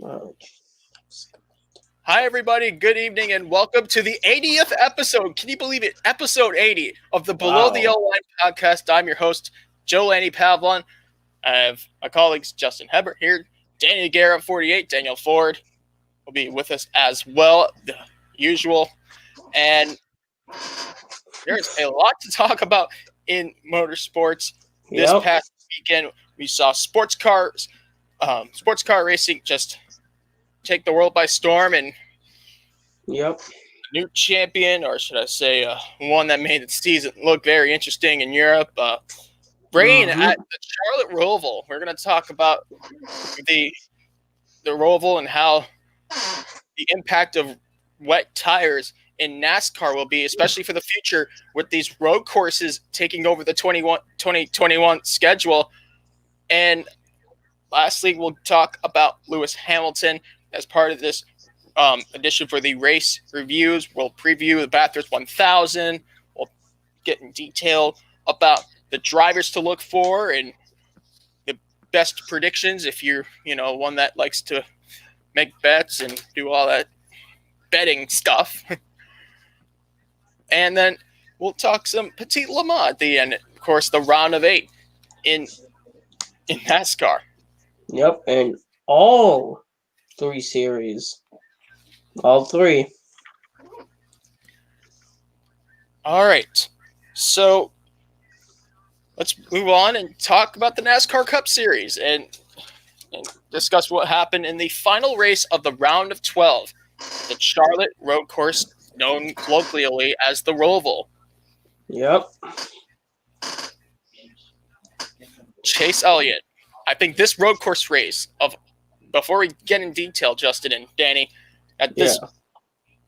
Oh, Hi, everybody. Good evening, and welcome to the 80th episode. Can you believe it? Episode 80 of the Below the wow. Yellow Line podcast. I'm your host, Joe Lanny Pavlon. I have my colleagues Justin Hebert here, Daniel Garrett, 48, Daniel Ford will be with us as well, the usual. And there's a lot to talk about in motorsports. This Yep. past weekend, we saw sports car racing just take the world by storm, and Yep. new champion, or should I say, one that made the season look very interesting in Europe. Rain at the Charlotte Roval. We're going to talk about the Roval and how the impact of wet tires in NASCAR will be, especially for the future with these road courses taking over the 2021 schedule. And lastly, we'll talk about Lewis Hamilton as part of this edition for the race reviews. We'll preview the Bathurst 1000. We'll get in detail about the drivers to look for and the best predictions if you're, one that likes to make bets and do all that betting stuff. And then we'll talk some Petit Le Mans at the end. Of course, the round of 8 in NASCAR. Yep. And all 3 series. All 3. All right. So let's move on and talk about the NASCAR Cup Series and discuss what happened in the final race of the round of 12, the Charlotte road course known colloquially as the Roval. Yep. Chase Elliott. I think this road course race before we get in detail, Justin and Danny, this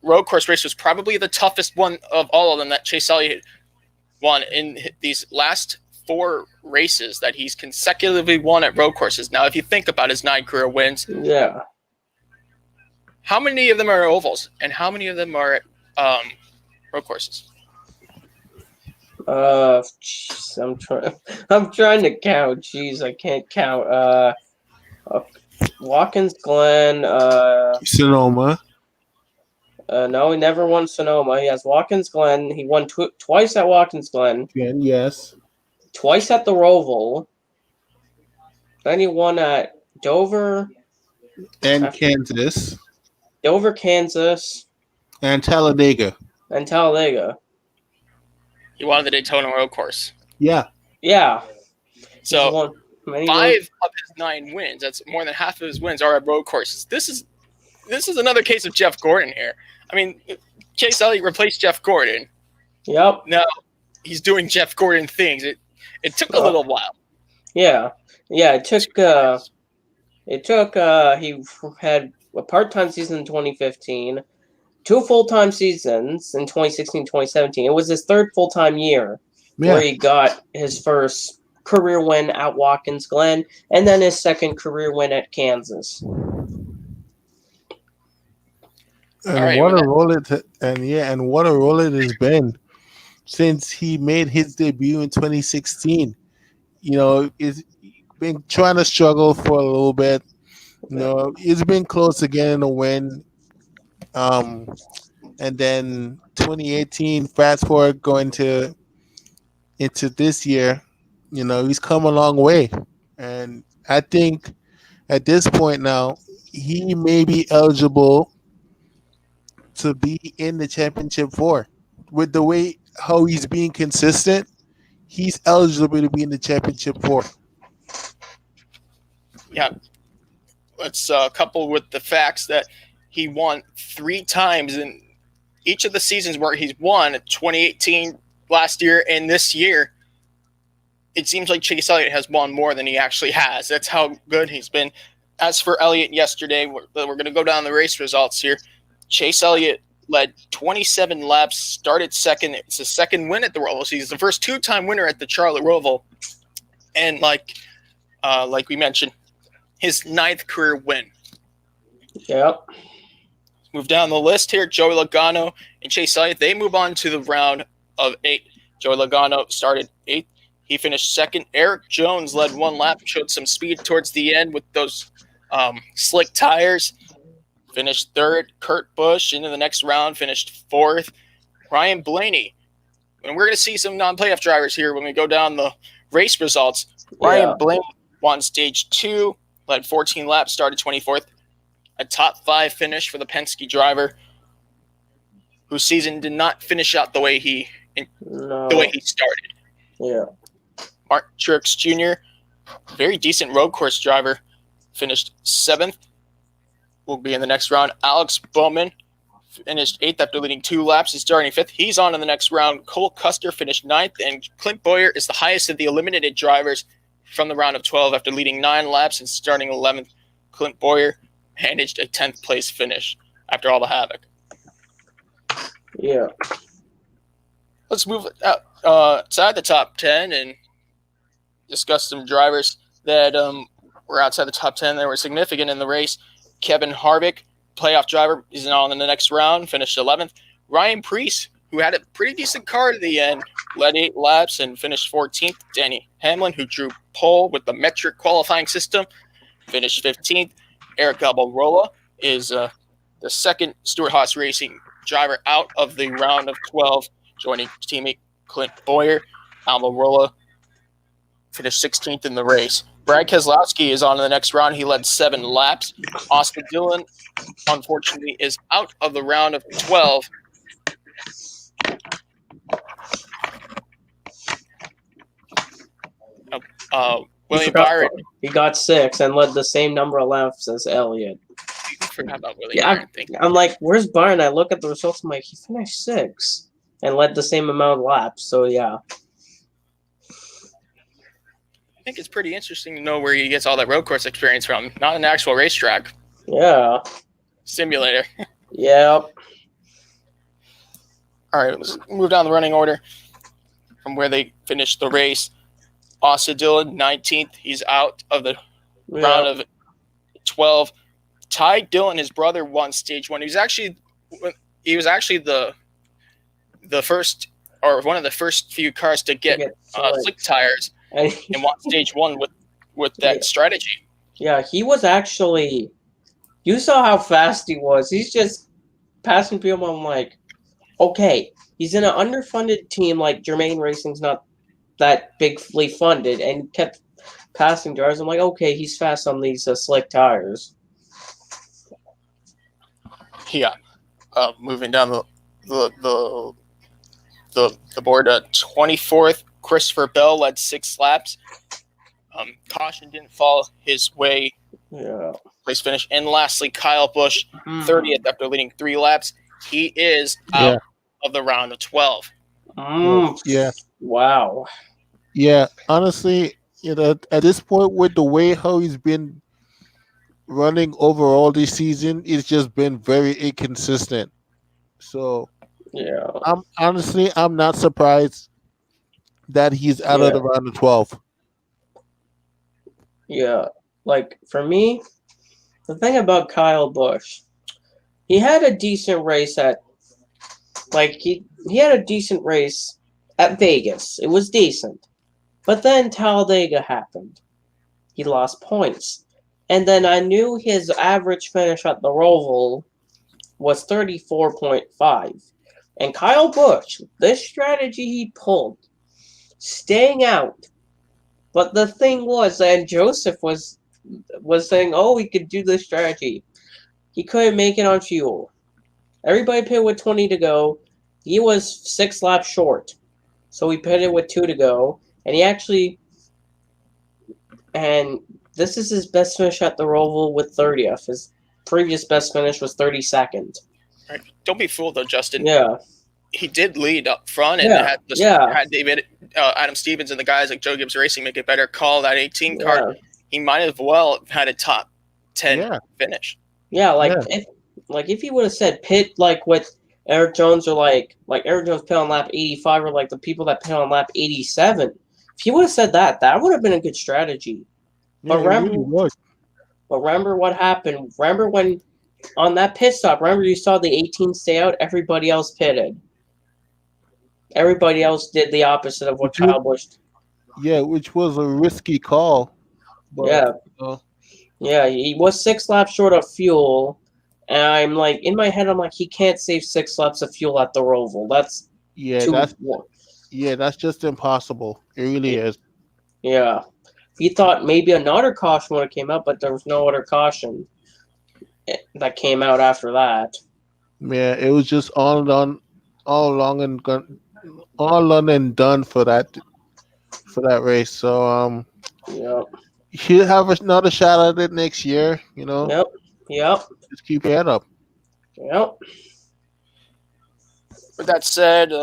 road course race was probably the toughest one of all of them that Chase Elliott won in these last 4 races that he's consecutively won at road courses. Now, if you think about his 9 career wins, how many of them are ovals and how many of them are at road courses? I'm trying to count. Jeez, I can't count. Watkins Glen. Sonoma. No, he never won Sonoma. He has Watkins Glen. He won twice at Watkins Glen. Yes. Twice at the Roval. Then he won at Dover. And Kansas. Dover, Kansas. And Talladega. He won the Daytona road course. Yeah. So 5 of his 9 wins, that's more than half of his wins, are at road courses. This is another case of Jeff Gordon here. I mean, Chase Elliott replaced Jeff Gordon. Yep. Now he's doing Jeff Gordon things. It took a little while. Yeah. It took. He had a part-time season in 2015, 2 full-time seasons in 2016, 2017. It was his 3rd full-time year where he got his first career win at Watkins Glen and then his 2nd career win at Kansas. And what a role it has been since he made his debut in 2016. He's been trying to struggle for a little bit. He's been close again to win. And then 2018, fast forward going into this year, he's come a long way. And I think at this point now, he may be eligible to be in the championship 4. With the way how he's being consistent, he's eligible to be in the championship 4. Yeah. Let's couple with the facts that he won 3 times in each of the seasons where he's won, 2018, last year, and this year. It seems like Chase Elliott has won more than he actually has. That's how good he's been. As for Elliott yesterday, we're going to go down the race results here. Chase Elliott led 27 laps, started 2nd. It's his 2nd win at the Roval. So he's the first 2-time winner at the Charlotte Roval. And like we mentioned, his 9th career win. Yep. Move down the list here. Joey Logano and Chase Elliott, they move on to the round of 8. Joey Logano started 8th. He finished 2nd. Eric Jones led 1 lap, showed some speed towards the end with those Slick tires, finished third. Kurt Busch into the next round, finished fourth. Ryan Blaney. And we're going to see some non-playoff drivers here when we go down the race results. Ryan Blaney won stage 2, led 14 laps, started 24th. A top 5 finish for the Penske driver, whose season did not finish out the way he started. Yeah. Mark Truex Jr., very decent road course driver, finished 7th. Will be in the next round. Alex Bowman finished 8th after leading 2 laps and starting 5th. He's on in the next round. Cole Custer finished 9th, and Clint Bowyer is the highest of the eliminated drivers from the round of 12 after leading 9 laps and starting 11th. Clint Bowyer managed a 10th place finish after all the havoc. Yeah. Let's move outside the top 10 and discuss some drivers that were outside the top 10 that were significant in the race. Kevin Harvick, playoff driver, is now in the next round, finished 11th. Ryan Preece, who had a pretty decent car to the end, led 8 laps and finished 14th. Danny Hamlin, who drew pole with the metric qualifying system, finished 15th. Eric Almirola is the second Stewart-Haas Racing driver out of the round of 12, joining teammate Clint Bowyer. Almirola finished 16th in the race. Brad Keselowski is on in the next round. He led 7 laps. Austin Dillon, unfortunately, is out of the round of 12. William Byron. He got 6 and led the same number of laps as Elliott. I forgot about William Byron. I'm like, where's Byron? I look at the results. I'm like, he finished 6 and led the same amount of laps. So, yeah. I think it's pretty interesting to know where he gets all that road course experience from. Not an actual racetrack. Yeah. Simulator. Yep. All right, let's move down the running order from where they finished the race. Austin Dillon, 19th. He's out of the round of 12. Ty Dillon, his brother, won stage 1. He was actually the first, or one of the first few cars to get slick tires. And won stage 1 with that strategy. Yeah, he was actually. You saw how fast he was. He's just passing people. I'm like, okay, he's in an underfunded team. Like Germain Racing's not that bigly funded, and kept passing drivers. I'm like, okay, he's fast on these slick tires. Yeah, moving down the board, 24th. Christopher Bell led 6 laps. Caution didn't fall his way. Yeah. Place finish. And lastly, Kyle Busch, 30th after leading 3 laps. He is out of the round of 12. Yeah. Wow. Yeah. Honestly, at this point, with the way how he's been running overall this season, it's just been very inconsistent. So, yeah. I'm not surprised that he's out of the round of 12. Yeah. Like, for me, the thing about Kyle Busch, he had a decent race at, like, he had a decent race at Vegas. It was decent. But then Talladega happened. He lost points. And then I knew his average finish at the Roval was 34.5. And Kyle Busch, this strategy he pulled, staying out. But the thing was, and Joseph was saying, oh, we could do this strategy. He couldn't make it on fuel. Everybody pitted with 20 to go. He was 6 laps short. So he pitted with 2 to go. And he actually, and this is his best finish at the Roval with 30th. His previous best finish was 32nd. Right. Don't be fooled, though, Justin. Yeah. He did lead up front and had David, Adam Stevens and the guys like Joe Gibbs Racing make a better call. That 18 car, he might as well have had a top 10 finish. Yeah, if he would have said pit like what Eric Jones or like Eric Jones pit on lap 85 or like the people that pit on lap 87, if he would have said that would have been a good strategy. But remember what happened. Remember when on that pit stop, remember you saw the 18 stay out, everybody else pitted. Everybody else did the opposite of what Kyle Busch did. Yeah, which was a risky call. But, Yeah, he was 6 laps short of fuel, and I'm like, in my head, I'm like, he can't save 6 laps of fuel at the Roval. That's Yeah, too. that's just impossible. It really is. Yeah, he thought maybe another caution would have came out, but there was no other caution that came out after that. Yeah, it was just all long and all done and done for that race. So Yep. he'll have another shot at it next year. Yep. Yep. Just keep your head up. Yep. With that said,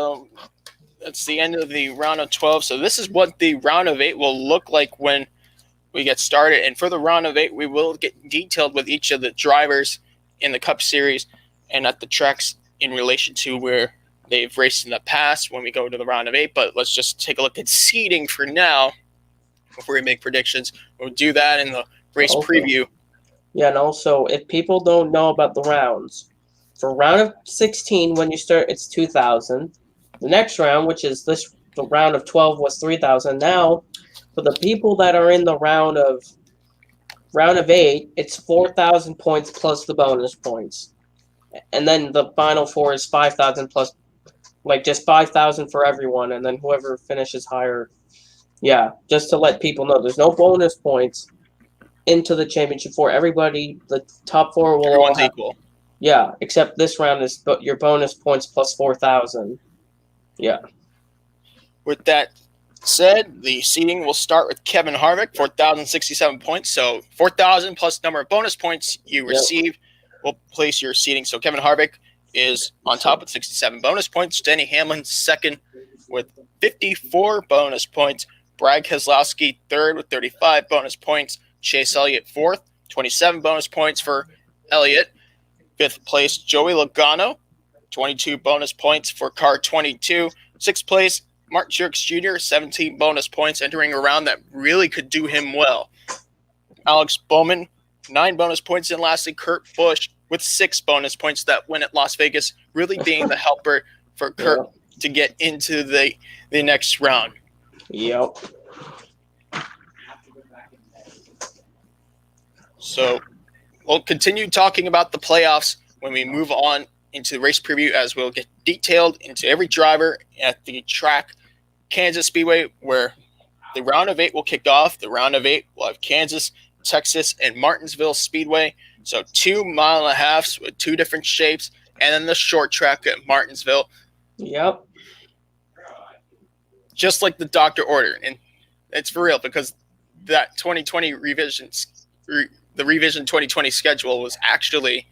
it's the end of the round of 12. So this is what the round of 8 will look like when we get started. And for the round of 8, we will get detailed with each of the drivers in the Cup Series and at the tracks in relation to where they've raced in the past when we go to the round of 8. But let's just take a look at seeding for now before we make predictions. We'll do that in the race preview. Yeah, and also, if people don't know about the rounds, for round of 16, when you start, it's 2,000. The next round, which is the round of 12, was 3,000. Now, for the people that are in the round of 8, it's 4,000 points plus the bonus points. And then the final 4 is 5,000 plus, just 5,000 for everyone, and then whoever finishes higher. Yeah, just to let people know, there's no bonus points into the championship 4. Everybody, the top 4 will Everyone's all have, equal. Yeah, except this round is your bonus points plus 4,000. Yeah. With that said, the seeding will start with Kevin Harvick, 4,067 points. So 4,000 plus number of bonus points you receive will place your seeding. So Kevin Harvick is on top with 67 bonus points. Denny Hamlin second with 54 bonus points. Brad Keselowski third with 35 bonus points. Chase Elliott fourth, 27 bonus points for Elliott. Fifth place, Joey Logano, 22 bonus points for car 22. Sixth place, Martin Truex Jr., 17 bonus points, entering a round that really could do him well. Alex Bowman, 9 bonus points. And lastly, Kurt Busch with 6 bonus points. That win at Las Vegas really being the helper for Kurt to get into the next round. Yep. So we'll continue talking about the playoffs when we move on into the race preview, as we'll get detailed into every driver at the track, Kansas Speedway, where the round of 8 will kick off. The round of 8 will have Kansas, Texas, and Martinsville Speedway. So 2 mile-and-a-halfs with 2 different shapes, and then the short track at Martinsville. Yep. Just like the doctor ordered. And it's for real, because that 2020 the revision 2020 schedule was actually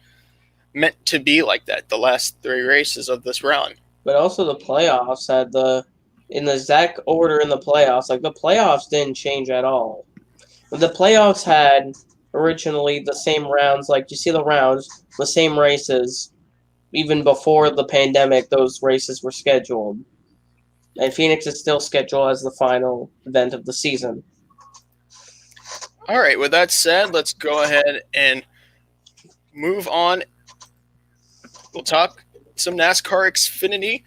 meant to be like that, the last 3 races of this round. But also the playoffs had in the exact order in the playoffs, the playoffs didn't change at all. The playoffs had originally the same rounds, you see the rounds, the same races. Even before the pandemic, those races were scheduled. And Phoenix is still scheduled as the final event of the season. All right, with that said, let's go ahead and move on. We'll talk some NASCAR Xfinity.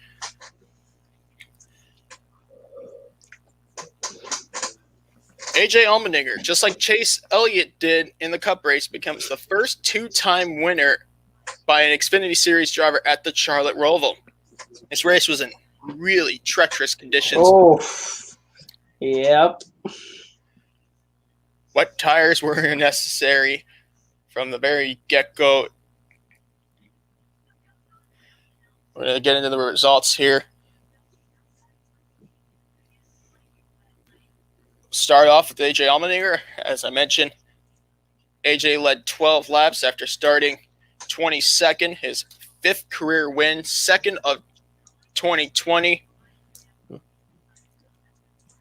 AJ Allmendinger, just like Chase Elliott did in the Cup race, becomes the first 2-time winner by an Xfinity Series driver at the Charlotte Roval. This race was in really treacherous conditions. Oh, yep. Wet tires were necessary from the very get-go. We're going to get into the results here. Start off with AJ Allmendinger. As I mentioned, AJ led 12 laps after starting 22nd, his 5th career win, 2nd of 2020.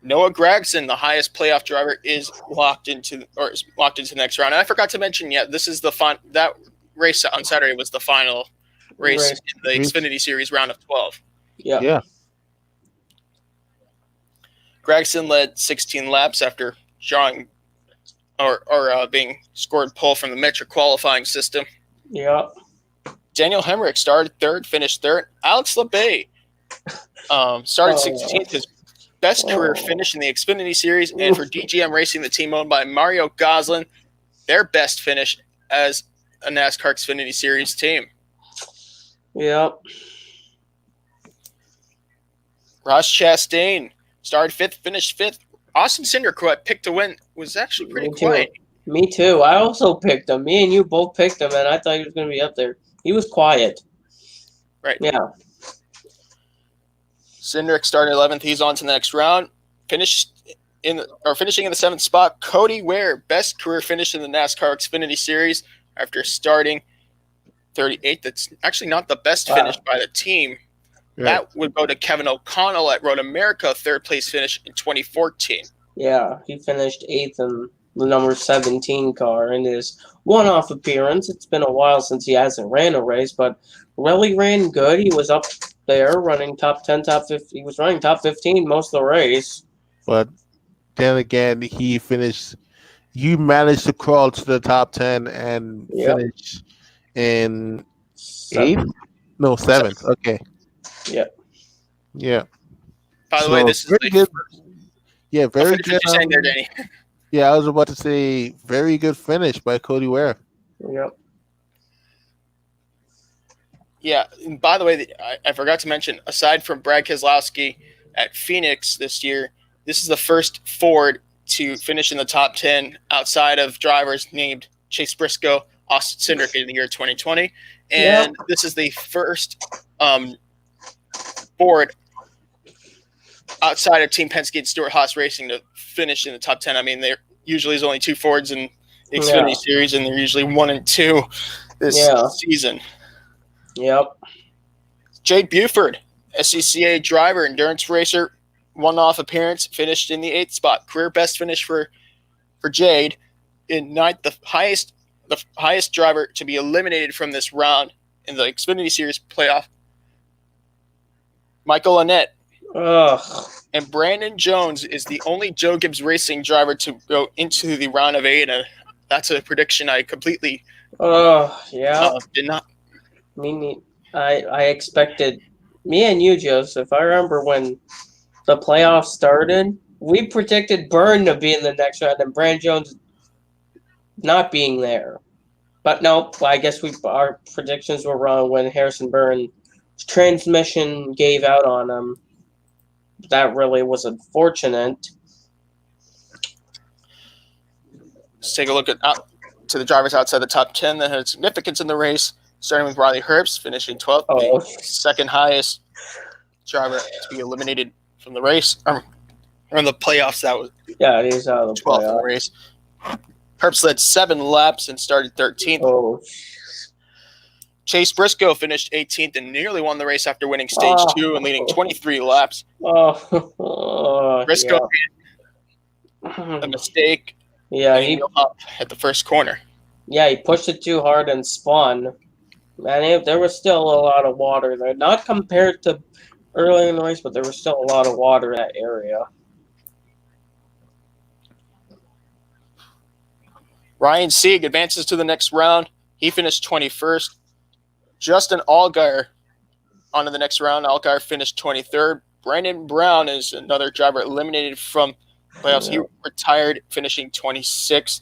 Noah Gragson, the highest playoff driver, is locked into the next round. And I forgot to mention, this is that race on Saturday was the final race in the Xfinity Series round of 12. Yeah. Gragson led 16 laps after drawing being scored pole from the metric qualifying system. Yeah. Daniel Hemrick started 3rd, finished 3rd. Alex Labbe started 16th, his best career finish in the Xfinity Series. And for DGM Racing, the team owned by Mario Goslin, their best finish as a NASCAR Xfinity Series team. Yep. Ross Chastain started 5th, finished 5th. Austin Cindric, who I picked to win, was actually pretty quiet. Me too. I also picked him. Me and you both picked him, and I thought he was going to be up there. He was quiet. Right. Yeah. Cindric started 11th. He's on to the next round. Finishing in the 7th spot. Cody Ware, best career finish in the NASCAR Xfinity Series after starting 38th. That's actually not the best finish by the team. Yeah. That would go to Kevin O'Connell at Road America, 3rd place finish in 2014. Yeah, he finished 8th in the number 17 car in his one-off appearance. It's been a while since he hasn't ran a race, but really ran good. He was up there running top 10, top 15. He was running top 15 most of the race. But then again, he managed to crawl to the top 10 and finish in 8th? No, 7th. Okay. Yep. Yeah. By the way, this is very good. Yeah, very good. Saying there, Danny. Yeah, I was about to say very good finish by Cody Ware. Yep. Yeah, and by the way, I forgot to mention, aside from Brad Keselowski at Phoenix this year, this is the first Ford to finish in the top 10 outside of drivers named Chase Briscoe, Austin Cindric in the year 2020. And this is the first Ford outside of Team Penske and Stewart-Haas Racing to finish in the top 10. I mean, there usually is only 2 Fords in the Xfinity Series, and they're usually 1 and 2 this season. Yep. Jade Buford, SCCA driver, endurance racer, one-off appearance, finished in the 8th spot. Career best finish for Jade in 9th, the highest driver to be eliminated from this round in the Xfinity Series playoff. Michael Annett. Ugh. And Brandon Jones is the only Joe Gibbs Racing driver to go into the round of 8. And that's a prediction I completely did not. I expected, me and you, Joseph, I remember when the playoffs started, we predicted Byrne to be in the next round and Brandon Jones not being there. But no, I guess our predictions were wrong when Harrison Byrne's transmission gave out on him. That really was unfortunate. Let's take a look at to the drivers outside the top 10 that had significance in the race, starting with Riley Herbst, finishing 12th, the second highest driver to be eliminated from the race. Or in the playoffs, that was he's out of the 12th in the race. Herbst led 7 laps and started 13th. Chase Briscoe finished 18th and nearly won the race after winning stage 2 and leading 23 laps. Briscoe made a mistake. Yeah, he up at the first corner. Yeah, he pushed it too hard and spun. And there was still a lot of water there. Not compared to earlier in the race, but there was still a lot of water in that area. Ryan Sieg advances to the next round. He finished 21st. Justin Allgaier on to the next round. Allgaier finished 23rd. Brandon Brown is another driver eliminated from playoffs. He retired, finishing 26th.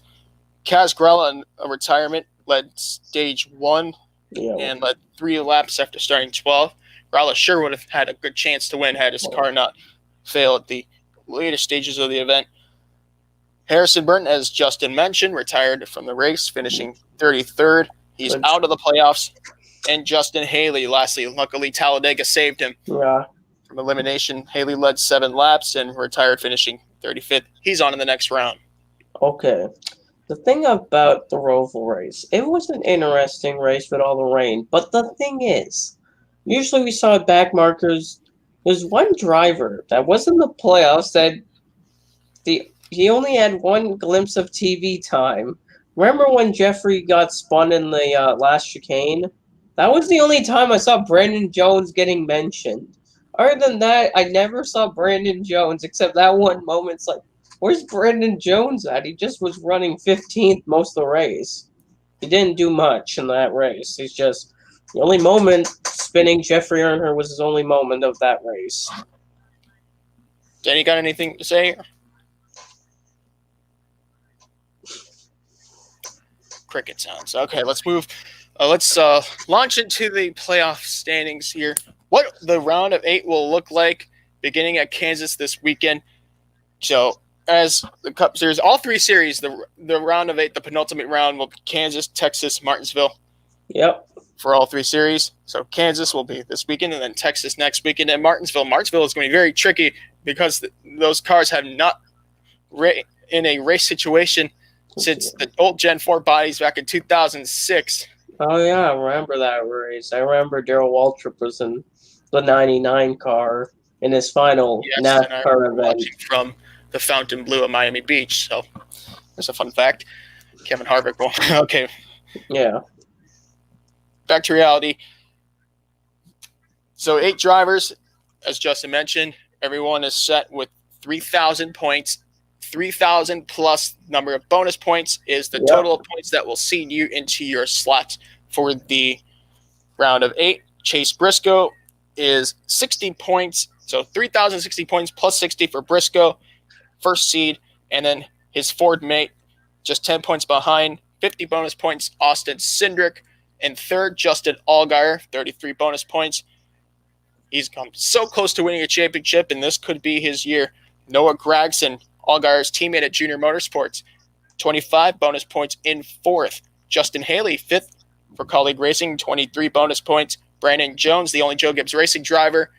Kaz Grella in a retirement led stage 1 and led 3 laps after starting 12th. Grella sure would have had a good chance to win had his car not fail at the later stages of the event. Harrison Burton, as Justin mentioned, retired from the race, finishing 33rd. He's out of the playoffs. And Justin Haley, lastly, luckily Talladega saved him from elimination. Haley led 7 laps and retired, finishing 35th. He's on in the next round. Okay. The thing about the Roval race, it was an interesting race with all the rain. But the thing is, usually we saw back markers. There's one driver that was in the playoffs that he only had one glimpse of TV time. Remember when Jeffrey got spun in the last chicane? That was the only time I saw Brandon Jones getting mentioned. Other than that, I never saw Brandon Jones except that one moment. It's like, where's Brandon Jones at? He just was running 15th most of the race. He didn't do much in that race. He's just the only moment spinning Jeffrey Earnhardt was his only moment of that race. Danny, got anything to say? cricket sounds. Okay, let's move. Let's launch into the playoff standings here. What the round of 8 will look like beginning at Kansas this weekend. So, as the Cup Series, all 3 series, the round of 8, the penultimate round will be Kansas, Texas, Martinsville. Yep. For all 3 series. So Kansas will be this weekend, and then Texas next weekend, and Martinsville. Martinsville is going to be very tricky because those cars have not in a race situation since the old Gen 4 bodies back in 2006. Oh, yeah, I remember that race. I remember Darrell Waltrip was in the 99 car in his final NASCAR event. Watching from the Fontainebleau at Miami Beach. So there's a fun fact. Kevin Harvick won. Okay. Yeah. Back to reality. So 8 drivers, as Justin mentioned. Everyone is set with 3,000 points. 3,000 plus number of bonus points is the total of points that will seed you into your slots for the round of 8. Chase Briscoe is 60 points. So 3,060 points plus 60 for Briscoe, first seed. And then his Ford mate, just 10 points behind, 50 bonus points, Austin Cindric. And third, Justin Allgaier, 33 bonus points. He's come so close to winning a championship, and this could be his year. Noah Gragson, Allgaier's teammate at Junior Motorsports, 25 bonus points in fourth. Justin Haley, fifth for Colleague Racing, 23 bonus points. Brandon Jones, the only Joe Gibbs Racing driver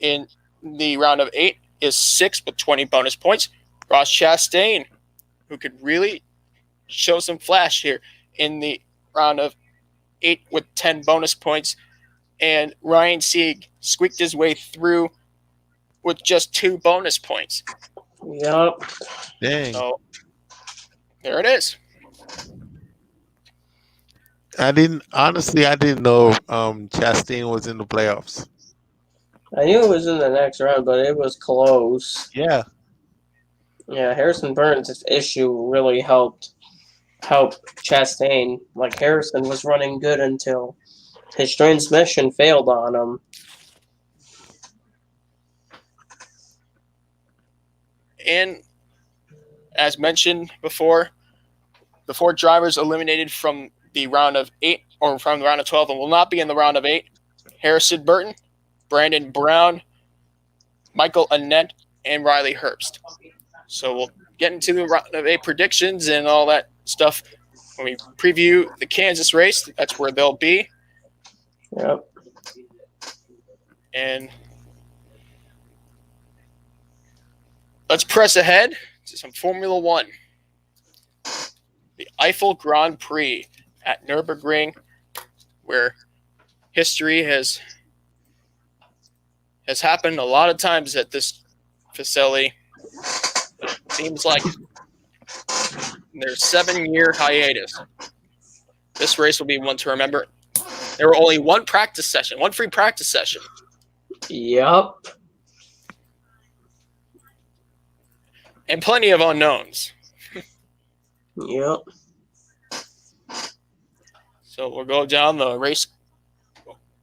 in the round of 8, is sixth with 20 bonus points. Ross Chastain, who could really show some flash here in the round of 8 with 10 bonus points. And Ryan Sieg squeaked his way through with just 2 bonus points. Yep. Dang. So there it is. I didn't know Chastain was in the playoffs. I knew it was in the next round, but it was close. Yeah. Yeah, Harrison Burns' issue really helped Chastain. Like, Harrison was running good until his transmission failed on him. And as mentioned before, the 4 drivers eliminated from the round of 8 or from the round of 12 and will not be in the round of 8. Harrison Burton, Brandon Brown, Michael Annett, and Riley Herbst. So we'll get into the round of 8 predictions and all that stuff when we preview the Kansas race. That's where they'll be. Yep. And let's press ahead to some Formula One. The Eiffel Grand Prix at Nürburgring, where history has happened a lot of times at this facility. Seems like there's 7-year hiatus. This race will be one to remember. There were only one free practice session. Yep. And plenty of unknowns. Yep. So we'll go down the race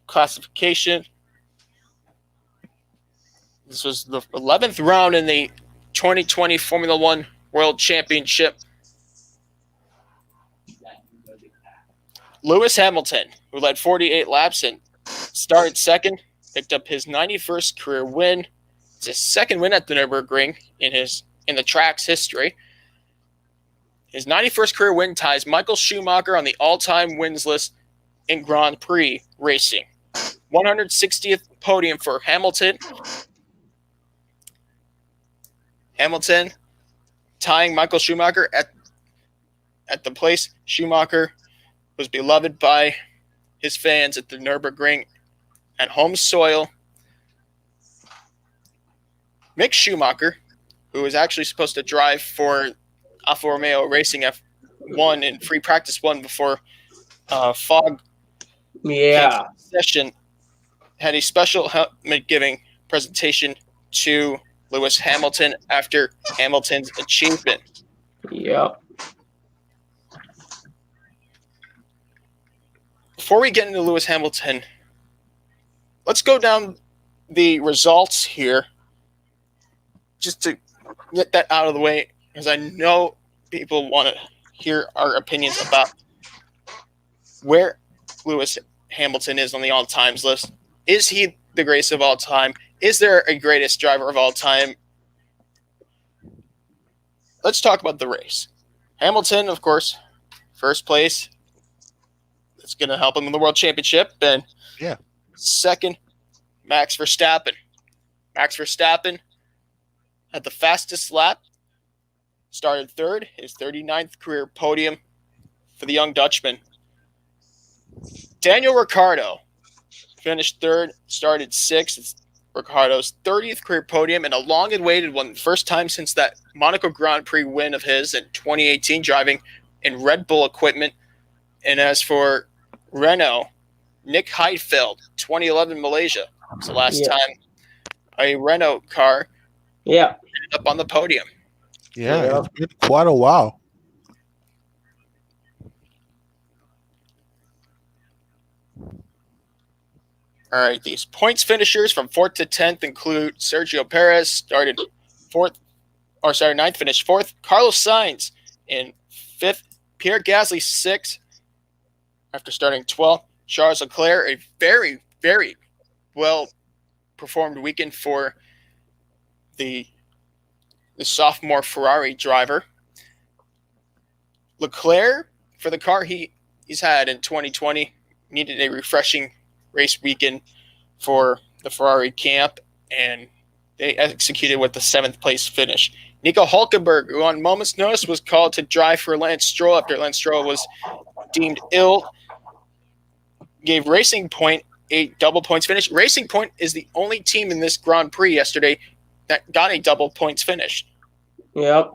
classification. This was the 11th round in the 2020 Formula One World Championship. Lewis Hamilton, who led 48 laps and started second, picked up his 91st career win. It's his second win at the Nürburgring in the track's history. His 91st career win ties Michael Schumacher on the all-time wins list in Grand Prix racing. 160th podium for Hamilton. Hamilton tying Michael Schumacher at the place. Schumacher was beloved by his fans at the Nürburgring and home soil. Mick Schumacher, who was actually supposed to drive for Alfa Romeo Racing F1 in free practice 1 before fog session, had a special helmet giving presentation to Lewis Hamilton after Hamilton's achievement. Yep. Before we get into Lewis Hamilton, let's go down the results here just to get that out of the way, because I know people want to hear our opinions about where Lewis Hamilton is on the all-times list. Is he the greatest of all time? Is there a greatest driver of all time? Let's talk about the race. Hamilton, of course, first place. It's going to help him in the World Championship. And second, Max Verstappen. Max Verstappen had the fastest lap, started third, his 39th career podium for the young Dutchman. Daniel Ricciardo finished third, started sixth. It's Ricciardo's 30th career podium and a long-awaited one, first time since that Monaco Grand Prix win of his in 2018, driving in Red Bull equipment. And as for Renault, Nick Heidfeld, 2011 Malaysia. It's the last time a Renault car ended up on the podium. Yeah, it's been quite a while. All right, these points finishers from 4th to 10th include Sergio Perez, started ninth, finished 4th. Carlos Sainz in 5th. Pierre Gasly, 6th, after starting 12th. Charles Leclerc, a very, very well-performed weekend for the sophomore Ferrari driver. Leclerc, for the car he's had in 2020, needed a refreshing race weekend for the Ferrari camp, and they executed with the 7th place finish. Nico Hulkenberg, who on moment's notice was called to drive for Lance Stroll after Lance Stroll was deemed ill, gave Racing Point a double points finish. Racing Point is the only team in this Grand Prix yesterday that got a double points finish. Yep.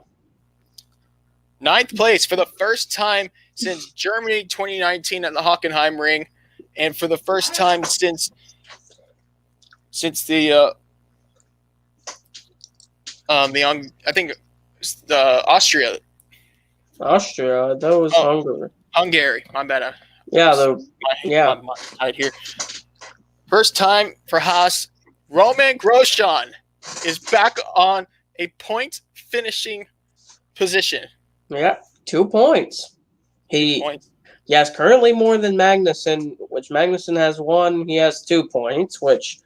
9th place for the first time since Germany 2019 at the Hockenheim Ring, and for the first time since the Austria. Austria, that was Hungary. Hungary, my bad. My right here. First time for Haas. Roman Grosjean is back on a point finishing position. Yeah, 2 points. He has currently more than Magnussen, which Magnussen has 1. He has 2 points, which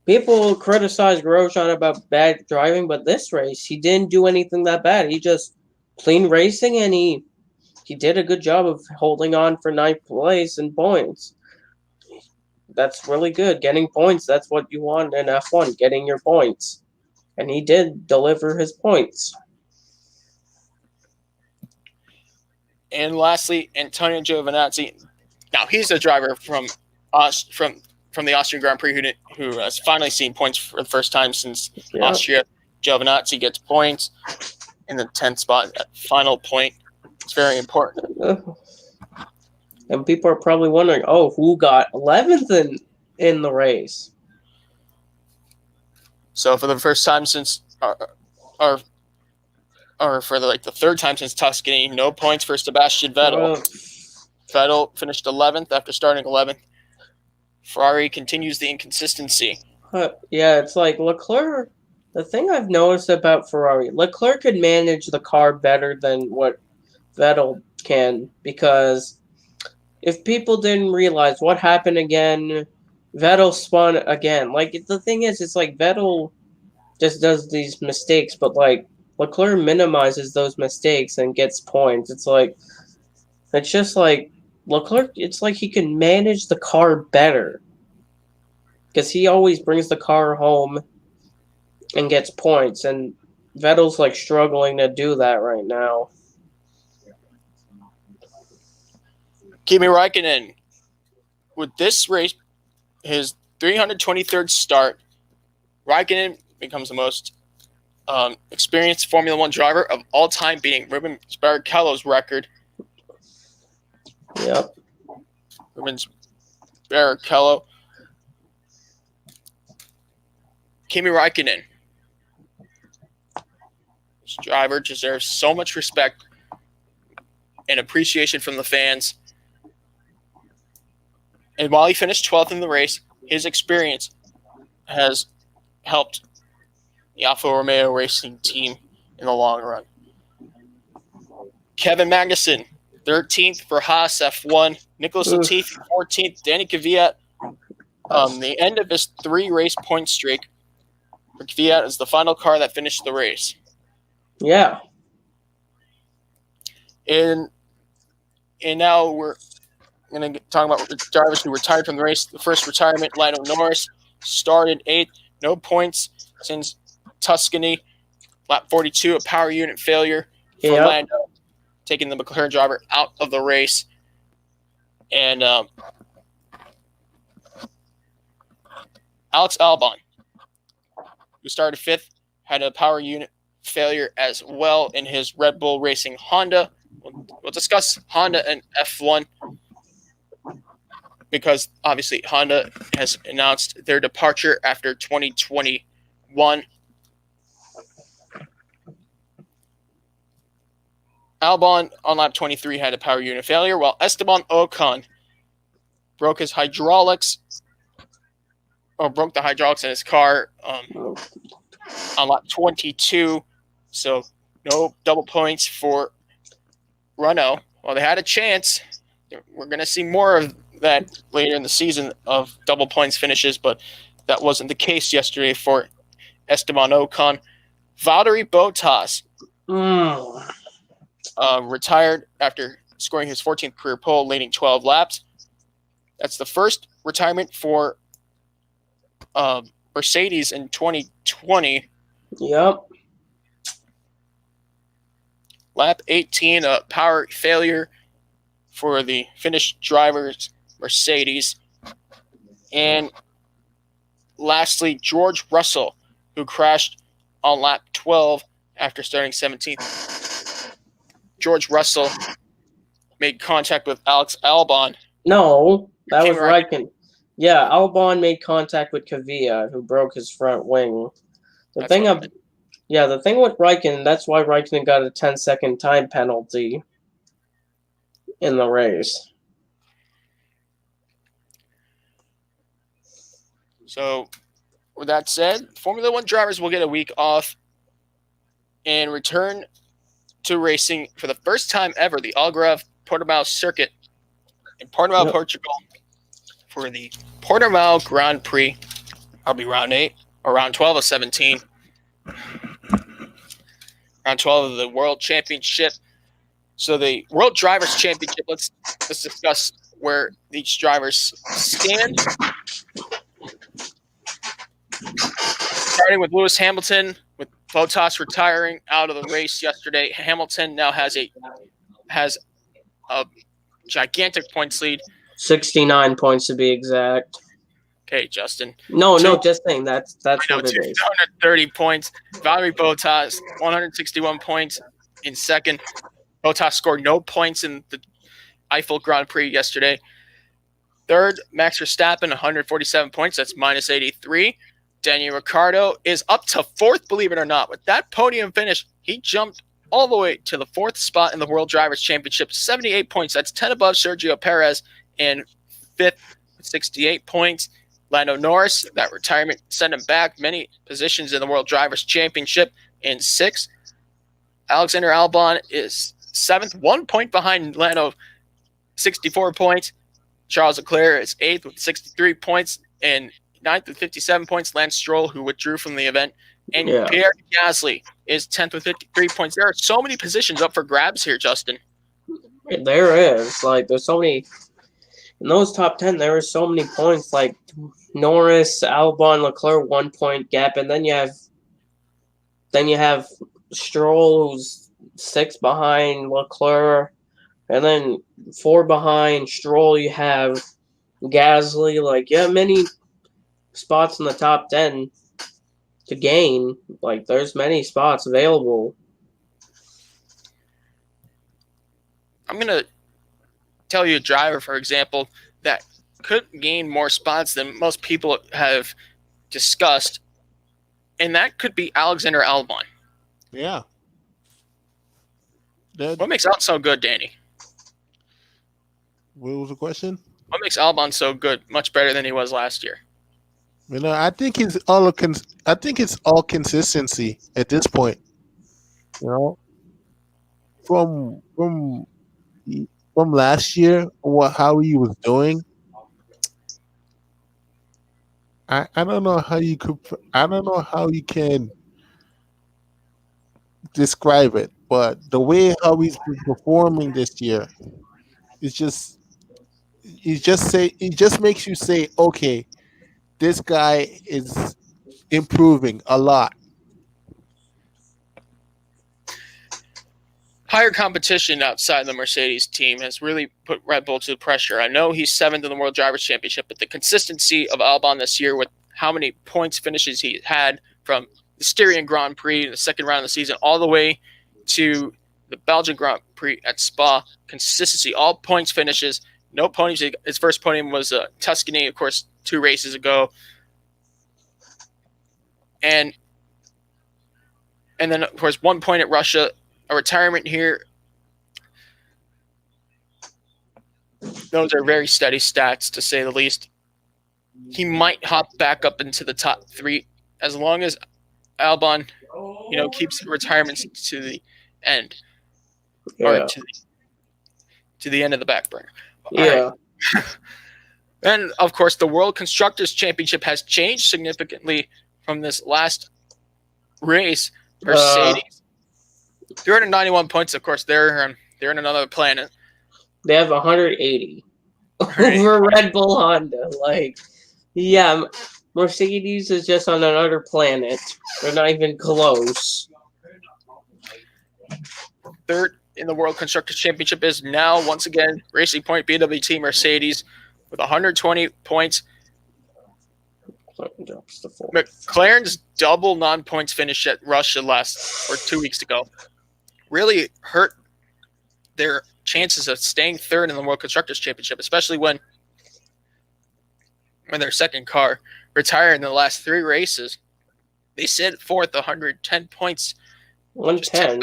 people criticize Grosjean about bad driving, but this race, he didn't do anything that bad. He just clean racing, and he did a good job of holding on for 9th place and points. That's really good. Getting points, that's what you want in F1, getting your points. And he did deliver his points. And lastly, Antonio Giovinazzi. Now, he's a driver from the Austrian Grand Prix who has finally seen points for the first time since Austria. Giovinazzi gets points in the 10th spot, that final point. It's very important. And people are probably wondering, who got 11th in the race? So for the first time since or for the third time since Tuscany, no points for Sebastian Vettel. Vettel finished 11th after starting 11th. Ferrari continues the inconsistency. It's like Leclerc. The thing I've noticed about Ferrari, Leclerc could manage the car better than what Vettel can, because if people didn't realize what happened again, Vettel spun again. Like, the thing is, it's like Vettel just does these mistakes, but like Leclerc minimizes those mistakes and gets points. It's just like Leclerc, it's like he can manage the car better, because he always brings the car home and gets points, and Vettel's like struggling to do that right now. Kimi Räikkönen, with this race, his 323rd start, Räikkönen becomes the most experienced Formula One driver of all time, beating Rubens Barrichello's record. Yep. Rubens Barrichello. Kimi Räikkönen. This driver deserves so much respect and appreciation from the fans. And while he finished 12th in the race, his experience has helped the Alfa Romeo racing team in the long run. Kevin Magnussen, 13th for Haas F1. Nicholas Latifi 14th. Danny Kvyat the end of his 3-race point streak. For Kvyat is the final car that finished the race. Yeah. And now we're going to talk about drivers who retired from the race. The first retirement, Lando Norris, started 8th. No points since Tuscany. Lap 42, a power unit failure for Lando, taking the McLaren driver out of the race. And Alex Albon, who started 5th, had a power unit failure as well in his Red Bull Racing Honda. We'll discuss Honda and F1 because obviously Honda has announced their departure after 2021. Albon on lap 23 had a power unit failure, while Esteban Ocon broke the hydraulics in his car on lap 22. So no double points for Renault. Well, they had a chance. We're going to see more of that later in the season of double points finishes, but that wasn't the case yesterday for Esteban Ocon. Valtteri Bottas retired after scoring his 14th career pole, leading 12 laps. That's the first retirement for Mercedes in 2020. Yep. Lap 18, a power failure for the Finnish drivers, Mercedes. And lastly, George Russell, who crashed on lap 12 after starting 17th. George Russell made contact with Alex Albon. No, that was Raikkonen. Yeah, Albon made contact with Kvyat, who broke his front wing. The thing with Raikkonen, that's why Raikkonen got a 10-second time penalty in the race. So, with that said, Formula One drivers will get a week off and return to racing for the first time ever, the Algarve Portimao circuit in Portimao, Portugal, for the Portimao Grand Prix. I'll be round 8 or round 12 of 17. Round 12 of the World Championship. So the World Drivers' Championship, let's discuss where these drivers stand. Starting with Lewis Hamilton, with Bottas retiring out of the race yesterday. Hamilton now has a gigantic points lead. 69 points to be exact. Okay, Justin. No, just saying that's what it is. 230 points. Valtteri Bottas, 161 points in second. Bottas scored no points in the Eiffel Grand Prix yesterday. Third, Max Verstappen, 147 points. That's minus 83. Daniel Ricciardo is up to fourth, believe it or not. With that podium finish, he jumped all the way to the fourth spot in the World Drivers' Championship, 78 points. That's 10 above Sergio Perez, and fifth, 68 points. Lando Norris, that retirement sent him back many positions in the World Drivers' Championship. In sixth, Alexander Albon is seventh, 1 point behind Lando, 64 points. Charles Leclerc is eighth with 63 points, and ninth with 57 points, Lance Stroll, who withdrew from the event. And Pierre Gasly is 10th with 53 points. There are so many positions up for grabs here, Justin. There is. There's so many. In those top 10, there are so many points. Norris, Albon, Leclerc, 1 point gap. And then you have Stroll, who's 6 behind Leclerc. And then 4 behind Stroll, you have Gasly. Many spots in the top 10 to gain. There's many spots available. I'm going to tell you a driver, for example, that could gain more spots than most people have discussed, and that could be Alexander Albon. Yeah. What makes Albon so good, Danny? What was the question? What makes Albon so good, much better than he was last year? I think it's all consistency at this point. From from last year, how he was doing, I don't know how you could. I don't know how you can describe it, but the way how he's been performing this year is just. It just makes you say, okay, this guy is improving a lot. Higher competition outside the Mercedes team has really put Red Bull to the pressure. I know he's 7th in the World Drivers' Championship, but the consistency of Albon this year with how many points finishes he had from the Styrian Grand Prix in the second round of the season all the way to the Belgian Grand Prix at Spa, consistency, all points finishes, no podiums. His first podium was Tuscany, of course, 2 races ago. And then, of course, 1 point at Russia. A retirement here. Those are very steady stats, to say the least. He might hop back up into the top 3 as long as Albon, keeps retirements to the end, or to the end of the back burner. Yeah. Right. And of course, the World Constructors' Championship has changed significantly from this last race. Mercedes. 391 points, of course. They're in another planet. They have 180 over Red Bull Honda. Mercedes is just on another planet. They're not even close. Third in the World Constructors' Championship is now, once again, Racing Point BWT Mercedes with 120 points. McLaren's double non-points finish at Russia 2 weeks ago really hurt their chances of staying third in the World Constructors' Championship, especially when their second car retired in the last 3 races. They sit fourth, 110 points. 110?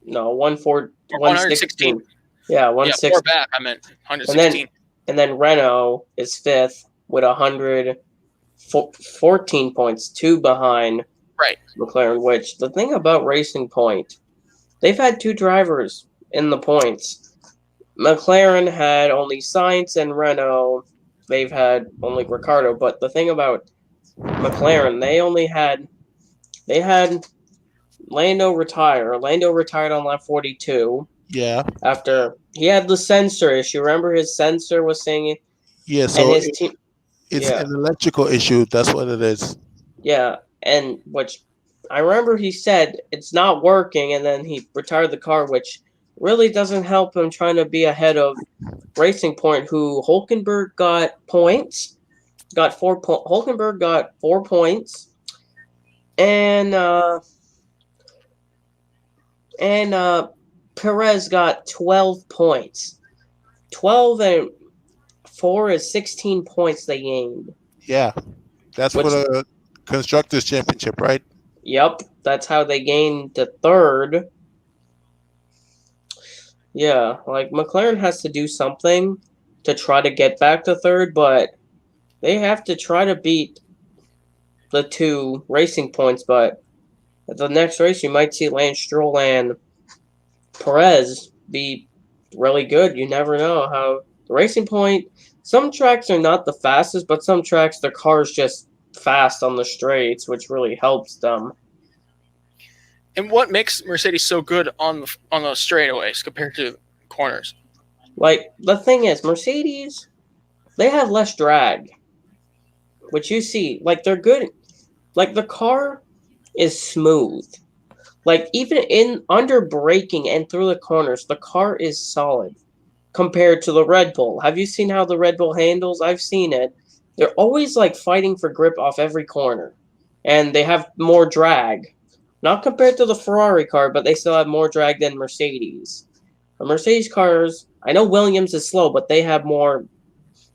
No, 116. Yeah, 116. 4 back, I meant 116. And then Renault is fifth with 114 points, 2 behind McLaren, which the thing about Racing Point, they've had 2 drivers in the points. McLaren had only Sainz and Renault. They've had only Ricciardo. But the thing about McLaren, they had Lando retire. Lando retired on lap 42. Yeah. After he had the sensor issue. Remember his sensor was saying it? Yeah, so it's an electrical issue. That's what it is. Yeah, and which I remember he said it's not working, and then he retired the car, which really doesn't help him trying to be ahead of Racing Point, who Hulkenberg got points. Hulkenberg got 4 points, and Perez got 12 points. 12 and 4 is 16 points they gained. Yeah, that's for the Constructors' Championship, right? Yep, that's how they gained the third. Yeah, McLaren has to do something to try to get back to third, but they have to try to beat the 2 Racing Points. But at the next race, you might see Lance Stroll and Perez be really good. You never know how the Racing Point. Some tracks are not the fastest, but some tracks their car's just fast on the straights, which really helps them. And what makes Mercedes so good on the straightaways compared to corners? The thing is, Mercedes, they have less drag, which you see. They're good. The car is smooth. Even under braking and through the corners, the car is solid compared to the Red Bull. Have you seen how the Red Bull handles? I've seen it. They're always fighting for grip off every corner, and they have more drag. Not compared to the Ferrari car, but they still have more drag than Mercedes. The Mercedes cars, I know Williams is slow, but they have more.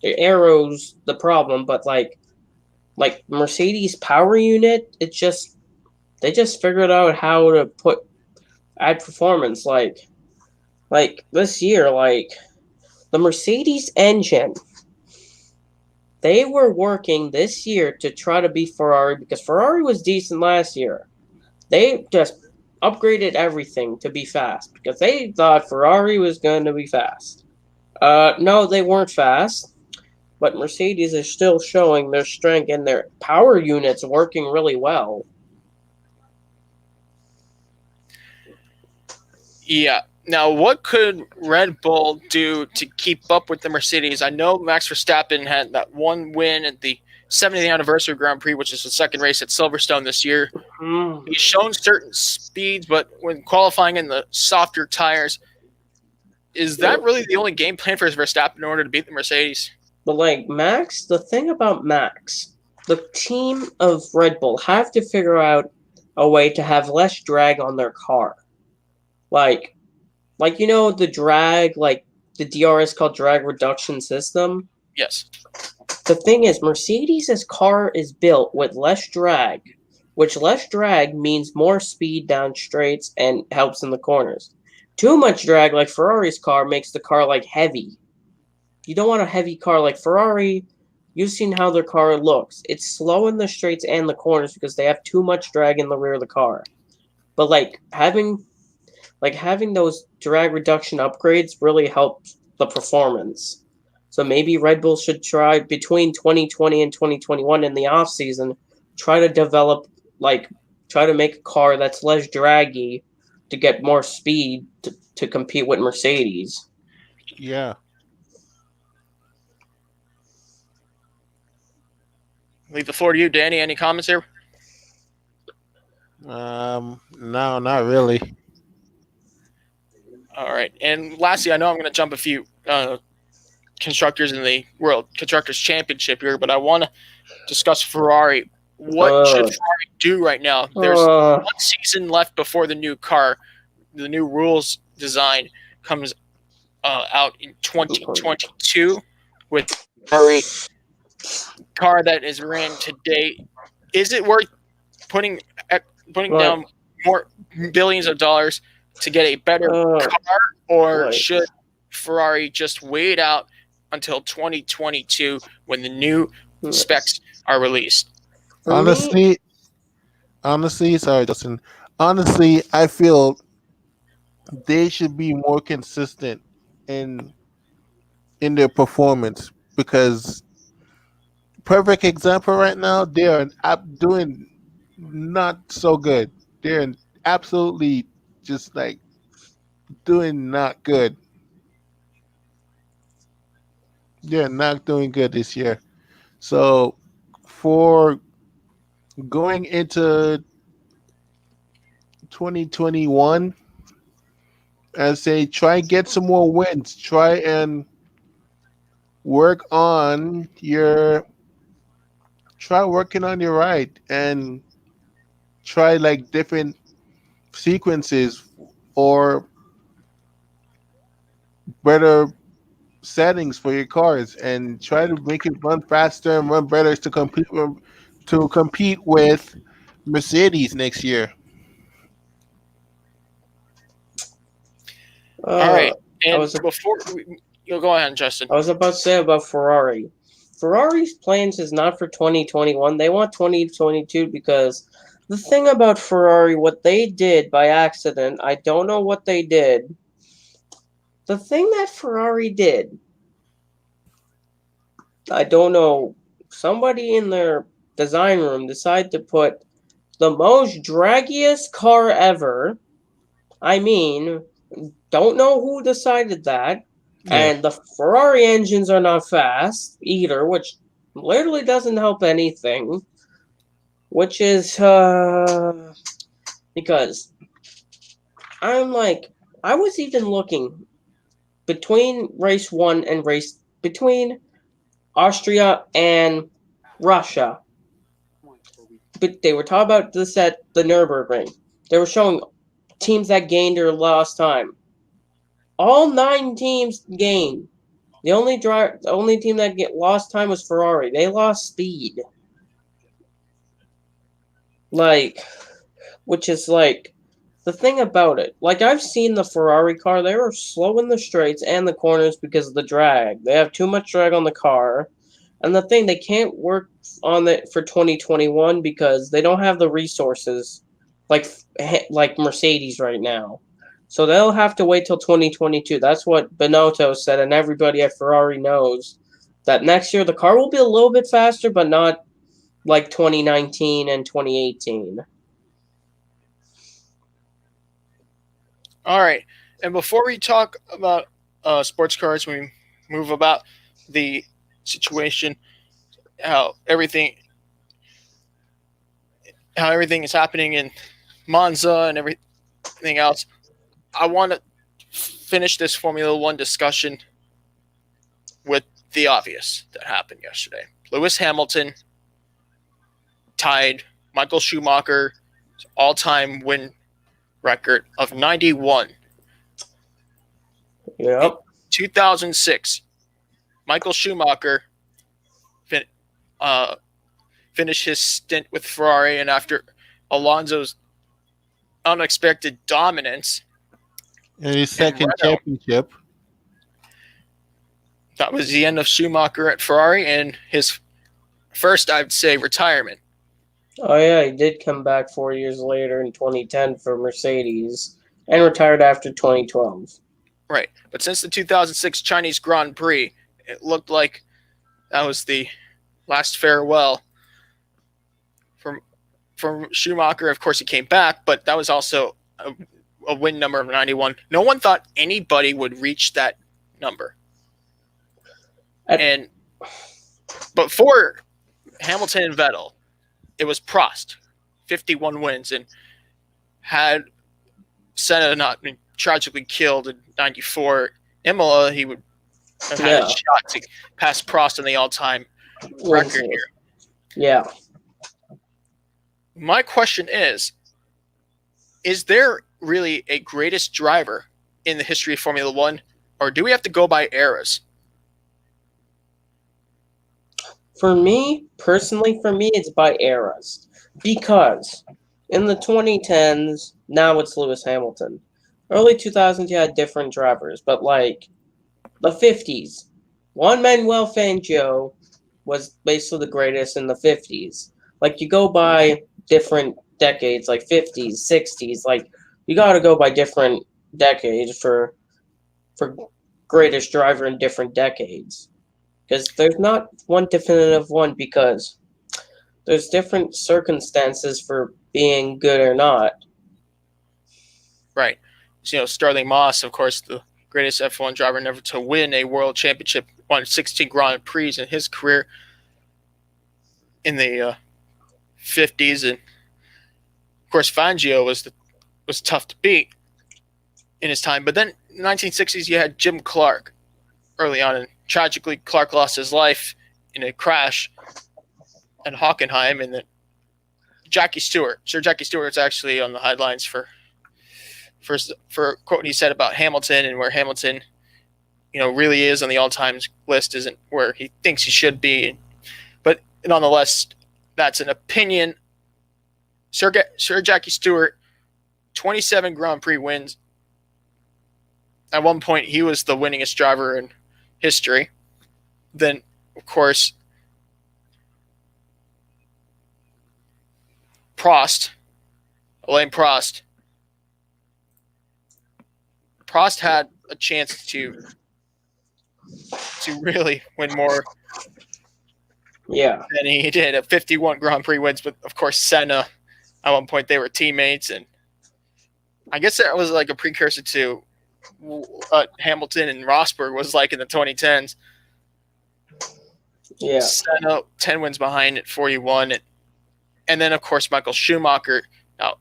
The aero's the problem, but Mercedes power unit, they just figured out how to add performance. This year, the Mercedes engine, they were working this year to try to beat Ferrari because Ferrari was decent last year. They just upgraded everything to be fast because they thought Ferrari was going to be fast. No, they weren't fast, but Mercedes is still showing their strength and their power units working really well. Yeah. Now, what could Red Bull do to keep up with the Mercedes? I know Max Verstappen had that one win at the 70th anniversary Grand Prix, which is the second race at Silverstone this year. He's shown certain speeds, but when qualifying in the softer tires, is that really the only game plan for Verstappen in order to beat the Mercedes? But like Max, the thing about Max, the team of Red Bull have to figure out a way to have less drag on their car. Like the drag, like the DRS called drag reduction system. Yes. The thing is, Mercedes' car is built with less drag, which less drag means more speed down straights and helps in the corners. Too much drag, like Ferrari's car, makes the car like heavy. You don't want a heavy car like Ferrari. You've seen how their car looks. It's slow in the straights and the corners because they have too much drag in the rear of the car. But having those drag reduction upgrades really helps the performance. So maybe Red Bull should try between 2020 and 2021 in the off season, try to make a car that's less draggy to get more speed to compete with Mercedes. Yeah. Leave the floor to you, Danny. Any comments here? No, not really. All right. And lastly, I know I'm going to jump a few constructors in the World Constructors Championship here, but I want to discuss Ferrari. What should Ferrari do right now? There's 1 season left before the new car, the new rules design comes out in 2022 with Ferrari car that is ran to date. Is it worth putting down more billions of dollars to get a better car, or should Ferrari just wait out until 2022 when the new specs are released? Honestly, sorry, Justin. Honestly, I feel they should be more consistent in their performance, because perfect example right now, they are doing not so good. They're absolutely just like doing not good. They're not doing good this year. So for going into 2021, I say try and get some more wins. Try and working on your ride, and try like different sequences or better settings for your cars, and try to make it run faster and run better to compete with Mercedes next year. All right. And you'll go ahead, Justin. I was about to say about Ferrari. Ferrari's plans is not for 2021. They want 2022 because the thing about Ferrari, what they did by accident, I don't know what they did. The thing that Ferrari did, I don't know, somebody in their design room decided to put the most draggiest car ever. I mean, don't know who decided that. Yeah. And the Ferrari engines are not fast either, which literally doesn't help anything. Which is because I was even looking between race 1 and between Austria and Russia. But they were talking about this at the Nürburgring. They were showing teams that gained or lost time. All 9 teams gained. The only team that lost time was Ferrari. They lost speed. Which is the thing about it. I've seen the Ferrari car. They were slow in the straights and the corners because of the drag. They have too much drag on the car. And the thing, they can't work on it for 2021 because they don't have the resources like Mercedes right now. So they'll have to wait till 2022. That's what Binotto said, and everybody at Ferrari knows that next year the car will be a little bit faster, but not like 2019 and 2018. All right. And before we talk about sports cars, we move about the situation, how everything is happening in Monza and everything else. I want to finish this Formula One discussion with the obvious that happened yesterday. Lewis Hamilton tied Michael Schumacher's all-time win record of 91. Yep. In 2006, Michael Schumacher finished his stint with Ferrari, and after Alonso's unexpected dominance in his second championship, that was the end of Schumacher at Ferrari and his first, I would say, retirement. Oh yeah, he did come back 4 years later in 2010 for Mercedes and retired after 2012. Right, but since the 2006 Chinese Grand Prix, it looked like that was the last farewell from Schumacher. Of course, he came back, but that was also a win number of 91. No one thought anybody would reach that number. But for Hamilton and Vettel, it was Prost, 51 wins, and had Senna not been tragically killed in 94, Imola, he would have had a shot to pass Prost in the all-time record here. Yeah. My question is there really a greatest driver in the history of Formula One, or do we have to go by eras? For me, personally, it's by eras. Because in the 2010s, now it's Lewis Hamilton. Early 2000s, you had different drivers, but like the 50s, Juan Manuel Fangio was basically the greatest in the 50s. Like, you go by different decades, like 50s, 60s, like, you got to go by different decades for greatest driver in different decades. Because there's not one definitive one, because there's different circumstances for being good or not. Right. So, Sterling Moss, of course, the greatest F1 driver never to win a world championship, won 16 Grand Prix in his career in the 50s. And, of course, Fangio was tough to beat in his time. But then in the 1960s, you had Jim Clark early on, and tragically, Clark lost his life in a crash at Hockenheim. And then Sir Jackie Stewart's actually on the headlines for a quote he said about Hamilton, and where Hamilton, really is on the all-time list, isn't where he thinks he should be. But nonetheless, that's an opinion. Sir Jackie Stewart, 27 Grand Prix wins. At one point, he was the winningest driver in history. Then, of course, Alain Prost. Prost had a chance to really win more than he did at 51 Grand Prix wins. But, of course, Senna, at one point, they were teammates. And I guess that was like a precursor to what Hamilton and Rosberg was like in the 2010s. Yeah. Senna, 10 wins behind at 41. And then, of course, Michael Schumacher. Now,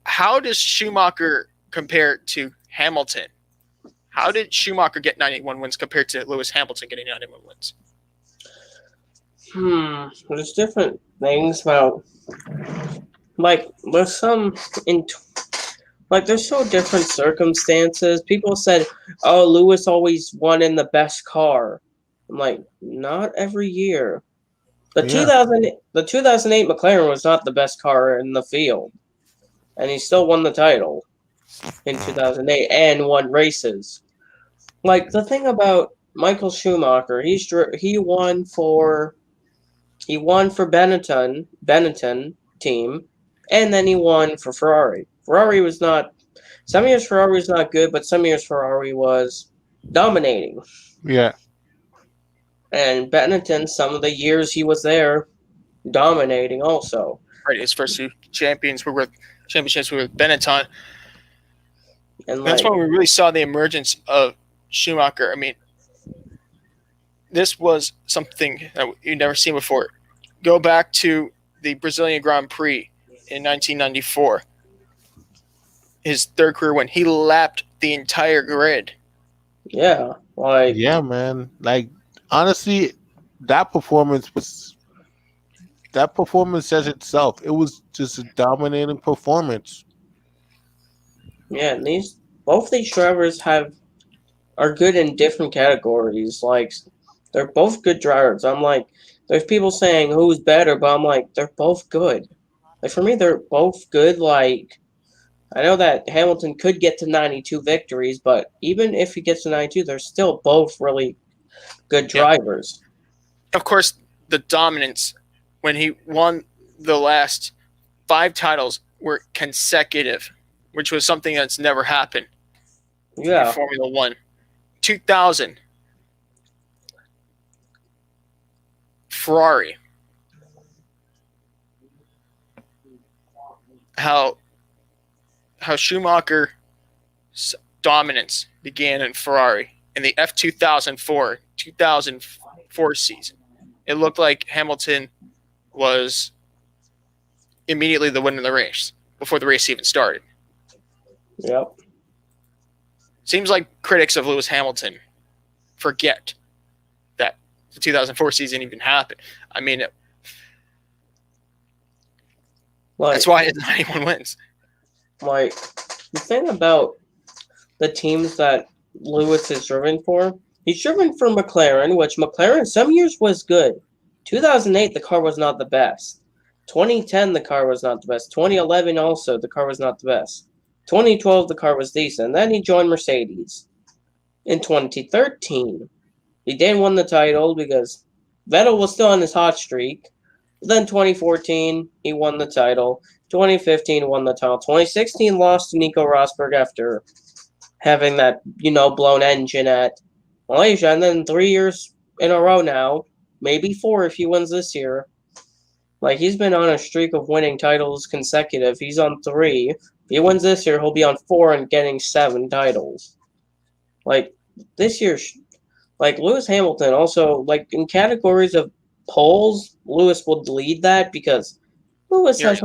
how does Schumacher compare to Hamilton? How did Schumacher get 91 wins compared to Lewis Hamilton getting 91 wins? There's different things about, like, there's some there's so different circumstances. People said, oh, Lewis always won in the best car. I'm like, not every year. The 2008 McLaren was not the best car in the field, and he still won the title in 2008 and won races. Like, the thing about Michael Schumacher, he won for Benetton team, and then he won for Ferrari. Ferrari was not some years Ferrari was not good, but some years Ferrari was dominating. Yeah. And Benetton, some of the years he was there, dominating also. Right, his first two championships were with Benetton. And that's when we really saw the emergence of Schumacher. I mean, this was something that you'd never seen before. Go back to the Brazilian Grand Prix in 1994. His third career win. He lapped the entire grid. Yeah, yeah, man. Like, honestly, that performance says itself. It was just a dominating performance. Yeah, and both these drivers are good in different categories. Like, they're both good drivers. I'm like, there's people saying who's better, but I'm like, they're both good. Like, for me, they're both good. Like, I know that Hamilton could get to 92 victories, but even if he gets to 92, they're still both really good drivers. Of course, the dominance when he won the last 5 titles were consecutive, which was something that's never happened in Formula One. 2000, Ferrari. How Schumacher's dominance began in Ferrari in the F2004 season. It looked like Hamilton was immediately the winner of the race before the race even started. Yep. Seems like critics of Lewis Hamilton forget that the 2004 season even happened. I mean, that's why 91 wins. Like, the thing about the teams that Lewis is driven for, he's driven for McLaren, which McLaren some years was good. 2008, the car was not the best. 2010, the car was not the best. 2011 also, the car was not the best. 2012, the car was decent. Then he joined Mercedes. In 2013, he didn't win the title because Vettel was still on his hot streak. Then 2014, he won the title. 2015, won the title. 2016, lost to Nico Rosberg after having that, blown engine at Malaysia. And then 3 years in a row now, maybe 4 if he wins this year. Like, he's been on a streak of winning titles consecutive. He's on 3. If he wins this year, he'll be on 4 and getting 7 titles. Like, this year, like, Lewis Hamilton also, like, in categories of poles, Lewis would lead that because Lewis has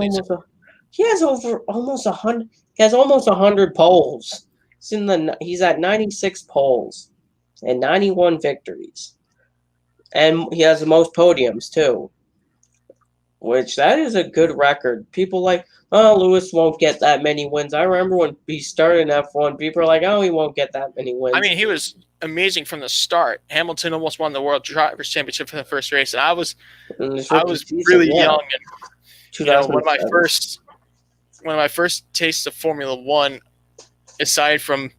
almost 100 poles. He's at 96 poles and 91 victories. And he has the most podiums, too. Which, that is a good record. People like, Lewis won't get that many wins. I remember when he started in F1, people were like, he won't get that many wins. I mean, he was amazing from the start. Hamilton almost won the World Drivers' Championship for the first race, and I was really young. And one of my first tastes of Formula One, aside from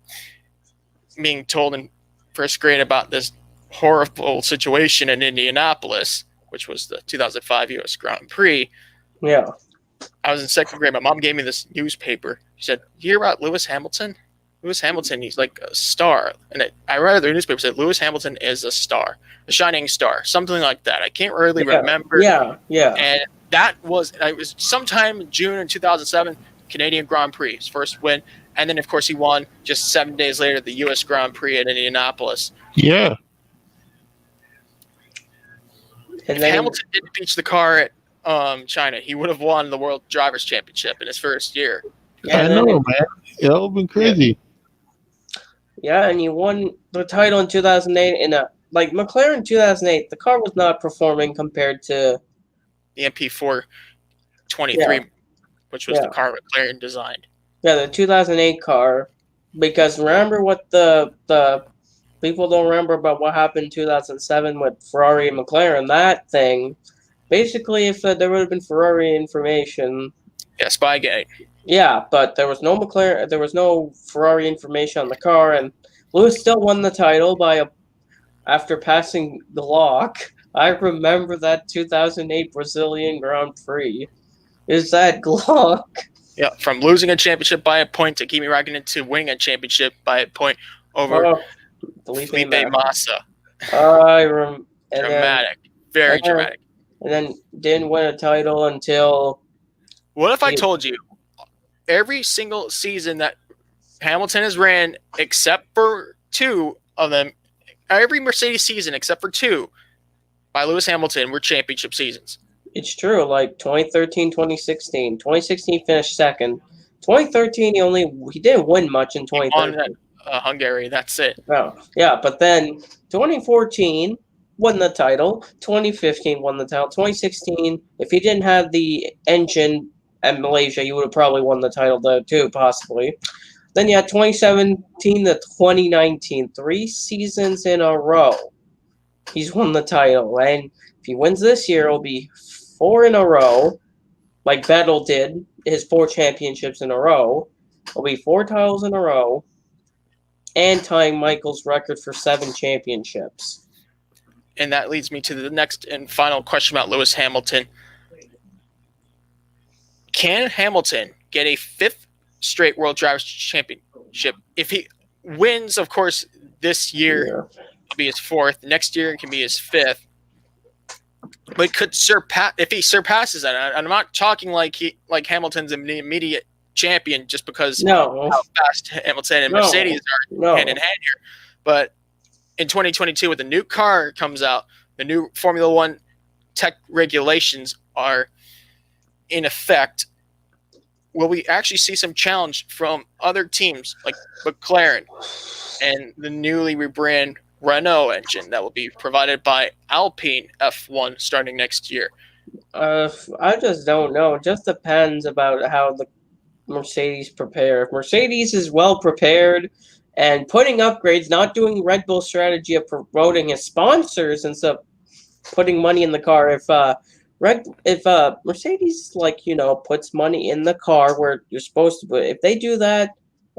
being told in first grade about this horrible situation in Indianapolis, which was the 2005 U.S. Grand Prix. Yeah. I was in second grade. My mom gave me this newspaper. She said, "You hear about Lewis Hamilton? Lewis Hamilton, he's like a star." And I read the newspaper, said Lewis Hamilton is a star, a shining star, something like that. I can't really remember. Yeah. And it was sometime in June in 2007, Canadian Grand Prix, his first win. And then, of course, he won just 7 days later the U.S. Grand Prix at Indianapolis. Yeah. And if Hamilton didn't beat the car at China, he would have won the World Drivers' Championship in his first year. Yeah, I know, man. It would have been crazy. Yeah, and he won the title in 2008. McLaren 2008, the car was not performing compared to the MP4 23, which was the car McLaren designed. Yeah, the 2008 car. Because remember what the people don't remember about what happened in 2007 with Ferrari and McLaren. That thing, basically, if there would have been Ferrari information. Yeah, Spygate. Yeah, but there was no McLaren. There was no Ferrari information on the car, and Lewis still won the title after passing the lock. I remember that 2008 Brazilian Grand Prix. Is that Glock? Yeah, from losing a championship by a point to Kimi Räikkönen to winning a championship by a point over Felipe Massa. Dramatic. Very dramatic. And then didn't win a title until... What if I told you every single season that Hamilton has ran, except for two of them, every Mercedes season except for two by Lewis Hamilton were championship seasons? It's true, like 2013, 2016. 2016 finished second. 2013 he didn't win much in 2013. He won Hungary, that's it. Oh, yeah, but then 2014 won the title. 2015 won the title. 2016, if he didn't have the engine at Malaysia, he would have probably won the title though too, possibly. Then you had 2017 to 2019, 3 seasons in a row. He's won the title, and if he wins this year, it'll be 4 in a row, like Vettel did his 4 championships in a row. It'll be 4 titles in a row, and tying Michael's record for 7 championships. And that leads me to the next and final question about Lewis Hamilton. Can Hamilton get a 5th straight World Drivers' Championship? If he wins, of course, this year, it'll be his 4th. Next year, it can be his 5th. But could if he surpasses that? I'm not talking like Hamilton's an immediate champion just because how fast Hamilton and Mercedes are hand in hand here. But in 2022, when the new car comes out, the new Formula One tech regulations are in effect. Will we actually see some challenge from other teams like McLaren and the newly rebranded Renault engine that will be provided by Alpine F1 starting next year? I just don't know. It just depends about how the Mercedes prepare. If Mercedes is well prepared and putting upgrades, not doing Red Bull strategy of promoting his sponsors instead of putting money in the car. If Mercedes puts money in the car where you're supposed to put, if they do that,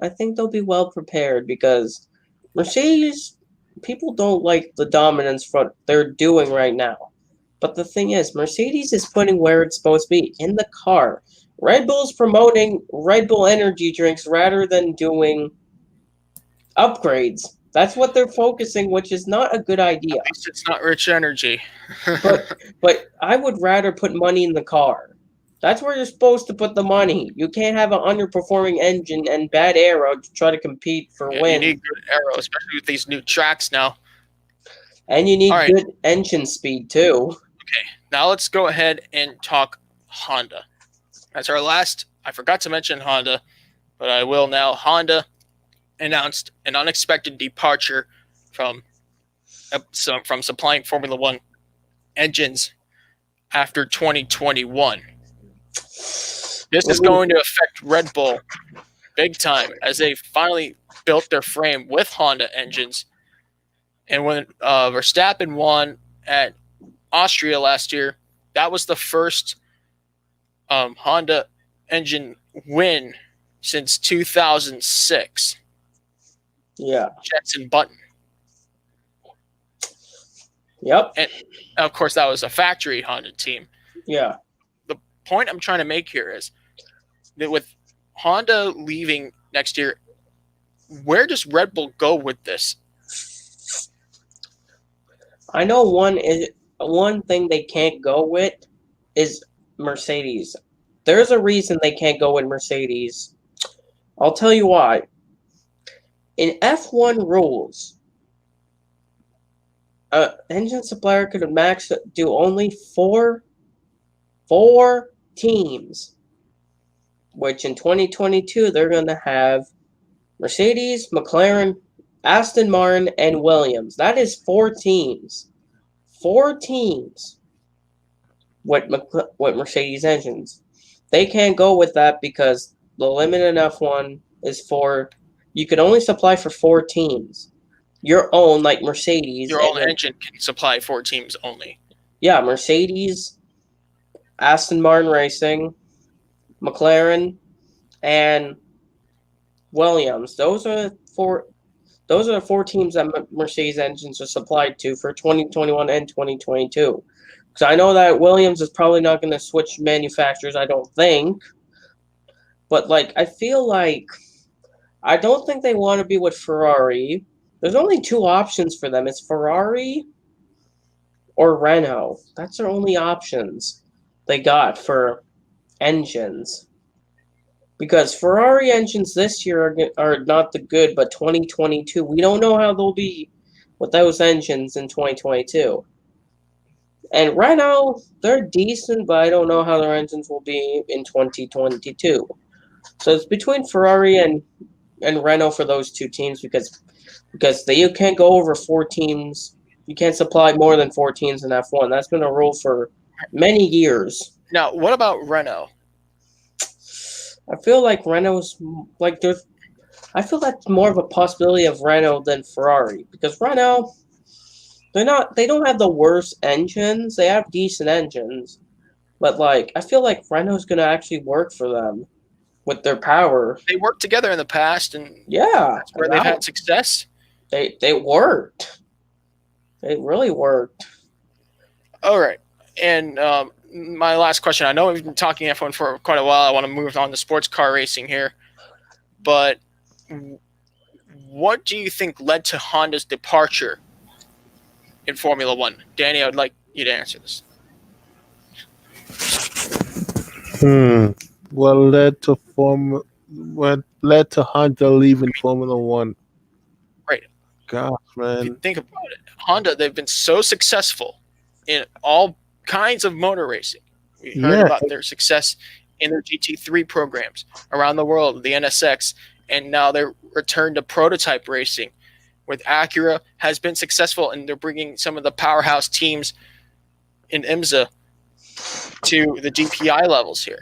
I think they'll be well prepared, because Mercedes, people don't like the dominance they're doing right now. But the thing is, Mercedes is putting where it's supposed to be, in the car. Red Bull's promoting Red Bull energy drinks rather than doing upgrades. That's what they're focusing, which is not a good idea. At least it's not rich energy. but I would rather put money in the car. That's where you're supposed to put the money. You can't have an underperforming engine and bad aero to try to compete for win. You need good aero, especially with these new tracks now. And you need good engine speed too. Okay, now let's go ahead and talk Honda. That's our last. I forgot to mention Honda, but I will now. Honda announced an unexpected departure from supplying Formula One engines after 2021. This is going to affect Red Bull big time, as they finally built their frame with Honda engines. And when Verstappen won at Austria last year, that was the first Honda engine win since 2006. Yeah. Jenson Button. Yep. And of course, that was a factory Honda team. Yeah. The point I'm trying to make here is that with Honda leaving next year, where does Red Bull go with this? I know one thing they can't go with is Mercedes. There's a reason they can't go with Mercedes. I'll tell you why. In F1 rules, engine supplier could do only four teams, which in 2022 they're going to have Mercedes, McLaren, Aston Martin, and Williams. That is 4 teams. 4 teams with Mercedes engines. They can't go with that because the limit in F1 is 4. You can only supply for 4 teams. Your own, like Mercedes. Your own engine can supply 4 teams only. Yeah, Mercedes, Aston Martin Racing, McLaren, and Williams. Those are the 4 teams that Mercedes engines are supplied to for 2021 and 2022. Because I know that Williams is probably not going to switch manufacturers, I don't think. But like, I feel like I don't think they want to be with Ferrari. There's only two options for them. It's Ferrari or Renault. That's their only options they got for engines. Because Ferrari engines this year are not the good, but 2022, we don't know how they'll be with those engines in 2022. And Renault, they're decent, but I don't know how their engines will be in 2022. So it's between Ferrari and Renault for those two teams because you can't go over 4 teams. You can't supply more than 4 teams in F1. That's been a rule for many years. Now, what about Renault? I feel like Renault's like there's. I feel that's more of a possibility of Renault than Ferrari because Renault, they don't have the worst engines. They have decent engines, but like I feel like Renault's gonna actually work for them with their power. They worked together in the past, and that's where they've had success. They worked. They really worked. All right, and my last question. I know we've been talking F1 for quite a while. I want to move on to sports car racing here, but what do you think led to Honda's departure in Formula One? Danny, I would like you to answer this. What led to Honda leaving Formula One? Right. Gosh, man. If you think about it, Honda, they've been so successful in all kinds of motor racing. We heard about their success in their GT3 programs around the world, the NSX, and now their return to prototype racing with Acura has been successful, and they're bringing some of the powerhouse teams in IMSA to the DPI levels here.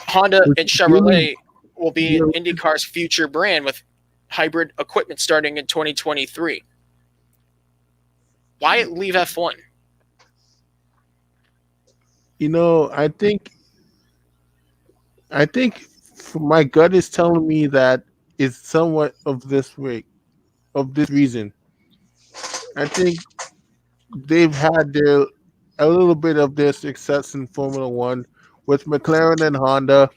Honda and Chevrolet will be IndyCar's future brand with hybrid equipment starting in 2023. Why leave F1? I think my gut is telling me that it's somewhat of this reason. I think they've had a little bit of their success in Formula One with McLaren and Honda,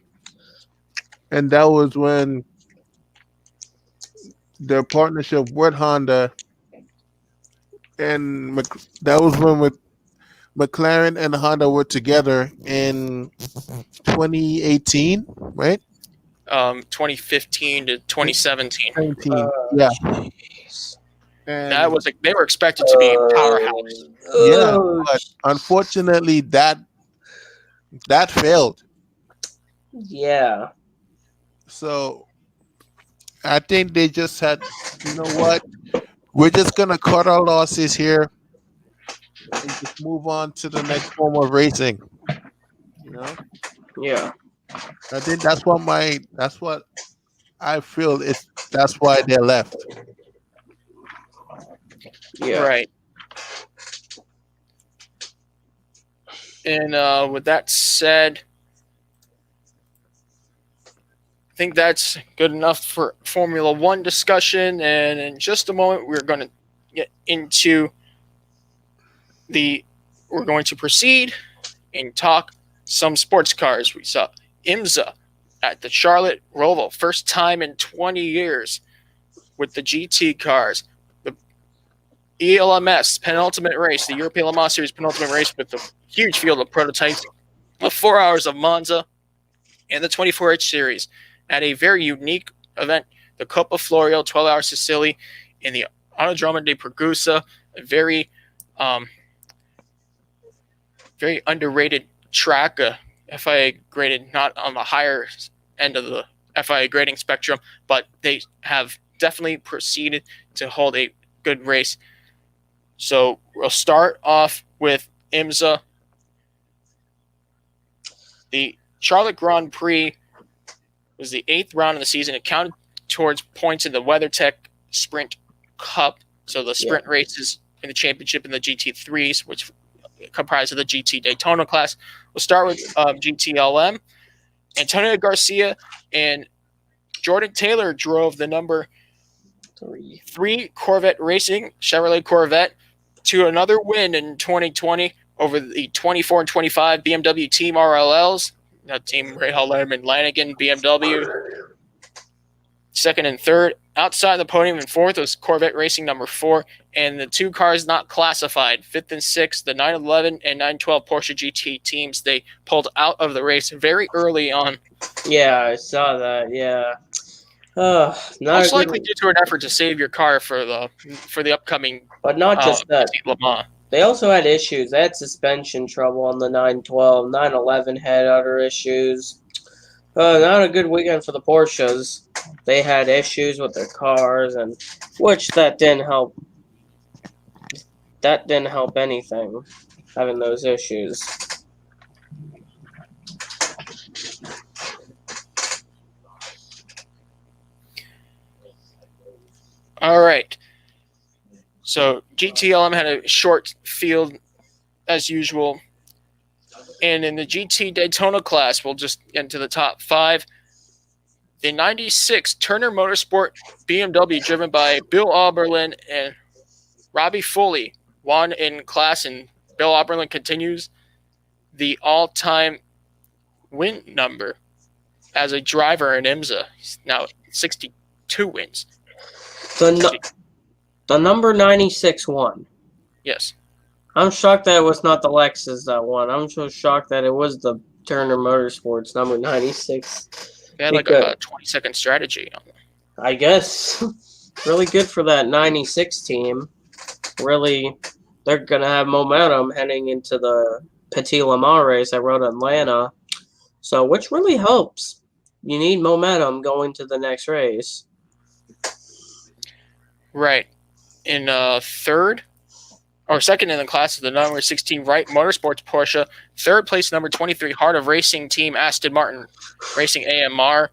and that was when their partnership with Honda, and that was when McLaren and Honda were together in 2018, right? 2015 to 2017. Yeah. And that was they were expected to be a powerhouse. Yeah, but unfortunately that failed. Yeah. So I think they just had, you know what? We're just gonna cut our losses here and just move on to the next form of racing. Yeah. I think that's what I feel that's why they left. Yeah. Right. And with that said, I think that's good enough for Formula One discussion. And in just a moment, we're going to get into we're going to proceed and talk some sports cars. We saw IMSA at the Charlotte Roval, first time in 20 years with the GT cars. The ELMS penultimate race, the European Le Mans Series penultimate race with the huge field of prototypes, the 4 hours of Monza, and the 24H Series at a very unique event, the Coppa Florio 12-hour Sicily in the Autodromo di Pergusa, a very underrated track, FIA graded not on the higher end of the FIA grading spectrum, but they have definitely proceeded to hold a good race. So we'll start off with IMSA. The Charlotte Grand Prix was the 8th round of the season. It counted towards points in the WeatherTech Sprint Cup. So the sprint races in the championship in the GT3s, which comprise of the GT Daytona class. We'll start with GTLM. Antonio Garcia and Jordan Taylor drove the number 3 Corvette Racing, Chevrolet Corvette, to another win in 2020 over the 24 and 25 BMW Team RLLs. That team, Rahal Letterman, Lanigan, BMW. Second and third. Outside the podium in fourth was Corvette Racing number 4, and the 2 cars not classified, fifth and sixth, the 911 and 912 Porsche GT teams. They pulled out of the race very early on. Yeah, I saw that. Yeah. Most likely due to an effort to save your car for the upcoming. But not just that. Le Mans. They also had issues. They had suspension trouble on the 912. 911 had other issues. Not a good weekend for the Porsches. They had issues with their cars, and that didn't help. That didn't help anything, having those issues. All right. So GTLM had a short field as usual. And in the GT Daytona class, we'll just get into the top 5. The 96 Turner Motorsport BMW driven by Bill Oberlin and Robbie Foley won in class, and Bill Oberlin continues the all-time win number as a driver in IMSA. He's now 62 wins. The number 96 won. Yes. I'm shocked that it was not the Lexus that won. I'm so shocked that it was the Turner Motorsports number 96. They had like a 20-second strategy on them. I guess. Really good for that 96 team. Really, they're going to have momentum heading into the Petit Le Mans race at Road Atlanta. So, which really helps. You need momentum going to the next race. Right. In second in the class is the number 16 Wright Motorsports Porsche. Third place, number 23 Heart of Racing Team Aston Martin Racing AMR.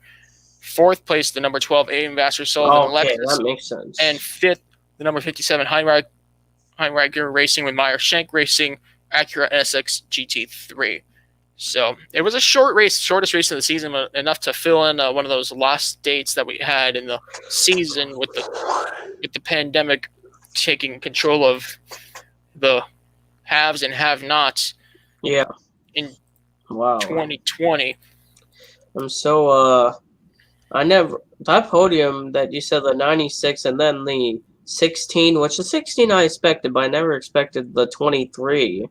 Fourth place, the number 12 Ambassador Sullivan Okay, Lexus. that makes sense. And fifth, the number 57 Heinricher Racing with Meyer Shank Racing Acura NSX GT3. So it was a short race, shortest race of the season, but enough to fill in one of those lost dates that we had in the season with the pandemic taking control of the haves and have-nots. Yeah. In 2020. I'm so that podium that you said, the 96 and then the 16, which the 16 I expected, but I never expected the 23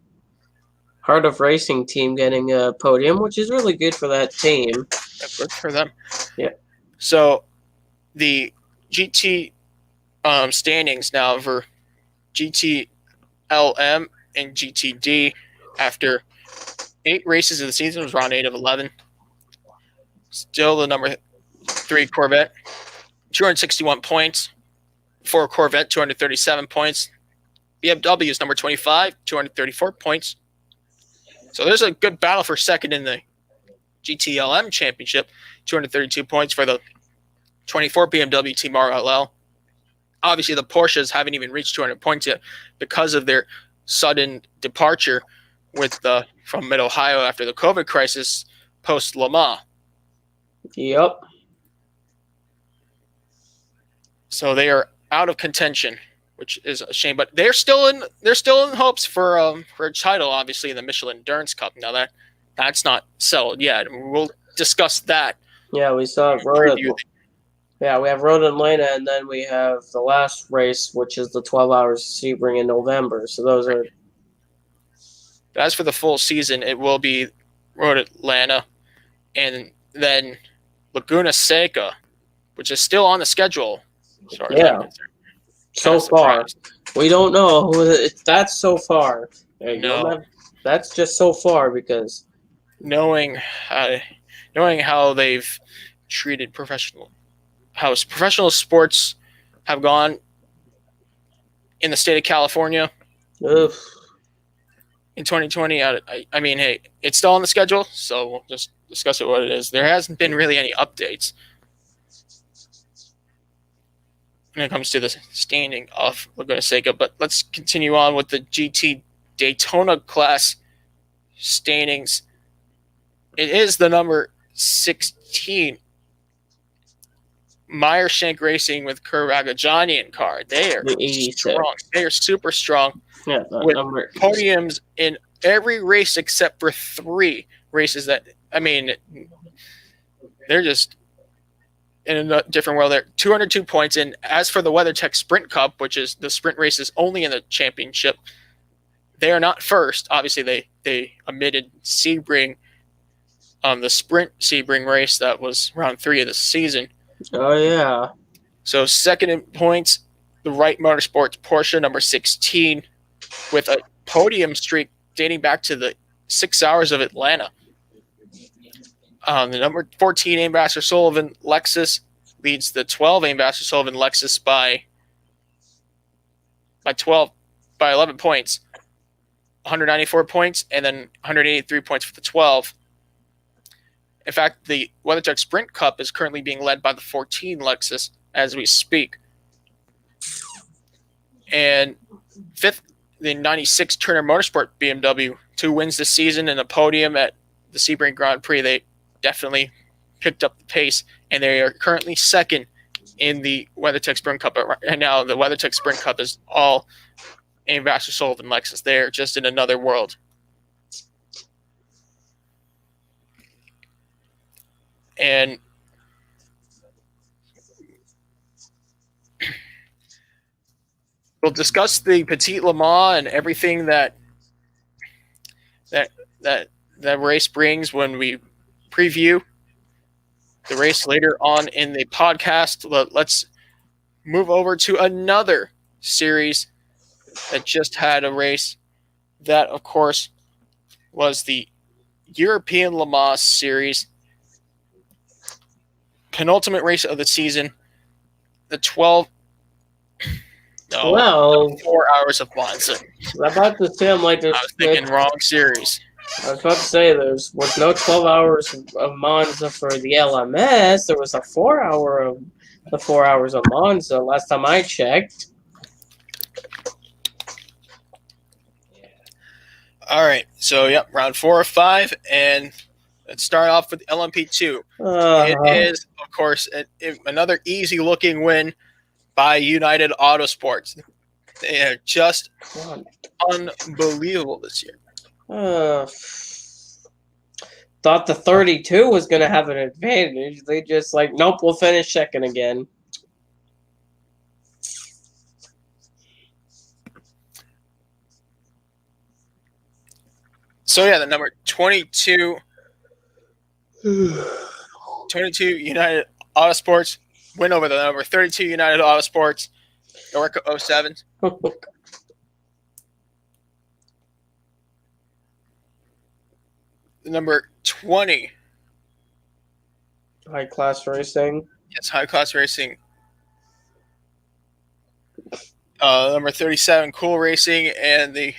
Heart of Racing team getting a podium, which is really good for that team. Yeah, good for them. Yeah. So the GT standings now for GT LM and GTD after 8 races of the season was round 8 of 11. Still the number 3 Corvette, 261 points. 4 Corvette, 237 points. BMW is number 25, 234 points. So there's a good battle for second in the GTLM championship. 232 points for the 24 BMW Team RLL. Obviously, the Porsches haven't even reached 200 points yet because of their sudden departure from Mid-Ohio after the COVID crisis post-Le Mans. Yep. So they are out of contention, which is a shame. But they're still in hopes for a title, obviously, in the Michelin Endurance Cup. Now that's not settled yet. We'll discuss that. Yeah, we saw Yeah, we have Road Atlanta, and then we have the last race, which is the 12 Hours of Sebring in November. So those are. As for the full season, it will be Road Atlanta, and then Laguna Seca, which is still on the schedule. Sorry, yeah. So far, we don't know. That's so far. No, that's just so far because knowing how they've treated how professional sports have gone in the state of California. Oof. In 2020, I mean, hey, it's still on the schedule, so we'll just discuss it what it is. There hasn't been really any updates when it comes to the standing of Laguna Seca, but let's continue on with the GT Daytona class standings. It is the number 16 Meyer Shank Racing with Kerr Agajanian car. They are strong. They are super strong. Yeah, with podiums in every race except for 3 races that I mean, they're just in a different world there. 202 points. And as for the WeatherTech Sprint Cup, which is the sprint races only in the championship, they are not first. Obviously, they omitted Sebring, the sprint Sebring race that was round 3 of the season. Oh, yeah. So second in points, the Wright Motorsports Porsche, number 16, with a podium streak dating back to the 6 hours of Atlanta. The number 14 Ambassador Sullivan Lexus leads the 12 Ambassador Sullivan Lexus by 11 points, 194 points, and then 183 points for the 12. In fact, the WeatherTech Sprint Cup is currently being led by the 14 Lexus as we speak. And fifth, the 96 Turner Motorsport BMW, 2 wins this season and a podium at the Sebring Grand Prix. They definitely picked up the pace, and they are currently second in the WeatherTech Sprint Cup. Right now, the WeatherTech Sprint Cup is all Ambassador Sullivan Lexus. They're just in another world. And we'll discuss the Petit Le Mans and everything that race brings when we preview the race later on in the podcast. Let's move over to another series that just had a race. That, of course, was the European Le Mans Series. Penultimate race of the season. The 4 hours of Monza. I'm about to say, I was thinking wrong series. I was about to say there was no 12 hours of Monza for the LMS. There was the 4 hours of Monza last time I checked. All right, so round 4 or 5, and let's start off with LMP2. It is, of course, another easy-looking win by United Autosports. They are just unbelievable this year. Thought the 32 was going to have an advantage. They just nope, we'll finish second again. So, the number 22 United Autosports win over the number 32 United Autosports, Orca 07. The number 20. High Class Racing. Yes, High Class Racing. Number 37, Cool Racing, and the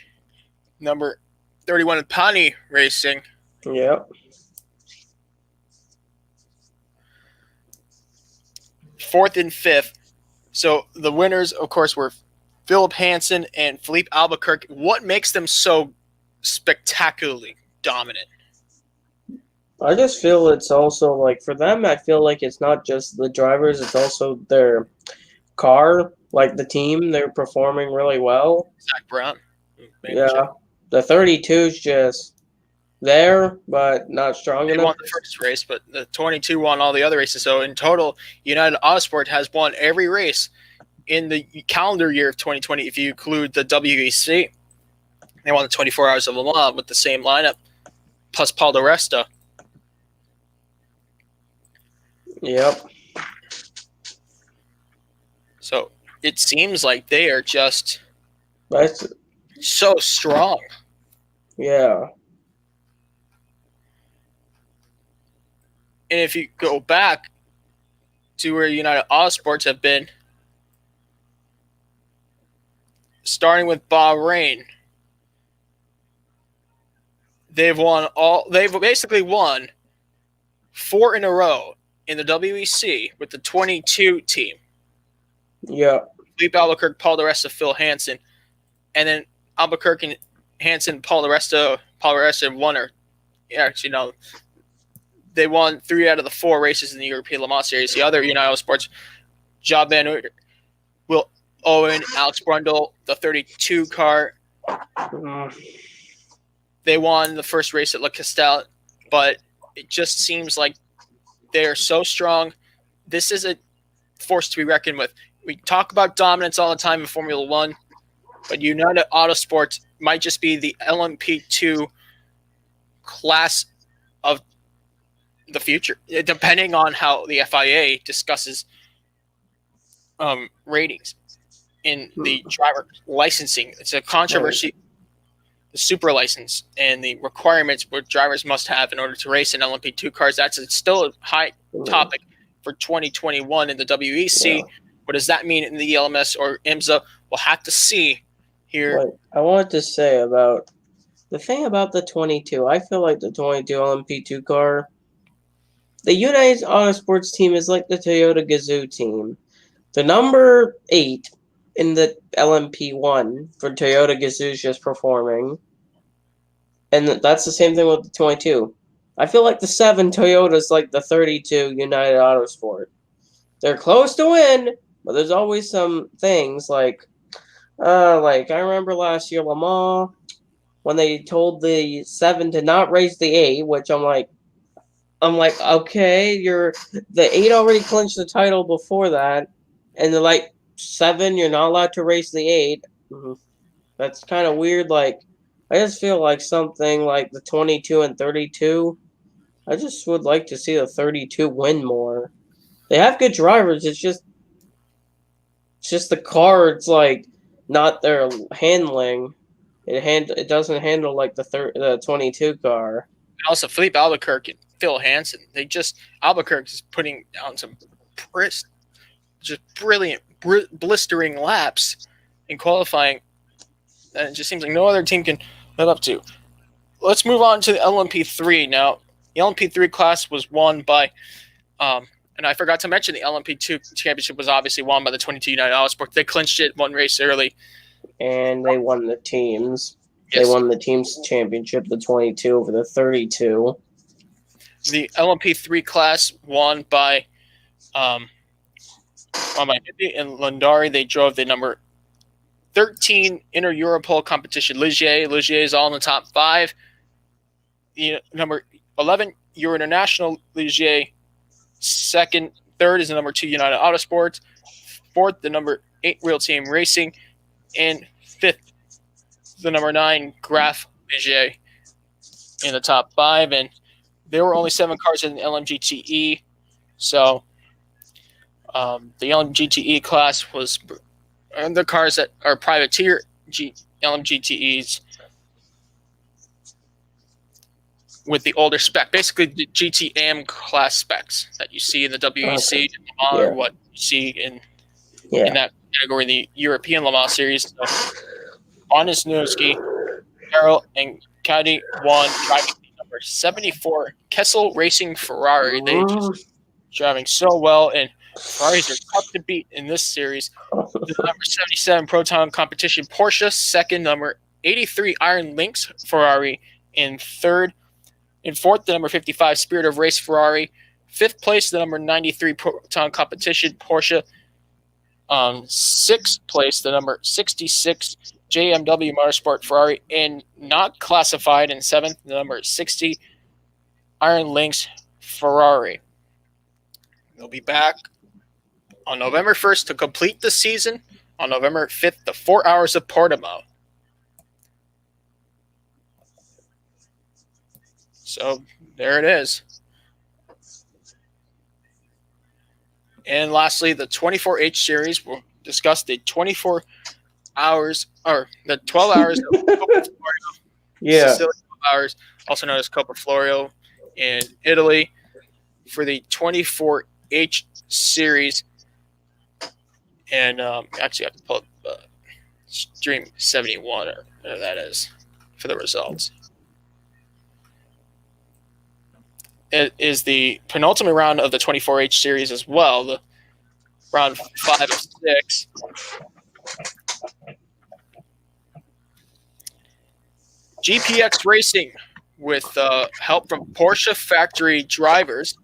number 31, Pani Racing. Yep. Fourth and fifth. So the winners, of course, were Philip Hansen and Philippe Albuquerque. What makes them so spectacularly dominant? I just feel it's also for them, I feel like it's not just the drivers, it's also their car, the team. They're performing really well. Zach Brown. Yeah. The 32's just there, but not strong enough. They won the first race, but the 22 won all the other races. So in total, United Autosport has won every race in the calendar year of 2020 if you include the WEC. They won the 24 Hours of Le Mans with the same lineup, plus Paul Di Resta. Yep. So it seems like they are just That's so strong. Yeah. And if you go back to where United Autosports have been, starting with Bahrain, they've basically won 4 in a row in the WEC with the 22 team. Yeah. Philippe Albuquerque, Paul Di Resta, Phil Hansen, and then Albuquerque, Hansen, Paul Di Resta won they won 3 out of the 4 races in the European Le Mans Series. The other United Autosports, Job Van Uyter, Will Owen, Alex Brundle, the 32 car. They won the first race at Le Castel, but it just seems like they're so strong. This is a force to be reckoned with. We talk about dominance all the time in Formula One, but United Autosports might just be the LMP2 class of the future, depending on how the FIA discusses ratings in the driver licensing. It's a controversy, the super license and the requirements what drivers must have in order to race in LMP2 cars. That's still a high topic for 2021 in the WEC. What does that mean in the ELMS or IMSA? We'll have to see here. What I wanted to say about the thing about the 22, I feel like the 22 LMP2 car, the United Autosports team is like the Toyota Gazoo team. The number 8 in the LMP1 for Toyota Gazoo is just performing. And that's the same thing with the 22. I feel like the 7 Toyota's like the 32 United Autosport. They're close to win, but there's always some things like I remember last year Le Mans when they told the 7 to not race the 8, which I'm like, okay, the 8 already clinched the title before that, and they're like 7, you're not allowed to race the 8. That's kind of weird. Like, I just feel like something like the 22 and 32. I just would like to see the 32 win more. They have good drivers. It's just the car. It's like not their handling. It doesn't handle like the 22 car. And also, Philippe Albuquerque and Phil Hansen. Albuquerque is putting down some just brilliant, blistering laps in qualifying. And it just seems like no other team can live up to. Let's move on to the LMP3 now. The LMP3 class was won by, and I forgot to mention the LMP2 championship was obviously won by the 22 United Autosports. They clinched it one race early. And they won the teams. Yes. They won the teams championship, the 22 over the 32. The LMP3 class won by Hindi and Lundari. They drove the number 13 inter-Europol competition. Ligier is all in the top 5. The number 11 Euro International Ligier. Third is the number 2 United Autosports. Fourth, the number 8 Real Team Racing. And fifth, the number 9 Graf Ligier in the top 5. And there were only 7 cars in the LMGTE. So the LMGTE class was the cars that are privateer LMGTEs with the older spec, basically the GTM class specs that you see in the WEC or what you see in that category, the European Le Mans series. So, Onisnowski, Carroll, and Caddy won driving number 74 Kessel Racing Ferrari. They just driving so well, and Ferraris are tough to beat in this series. The number 77 Proton Competition Porsche, second number 83 Iron Lynx Ferrari in third. In fourth, the number 55 Spirit of Race Ferrari. Fifth place, the number 93 Proton Competition Porsche. Sixth place, the number 66 JMW Motorsport Ferrari. And not classified in seventh, the number 60 Iron Lynx Ferrari. They'll be back on November 1st to complete the season. On November 5th, the 4 Hours of Portimao. So there it is. And lastly, the 24H series will discuss the 24 hours or the 12 hours of Coppa Florio. Yeah. Sicily 12 hours, also known as Coppa Florio in Italy, for the 24H series. And actually, I have to pull up Stream 71 or whatever that is for the results. It is the penultimate round of the 24H series as well, the round 5 of 6. GPX Racing, with help from Porsche factory drivers.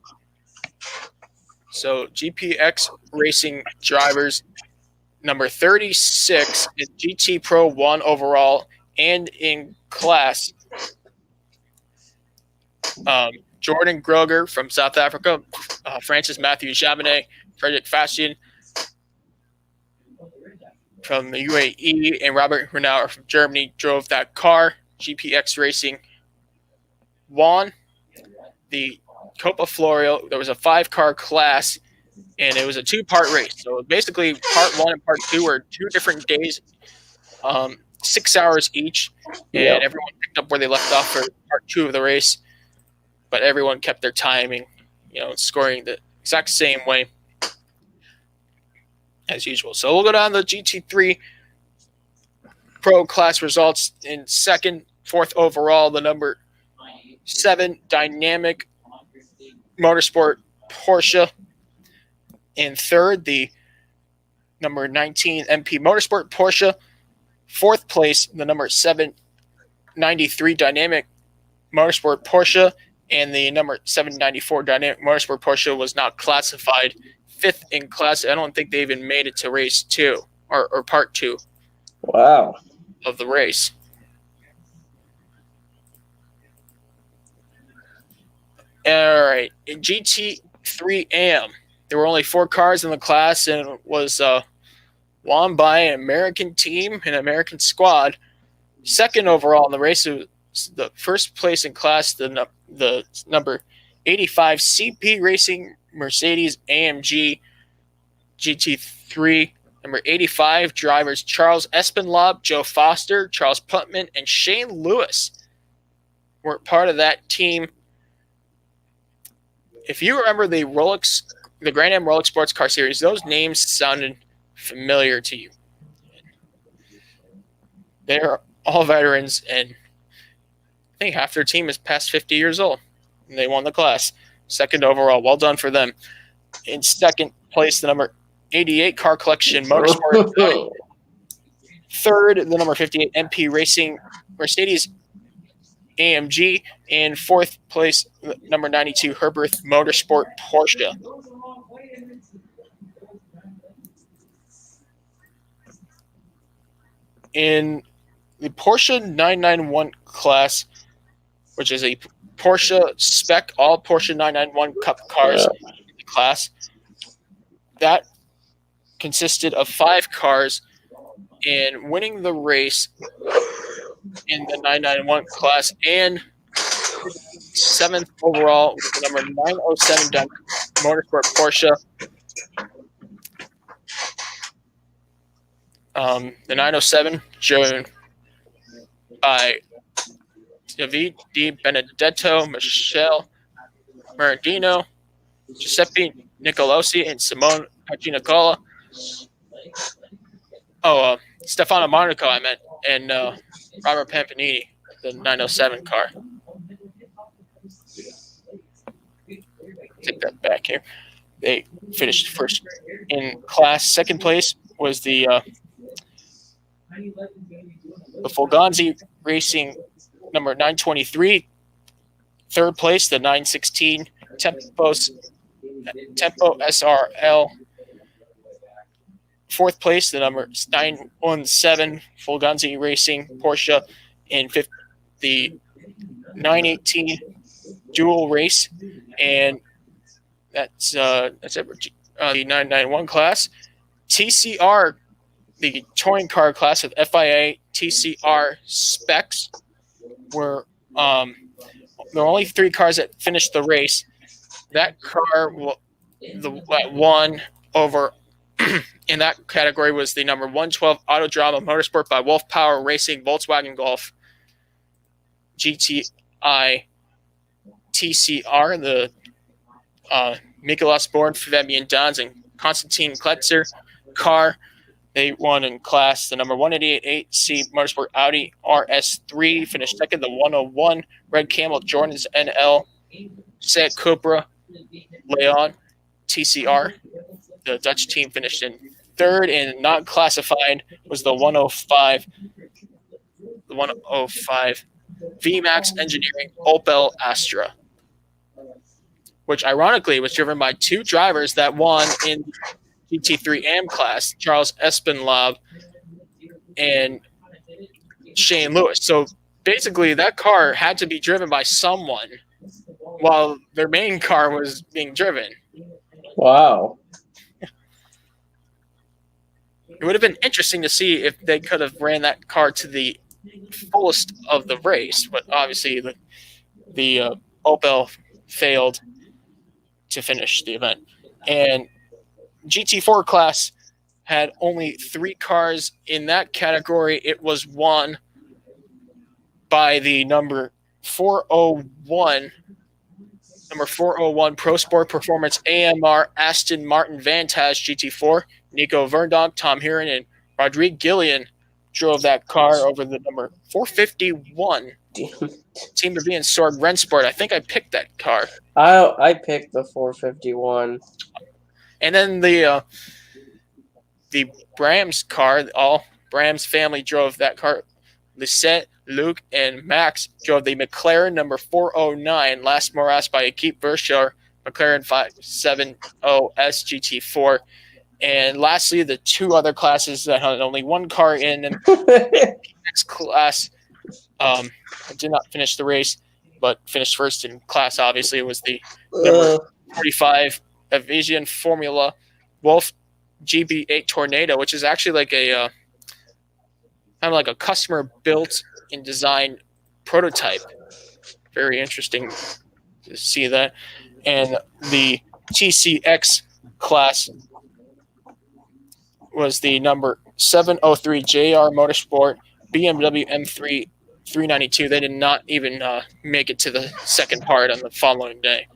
So GPX Racing drivers, number 36 in GT Pro 1 overall and in class. Jordan Groger from South Africa, Francis Matthew Jaminet, Frederick Fastian from the UAE, and Robert Renauer from Germany drove that car. GPX Racing won the Copa Florio. There was a 5-car class, and it was a 2-part race. So basically, part 1 and part 2 were 2 different days, 6 hours each, and everyone picked up where they left off for part 2 of the race. But everyone kept their timing, scoring the exact same way as usual. So we'll go down the GT3 Pro Class results. In second, 4th overall, the number 7 Dynamic Motorsport Porsche. In third, the number 19 MP Motorsport Porsche. 4th place, the number 793 Dynamic Motorsport Porsche. And the number 794 Dynamic Motorsport Porsche was not classified. 5th in class. I don't think they even made it to race 2 or part 2. Wow. Of the race. All right. In GT3 AM, there were only 4 cars in the class, and it was won by an American team, an American squad. Second overall in the race was the first place in class, the number 85 CP Racing Mercedes AMG GT3. Number 85 drivers Charles Espenlaub, Joe Foster, Charles Putman, and Shane Lewis were part of that team. If you remember the Grand Am Rolex Sports Car Series, those names sounded familiar to you. They're all veterans, and I think half their team is past 50 years old, and they won the class. Second overall. Well done for them. In second place, the number 88 Car Collection Motorsport. Third, the number 58 MP Racing Mercedes AMG. And 4th place, number 92 Herbert Motorsport Porsche. In the Porsche 991 class, which is a Porsche spec, all Porsche 991 Cup cars in the class, that consisted of 5 cars, and winning the race in the 991 class and 7th overall with the number 907 Motorsport Porsche. The 907 driven by David Di Benedetto, Michele Marandino, Giuseppe Nicolosi, and Simone Paginicola. Stefano Monaco, I meant, and Robert Pampanini, the 907 car. Take that back here. They finished first in class. Second place was the Fulganzi Racing number 923. Third place, the 916 Tempo SRL. 4th place, the number 917 Fulganzi Racing Porsche. And 5th, the 918 Dual Race. And that's it for the 991 class. TCR, the touring car class with FIA TCR specs, were there were only 3 cars that finished the race. That car that won over in that category was the number 112 Autodrama Motorsport by Wolf Power Racing Volkswagen Golf GTI TCR, the Mikolas Born, Fabian Dans, and Konstantin Kletzer car. They won in class. The number 188C Motorsport Audi RS3 finished second. The 101 Red Camel Jordan's NL Seat Cupra Leon TCR. The Dutch team finished in third, and not classified was the 105. The 105 VMAX Engineering Opel Astra, which ironically was driven by 2 drivers that won in GT3 AM class, Charles Espenlaub and Shane Lewis. So basically that car had to be driven by someone while their main car was being driven. Wow. It would have been interesting to see if they could have ran that car to the fullest of the race, but obviously the Opel failed to finish the event. And GT4 class had only 3 cars in that category. It was won by the number 401 Pro Sport Performance AMR Aston Martin Vantage GT4. Nico Verndonk, Tom Heron, and Rodrigue Gillian drove that car over the number 451 Team of being Sword Rennsport. I think I picked that car. I picked the 451. And then the Brams car, all Brams family drove that car. Lisette, Luke, and Max drove the McLaren number 409, last Moras by Equipe Verschoor, McLaren 570 SGT4. And lastly, the 2 other classes that had only 1 car in the next class did not finish the race, but finished first in class, obviously. It was the number 45 Avision Formula Wolf GB8 Tornado, which is actually like a kind of like a customer built and designed prototype. Very interesting to see that. And the TCX class was the number 703 JR Motorsport BMW M3 392. They did not even make it to the second part on the following day.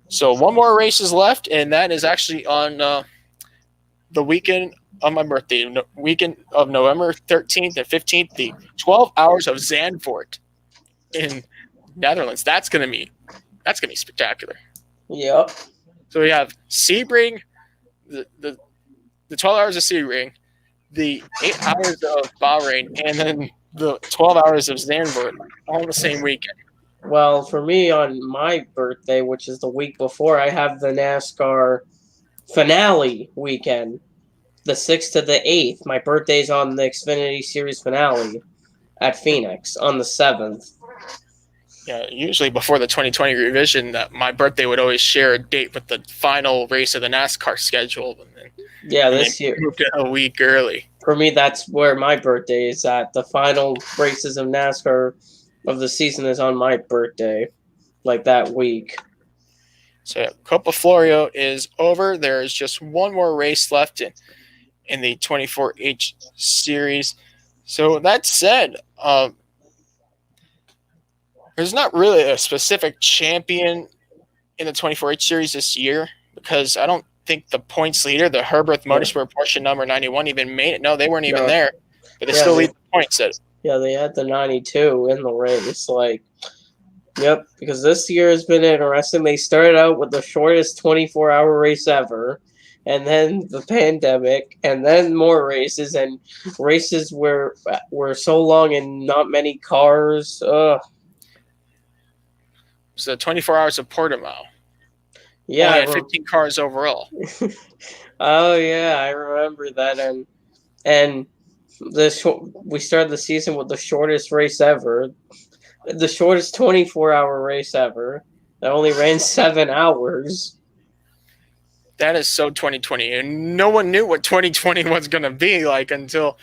So 1 more race is left, and that is actually on the weekend of my birthday, weekend of November 13th and 15th, the 12 Hours of Zandvoort in Netherlands. That's gonna be spectacular. Yep. So we have Sebring, the 12 Hours of Sebring, the 8 hours of Bahrain, and then the 12 Hours of Zandvoort all the same weekend. Well, for me, on my birthday, which is the week before, I have the NASCAR finale weekend, the 6th to the 8th. My birthday's on the Xfinity Series finale at Phoenix on the 7th. Yeah, usually before the 2020 revision, my birthday would always share a date with the final race of the NASCAR schedule. This year moved it a week early. For me, that's where my birthday is at. The final races of NASCAR of the season is on my birthday, like that week. So Copa Florio is over. There is just 1 more race left in the 24H series. So that said, there's not really a specific champion in the 24H series this year, because I don't think the points leader, the Herbert Motorsport Porsche number 91, even made it. No, they weren't even there, but they still lead the points. They had the 92 in the race. Because this year has been interesting. They started out with the shortest 24-hour race ever, and then the pandemic, and then more races, and races were so long and not many cars. So 24 Hours of Portimao. Yeah, only had 15 cars overall. Oh yeah, I remember that, and we started the season with the shortest race ever, the shortest 24-hour race ever. That only ran 7 hours. That is so 2020, and no one knew what 2020 was going to be like until,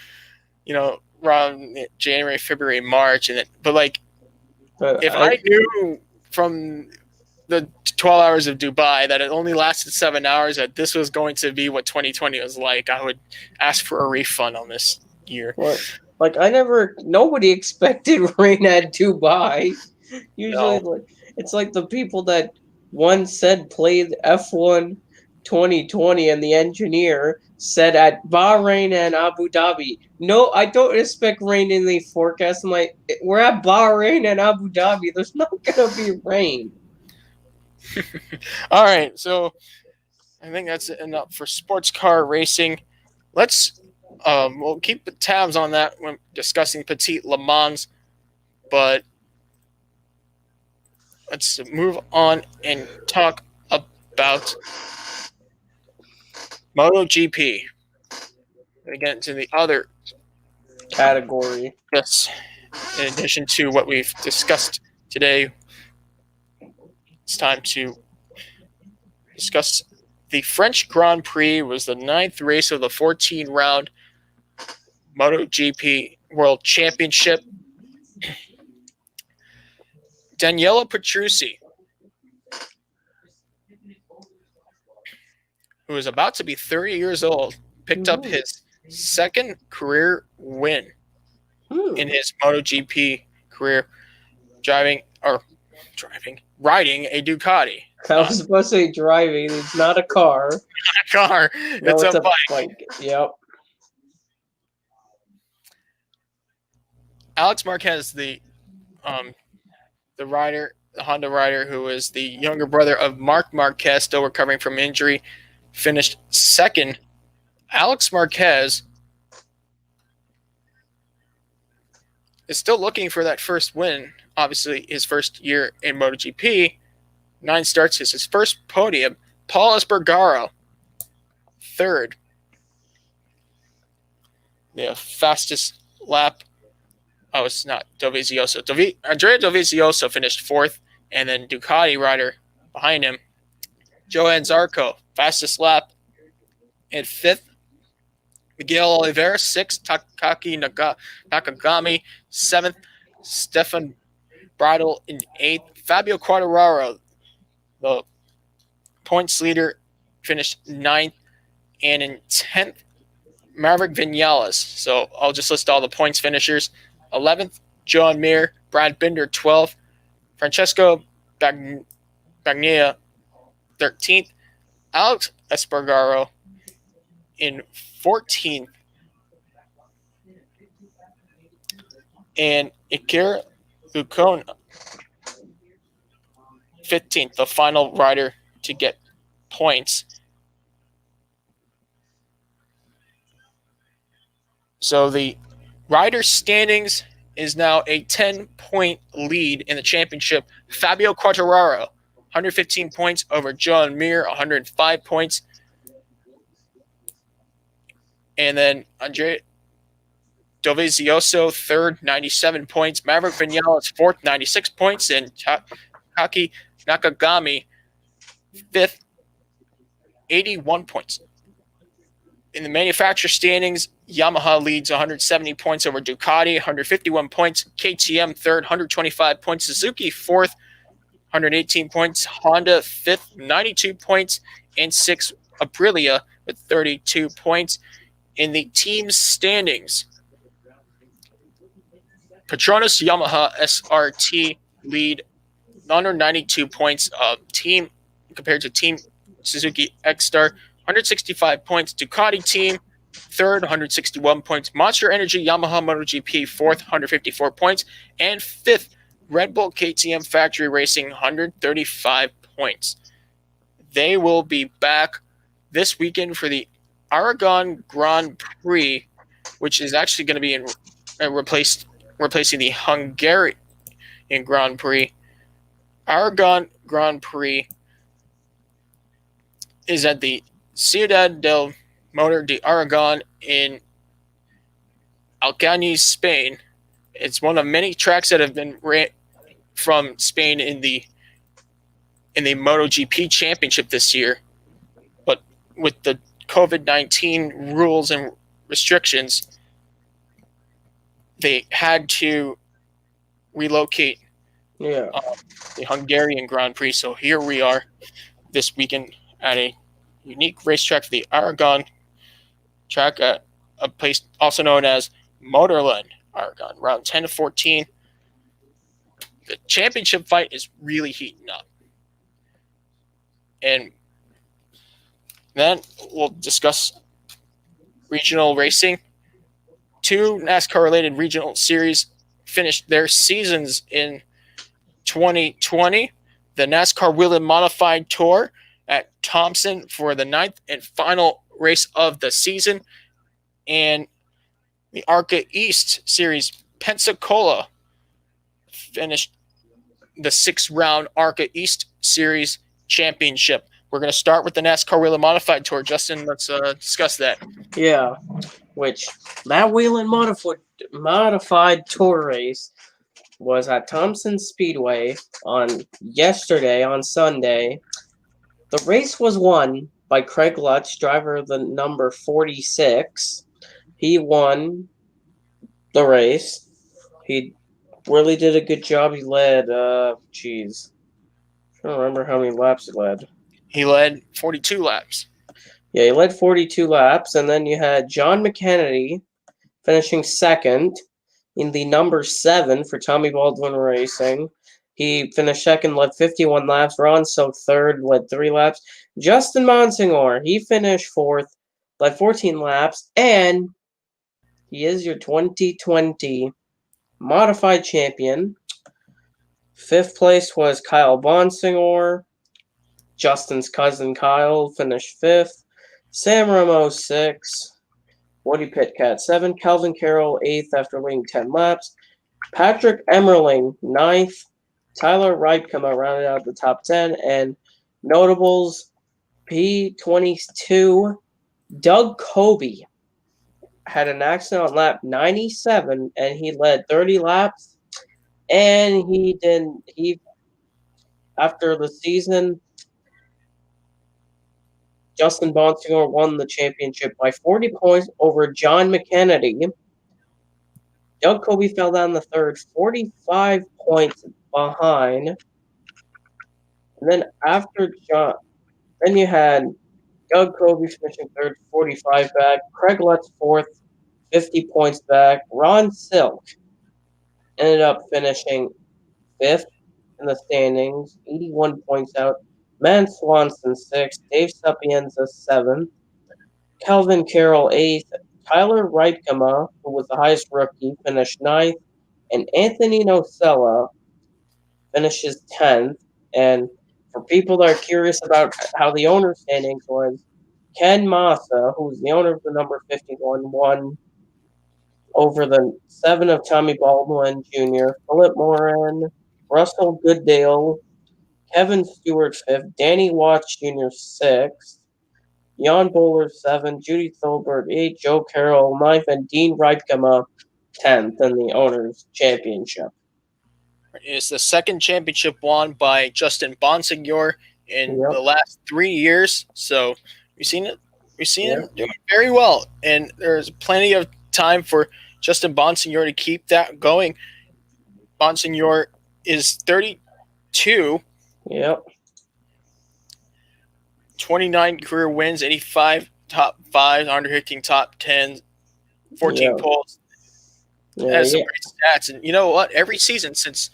around January, February, March, if I knew from the 12 Hours of Dubai that it only lasted 7 hours, that this was going to be what 2020 was like, I would ask for a refund on this year. Nobody expected rain at Dubai. Usually, it's like the people that once said played F1 2020, and the engineer said at Bahrain and Abu Dhabi, no, I don't expect rain in the forecast. I'm like, we're at Bahrain and Abu Dhabi. There's not going to be rain. All right, so I think that's enough for sports car racing. We'll keep the tabs on that when discussing Petit Le Mans, but let's move on and talk about MotoGP. We get into the other category. Yes, in addition to what we've discussed today it's time to discuss the French Grand Prix. Was the 9th race of the 14-round MotoGP World Championship. Daniele Petrucci, who is about to be 30 years old, picked up his second career win in his MotoGP career, riding a Ducati. I was supposed to say driving. It's not a car. Not a car. No, it's a bike. Yep. Alex Marquez, the Honda rider, who is the younger brother of Marc Marquez, still recovering from injury, finished second. Alex Marquez is still looking for that first win. Obviously, his first year in MotoGP. 9 starts is his first podium. Paul Espargaro, third. The fastest lap. Oh, it's not Dovizioso. Andrea Dovizioso finished 4th, and then Ducati rider behind him, Johann Zarco, fastest lap in 5th. Miguel Oliveira, 6th. Takaki Nakagami, 7th. Stefan Bradl in 8th. Fabio Quartararo, the points leader, finished 9th. And in 10th, Maverick Vinales. So I'll just list all the points finishers. 11th, Joan Mir. Brad Binder, 12th. Francesco Bagnaia, 13th. Alex Espargaro in 14th. And Iker Lecuona, 15th, the final rider to get points. So the rider standings is now a 10-point lead in the championship. Fabio Quartararo, 115 points over Joan Mir, 105 points. And then Andrea Dovizioso, 3rd, 97 points. Maverick Vinales, 4th, 96 points. And Taki Nakagami, 5th, 81 points. In the manufacturer standings, Yamaha leads 170 points over Ducati, 151 points. KTM, 3rd, 125 points. Suzuki, 4th, 118 points. Honda, 5th, 92 points. And 6th, Aprilia with 32 points. In the team standings, Petronas Yamaha SRT lead 192 points team compared to Team Suzuki X-Star, 165 points. Ducati team, 3rd, 161 points. Monster Energy Yamaha MotoGP, 4th, 154 points. And 5th, Red Bull KTM Factory Racing, 135 points. They will be back this weekend for the Aragon Grand Prix, which is actually going to be replacing the Hungarian Grand Prix. Aragon Grand Prix is at the Ciudad del Motor de Aragon in Alcañiz, Spain. It's one of many tracks that have been ran from Spain in the MotoGP Championship this year, but with the COVID-19 rules and restrictions, they had to relocate the Hungarian Grand Prix. So here we are this weekend at a unique racetrack for the Aragon track at a place also known as Motorland Aragon, round 10 to 14. The championship fight is really heating up. And then we'll discuss regional racing. 2 NASCAR-related regional series finished their seasons in 2020. The NASCAR Whelen Modified Tour at Thompson for the 9th and final race of the season. And the ARCA East Series Pensacola finished the 6th-round ARCA East Series championship. We're going to start with the NASCAR Whelen Modified Tour. Justin, let's discuss that. Yeah, which that Whelen Modified Tour race was at Thompson Speedway on Sunday. The race was won by Craig Lutz, driver of the number 46. He won the race. He really did a good job. He led, I don't remember how many laps he led. He led 42 laps. Yeah, he led 42 laps, and then you had John McKennedy finishing second in the number 7 for Tommy Baldwin Racing. He finished second, led 51 laps. Ron Silk third, led 3 laps. Justin Monsignor, he finished fourth, led 14 laps, and he is your 2020 modified champion. 5th place was Kyle Bonsignor. Justin's cousin Kyle finished 5th. Sam Ramo 6th. Woody Pitcat 7th. Calvin Carroll 8th after leading 10 laps. Patrick Emmerling 9th. Tyler Reitkamp rounded out the top 10. And notables P22. Doug Kobe had an accident on lap 97 and he led 30 laps. And after the season, Justin Bonsignor won the championship by 40 points over John McKennedy. Doug Kobe fell down the third, 45 points behind. And then then you had Doug Kobe finishing third, 45 back. Craig Lutz fourth, 50 points back. Ron Silk ended up finishing 5th in the standings, 81 points out. Matt Swanson 6th, Dave Sapienza 7th, Calvin Carroll 8th, Tyler Reitkamp, who was the highest rookie, finished 9th, and Anthony Nocella finishes 10th. And for people that are curious about how the owner standings was, Ken Massa, who's the owner of the number 51, won over the 7 of Tommy Baldwin Jr., Philip Moran, Russell Goodale, Kevin Stewart 5th, Danny Watts Jr. 6th, Jan Bowler 7th, Judy Thulbert 8th, Joe Carroll 9th, and Dean Reitkamp 10th in the Owners' Championship. It's the second championship won by Justin Bonsignor in the last 3 years. So we've seen it. We've seen him doing very well, and there's plenty of time for Justin Bonsignor to keep that going. Bonsignor is 32. Yep. 29 career wins, 85 top 5, 115 top 10, 14 poles. That's some great stats. And you know what? Every season since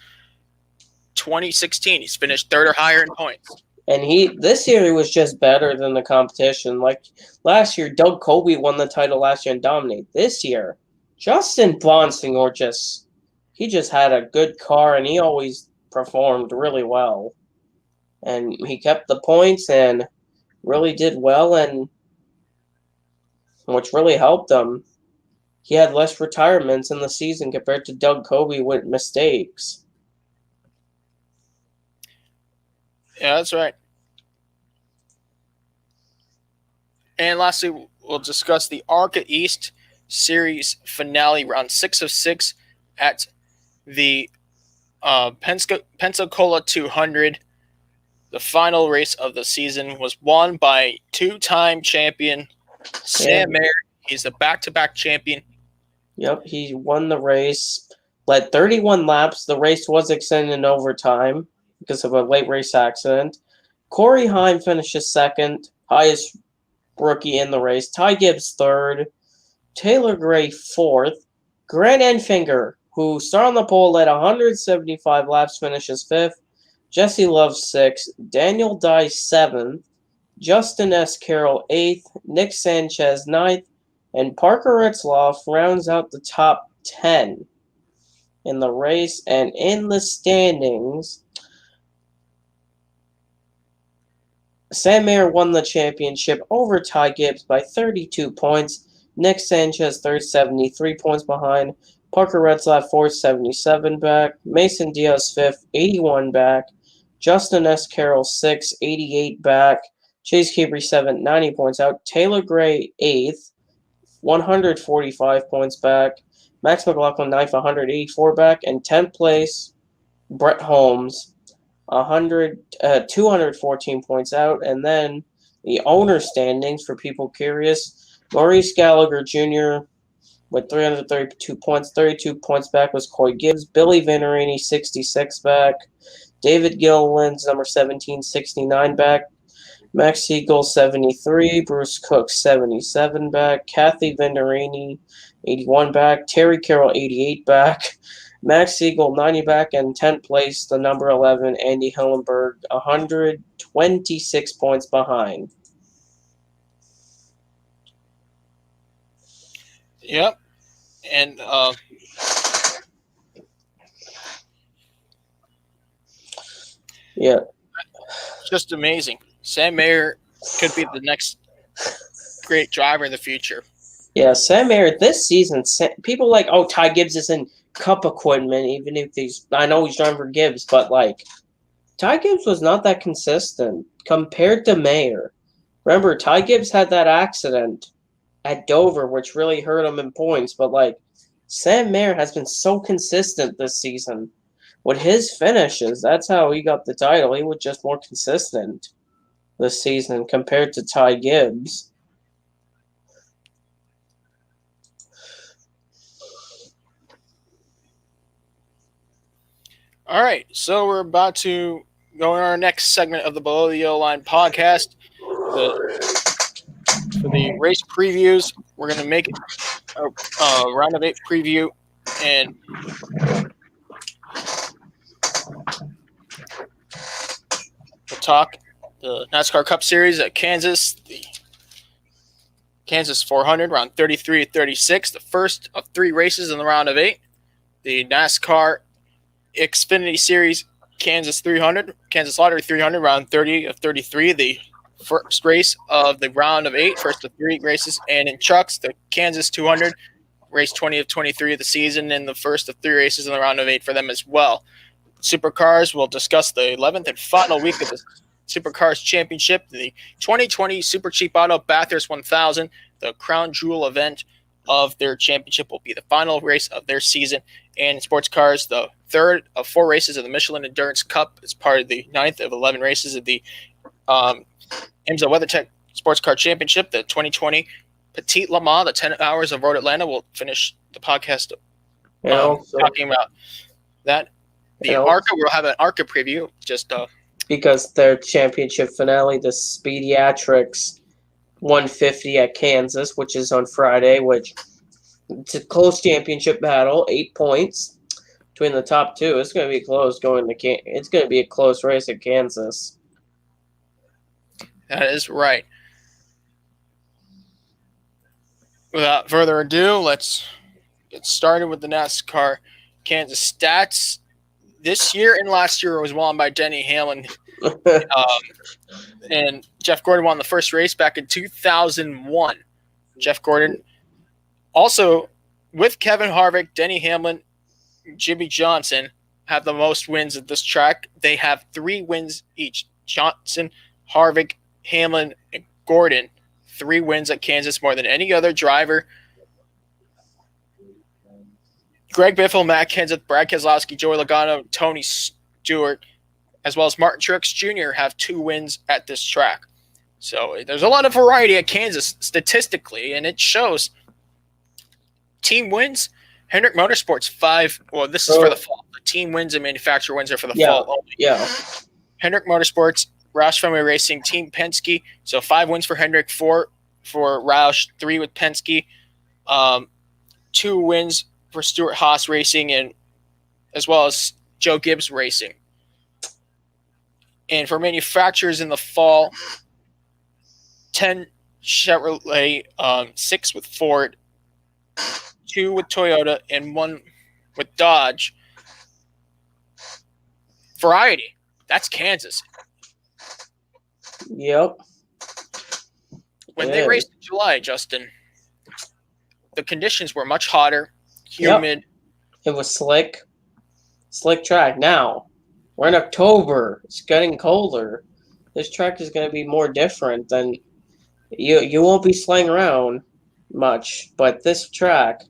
2016, he's finished third or higher in points. And this year he was just better than the competition. Like last year, Doug Kobe won the title last year and dominated. This year, Justin Bonsignor just had a good car and he always performed really well. And he kept the points and really did well, and which really helped him. He had less retirements in the season compared to Doug Kobe with mistakes. Yeah, that's right. And lastly, we'll discuss the ARCA East Series finale, round 6 of 6 at the Pensacola 200. The final race of the season was won by 2-time champion Sam Mayer. He's the back-to-back champion. Yep, he won the race, led 31 laps. The race was extended in overtime because of a late race accident. Corey Heim finishes second, highest rookie in the race. Ty Gibbs third. Taylor Gray fourth. Grant Enfinger, who started on the pole, led 175 laps, finishes fifth. Jesse Love 6th, Daniel Dye 7th, Justin S. Carroll 8th, Nick Sanchez 9th, and Parker Ritzloff rounds out the top 10 in the race. And in the standings, Sam Mayer won the championship over Ty Gibbs by 32 points. Nick Sanchez third, 73 points behind. Parker Ritzloff fourth, 77 back. Mason Diaz fifth, 81 back. Justin S. Carroll 6th, 88 back. Chase Cabry 7th, 90 points out. Taylor Gray 8th, 145 points back. Max McLaughlin, 9th, 184 back. And 10th place, Brett Holmes, 214 points out. And then the owner standings, for people curious, Maurice Gallagher Jr. with 332 points. 32 points back was Coy Gibbs. Billy Venturini, 66 back. David Gilliland's number 17, 69 back. Max Siegel, 73. Bruce Cook, 77 back. Kathy Venturini, 81 back. Terry Carroll, 88 back. Max Siegel, 90 back. And 10th place, the number 11, Andy Hillenberg, 126 points behind. Yep. And yeah. Just amazing. Sam Mayer could be the next great driver in the future. Yeah, Sam Mayer this season, people like, oh, Ty Gibbs is in Cup equipment, even if I know he's driving for Gibbs, but like, Ty Gibbs was not that consistent compared to Mayer. Remember, Ty Gibbs had that accident at Dover, which really hurt him in points, but like, Sam Mayer has been so consistent this season. With his finishes, that's how he got the title. He was just more consistent this season compared to Ty Gibbs. All right, so we're about to go in our next segment of the Below the Yellow Line podcast. For the race previews, we're going to make it a round of 8 preview, and we'll talk the NASCAR Cup Series at Kansas, the Kansas 400, round 33 to 36, the first of 3 races in the round of 8. The NASCAR Xfinity Series Kansas 300, Kansas Lottery 300, round 30 of 33, the first race of the round of 8, first of 3 races. And in trucks, the Kansas 200, race 20 of 23 of the season, and the first of 3 races in the round of 8 for them as well. Supercars, we'll discuss the 11th and final week of the Supercars Championship, the 2020 Super Cheap Auto Bathurst 1000, the crown jewel event of their championship, will be the final race of their season. And in sports cars, the third of 4 races of the Michelin Endurance Cup is part of the 9th of 11 races of the IMSA WeatherTech Sports Car Championship, the 2020 Petit Le Mans, the 10 Hours of Road Atlanta. We'll finish the podcast talking about that. The ARCA, we'll have an ARCA preview. Because their championship finale, the Speediatrics 150 at Kansas, which is on Friday, which it's a close championship battle, 8 points between the top 2. It's going to be close it's going to be a close race at Kansas. That is right. Without further ado, let's get started with the NASCAR Kansas stats. This year and last year was won by Denny Hamlin. And Jeff Gordon won the first race back in 2001. Jeff Gordon also, with Kevin Harvick, Denny Hamlin, Jimmy Johnson have the most wins at this track. They have 3 wins each. Johnson, Harvick, Hamlin, and Gordon, 3 wins at Kansas, more than any other driver. Greg Biffle, Matt Kenseth, Brad Keselowski, Joey Logano, Tony Stewart, as well as Martin Truex Jr. have 2 wins at this track. So there's a lot of variety at Kansas statistically, and it shows. Team wins, Hendrick Motorsports 5. Well, this is for the fall. The team wins and manufacturer wins are for the fall only. Yeah. Hendrick Motorsports, Roush Fenway Racing, Team Penske. So 5 wins for Hendrick, 4 for Roush, 3 with Penske. 2 wins for Stewart Haas Racing, and as well as Joe Gibbs Racing. And for manufacturers in the fall, 10 Chevrolet, 6 with Ford, 2 with Toyota, and 1 with Dodge. Variety. That's Kansas. Yep. When they raced in July, Justin, the conditions were much hotter, humid. Yep. It was slick track. Now, we're in October. It's getting colder. This track is going to be more different than you won't be slaying around much, but this track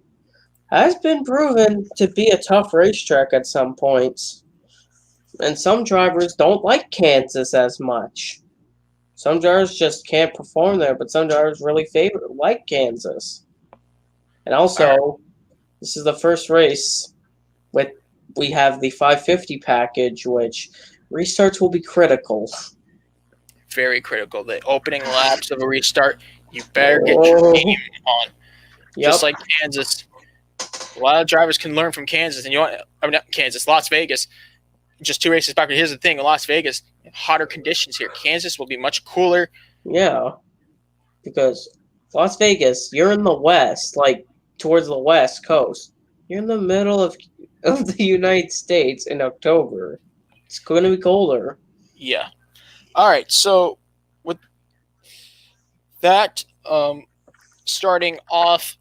has been proven to be a tough racetrack at some points. And some drivers don't like Kansas as much. Some drivers just can't perform there, but some drivers really like Kansas. And also, this is the first race we have the 550 package, which restarts will be critical. Very critical. The opening laps of a restart, you better get your game on. Yep. Just like Kansas. A lot of drivers can learn from Kansas. And not Kansas, Las Vegas. Just 2 races back. But here's the thing. In Las Vegas, hotter conditions here. Kansas will be much cooler. Yeah. Because Las Vegas, you're in the west, like towards the west coast. You're in the middle of the United States in October. It's going to be colder. Yeah. All right. So with that, starting off,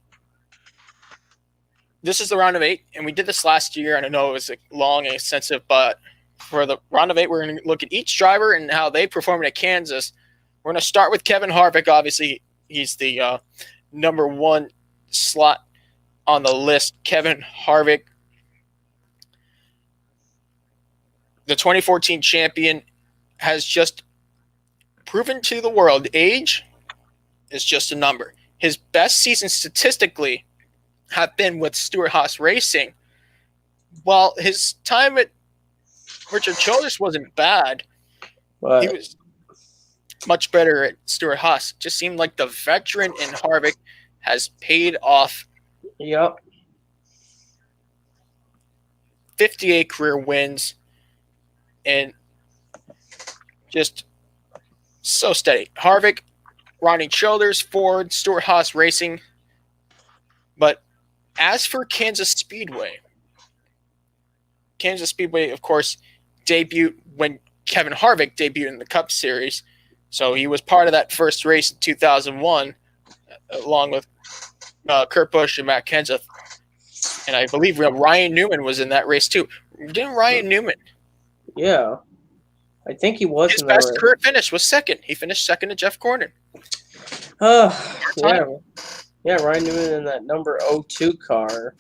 this is the round of 8, and we did this last year, and I know it was long and extensive, but for the round of 8, we're going to look at each driver and how they performed at Kansas. We're going to start with Kevin Harvick. Obviously, he's the number 1 slot on the list. Kevin Harvick, the 2014 champion, has just proven to the world age is just a number. His best season statistically have been with Stewart-Haas Racing. While his time at Richard Childress wasn't bad, he was much better at Stewart-Haas. Just seemed like the veteran in Harvick has paid off. Yep. 58 career wins and just so steady. Harvick, Ronnie Childers, Ford, Stewart-Haas Racing. But as for Kansas Speedway, of course, debuted when Kevin Harvick debuted in the Cup Series. So he was part of that first race in 2001, along with Kurt Busch and Matt Kenseth. And I believe Ryan Newman was in that race too. Didn't Ryan Newman? Yeah. I think he was. His best career finish was second. He finished second to Jeff Gordon. Yeah. Yeah, Ryan Newman in that number 02 car.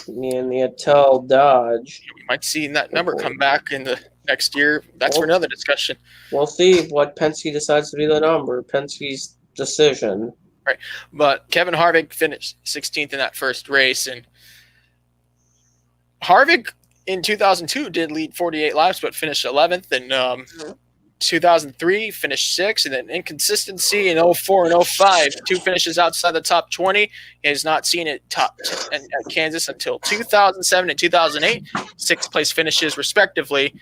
In the Attell Dodge. We might see that number come back in the next year. That's for another discussion. We'll see what Penske decides to be the number. Penske's decision. Right. But Kevin Harvick finished 16th in that first race. And Harvick in 2002 did lead 48 laps, but finished 11th. And 2003 finished 6th. And then inconsistency in 04 and 05, 2 finishes outside the top 20. He has not seen it top 10 at Kansas until 2007 and 2008, 6th place finishes respectively.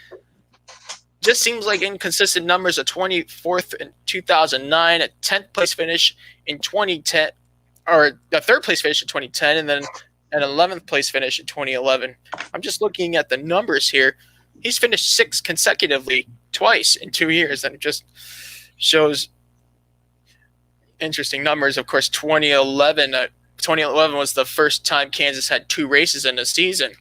Just seems like inconsistent numbers. A 24th in 2009, a 10th place finish in 2010, or a 3rd place finish in 2010, and then an 11th place finish in 2011. I'm just looking at the numbers here. He's finished 6th consecutively twice in 2 years, and it just shows interesting numbers. Of course, 2011 was the first time Kansas had 2 races in a season.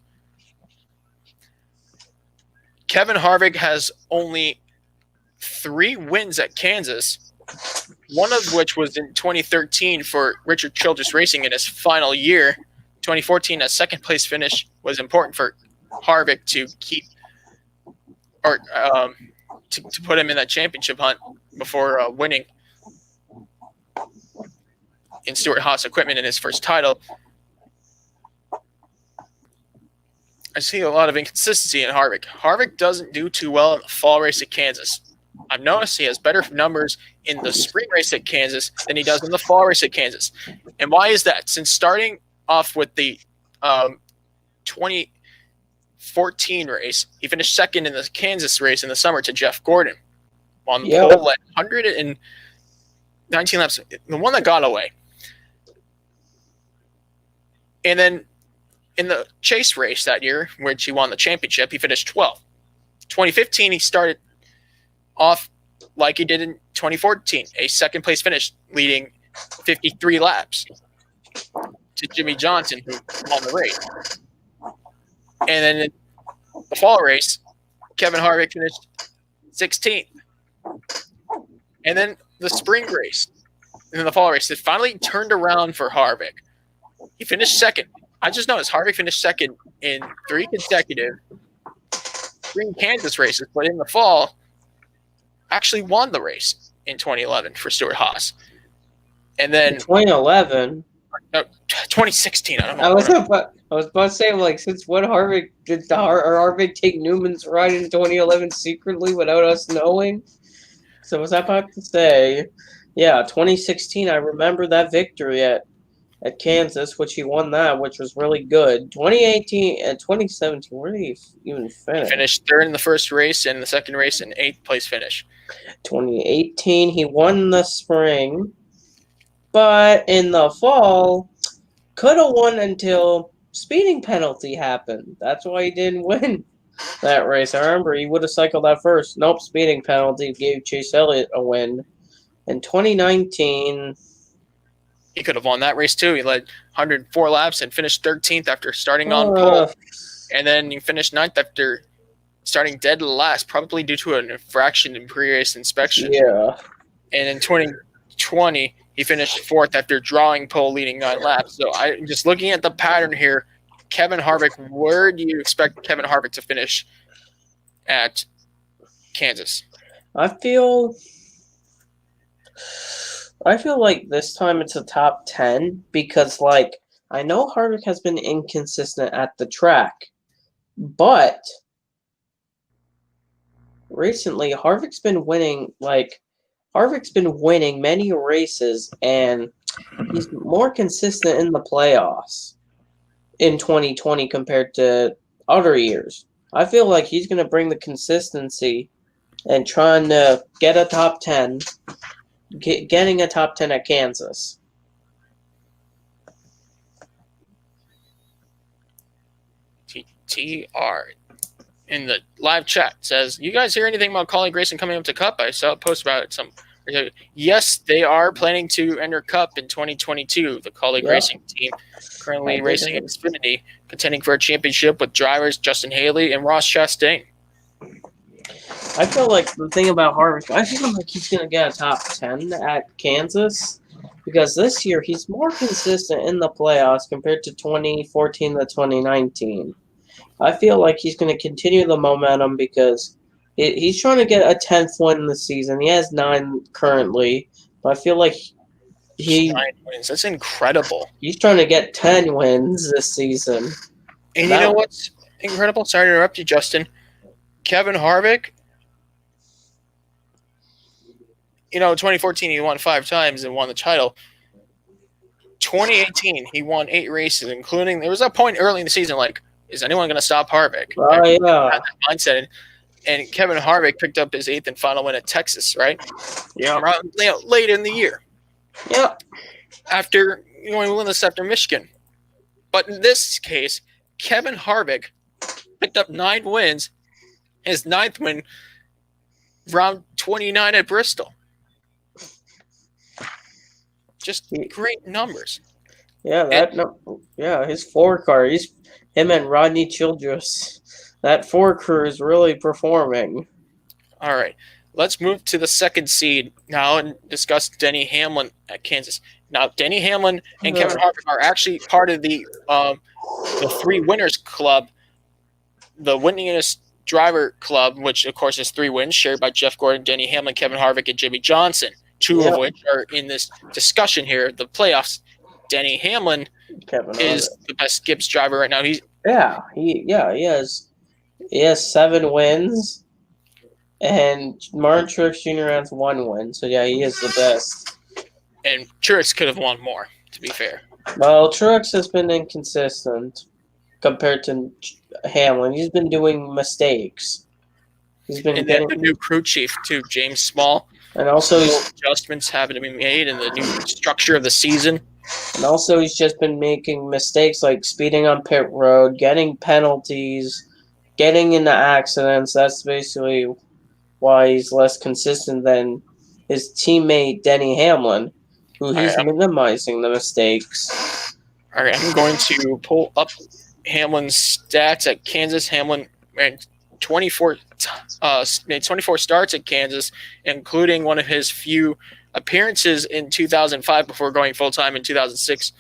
Kevin Harvick has only 3 wins at Kansas, one of which was in 2013 for Richard Childress Racing in his final year. 2014, a 2nd place finish was important for Harvick to keep or to put him in that championship hunt before winning in Stewart-Haas equipment in his first title. I see a lot of inconsistency in Harvick. Harvick doesn't do too well in the fall race at Kansas. I've noticed he has better numbers in the spring race at Kansas than he does in the fall race at Kansas. And why is that? Since starting off with the 2014 race, he finished 2nd in the Kansas race in the summer to Jeff Gordon on the pole at 119 laps, the one that got away. And then in the Chase race that year, which he won the championship, he finished 12th. 2015, he started off like he did in 2014, a 2nd place finish, leading 53 laps to Jimmy Johnson, who won the race. And then in the fall race, Kevin Harvick finished 16th. And then the spring race, and then the fall race, it finally turned around for Harvick. He finished second. I just noticed Harvick finished second in 3 consecutive Green Kansas races, but in the fall, actually won the race in 2011 for Stuart Haas. And then 2011. No, 2016. I don't know. I was about to say, like, since when Harvick did Harvick take Newman's ride in 2011 secretly without us knowing? So was I about to say, yeah, 2016. I remember that victory at Kansas, which he won that, which was really good. 2018 and 2017. Where did he even finish? He finished third in the first race and the second race in 8th place finish. 2018, he won the spring. But in the fall, could have won until speeding penalty happened. That's why he didn't win that race. I remember he would have cycled out first. Nope, speeding penalty gave Chase Elliott a win. In 2019, he could have won that race too. He led 104 laps and finished 13th after starting on pole. And then he finished 9th after starting dead last, probably due to an infraction in pre-race inspection. Yeah. And in 2020, he finished 4th after drawing pole leading 9 laps. So I'm just looking at the pattern here. Kevin Harvick, where do you expect Kevin Harvick to finish at Kansas? I feel like this time it's a top 10 because, like, I know Harvick has been inconsistent at the track, but recently Harvick's been winning many races, and he's more consistent in the playoffs in 2020 compared to other years. I feel like he's going to bring the consistency and trying to get a top 10, getting a top 10 at Kansas. TR in the live chat says, you guys hear anything about Colin Grayson coming up to Cup? I saw a post about it. Yes, they are planning to enter Cup in 2022. The Colin Racing team currently racing in Xfinity, contending for a championship with drivers Justin Haley and Ross Chastain. I feel like the thing about Harvick, I feel like he's going to get a top 10 at Kansas because this year he's more consistent in the playoffs compared to 2014 to 2019. I feel like he's going to continue the momentum because he's trying to get a 10th win in the season. He has 9 currently, but I feel like 9 wins. That's incredible. He's trying to get 10 wins this season. And you know what's incredible? Sorry to interrupt you, Justin. Kevin Harvick, 2014 he won 5 times and won the title. 2018 he won 8 races, including there was a point early in the season like, is anyone going to stop Harvick? Oh, yeah. Had that mindset. And Kevin Harvick picked up his 8th and final win at Texas, right? Yeah. Late in the year. Yeah. After winless after Michigan. But in this case, Kevin Harvick picked up 9 wins. His 9th win, round 29 at Bristol. Just great numbers. Yeah, his 4 car. Him and Rodney Childress. That 4 crew is really performing. All right. Let's move to the 2nd seed now and discuss Denny Hamlin at Kansas. Now, Denny Hamlin and Kevin Harvick are actually part of the 3 winners club, the winningest driver club, which, of course, is 3 wins shared by Jeff Gordon, Denny Hamlin, Kevin Harvick, and Jimmy Johnson, 2 of which are in this discussion here, the playoffs. Denny Hamlin is the best Gibbs driver right now. He has 7 wins, and Martin Truex Jr. has 1 win. So he is the best. And Truex could have won more, to be fair. Well, Truex has been inconsistent compared to Hamlin. He's been doing mistakes. And then the new crew chief too, James Small. And also adjustments having to be made in the new structure of the season. And also he's just been making mistakes like speeding on pit road, getting penalties, getting into accidents. That's basically why he's less consistent than his teammate Denny Hamlin, who he's minimizing the mistakes. All right, I'm going to pull up Hamlin's stats at Kansas. Hamlin ran 24 starts at Kansas, including one of his few appearances in 2005 before going full-time in 2006.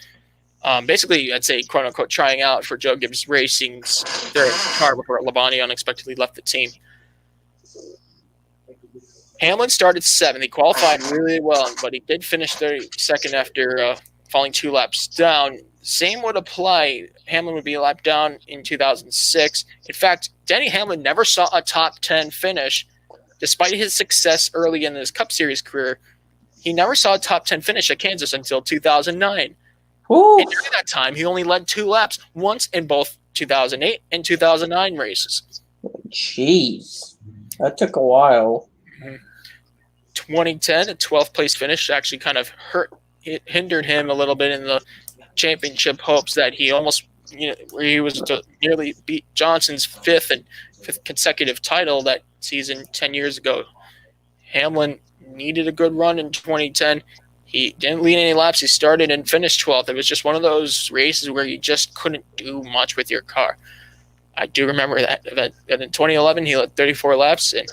basically, I'd say, quote unquote, trying out for Joe Gibbs Racing's their car before Labonte unexpectedly left the team. Hamlin started 7th. He qualified really well, but he did finish 32nd after falling 2 laps down. Same would apply. Hamlin would be a lap down in 2006. In fact, Denny Hamlin never saw a top 10 finish. Despite his success early in his Cup Series career, he never saw a top 10 finish at Kansas until 2009. Ooh. And during that time, he only led 2 laps, once in both 2008 and 2009 races. Jeez. That took a while. 2010, a 12th place finish actually kind of hindered him a little bit in the championship hopes that he almost, where he was to nearly beat Johnson's fifth consecutive title that season 10 years ago. Hamlin needed a good run in 2010. He didn't lead any laps. He started and finished 12th. It was just one of those races where you just couldn't do much with your car. I do remember that in 2011, he led 34 laps and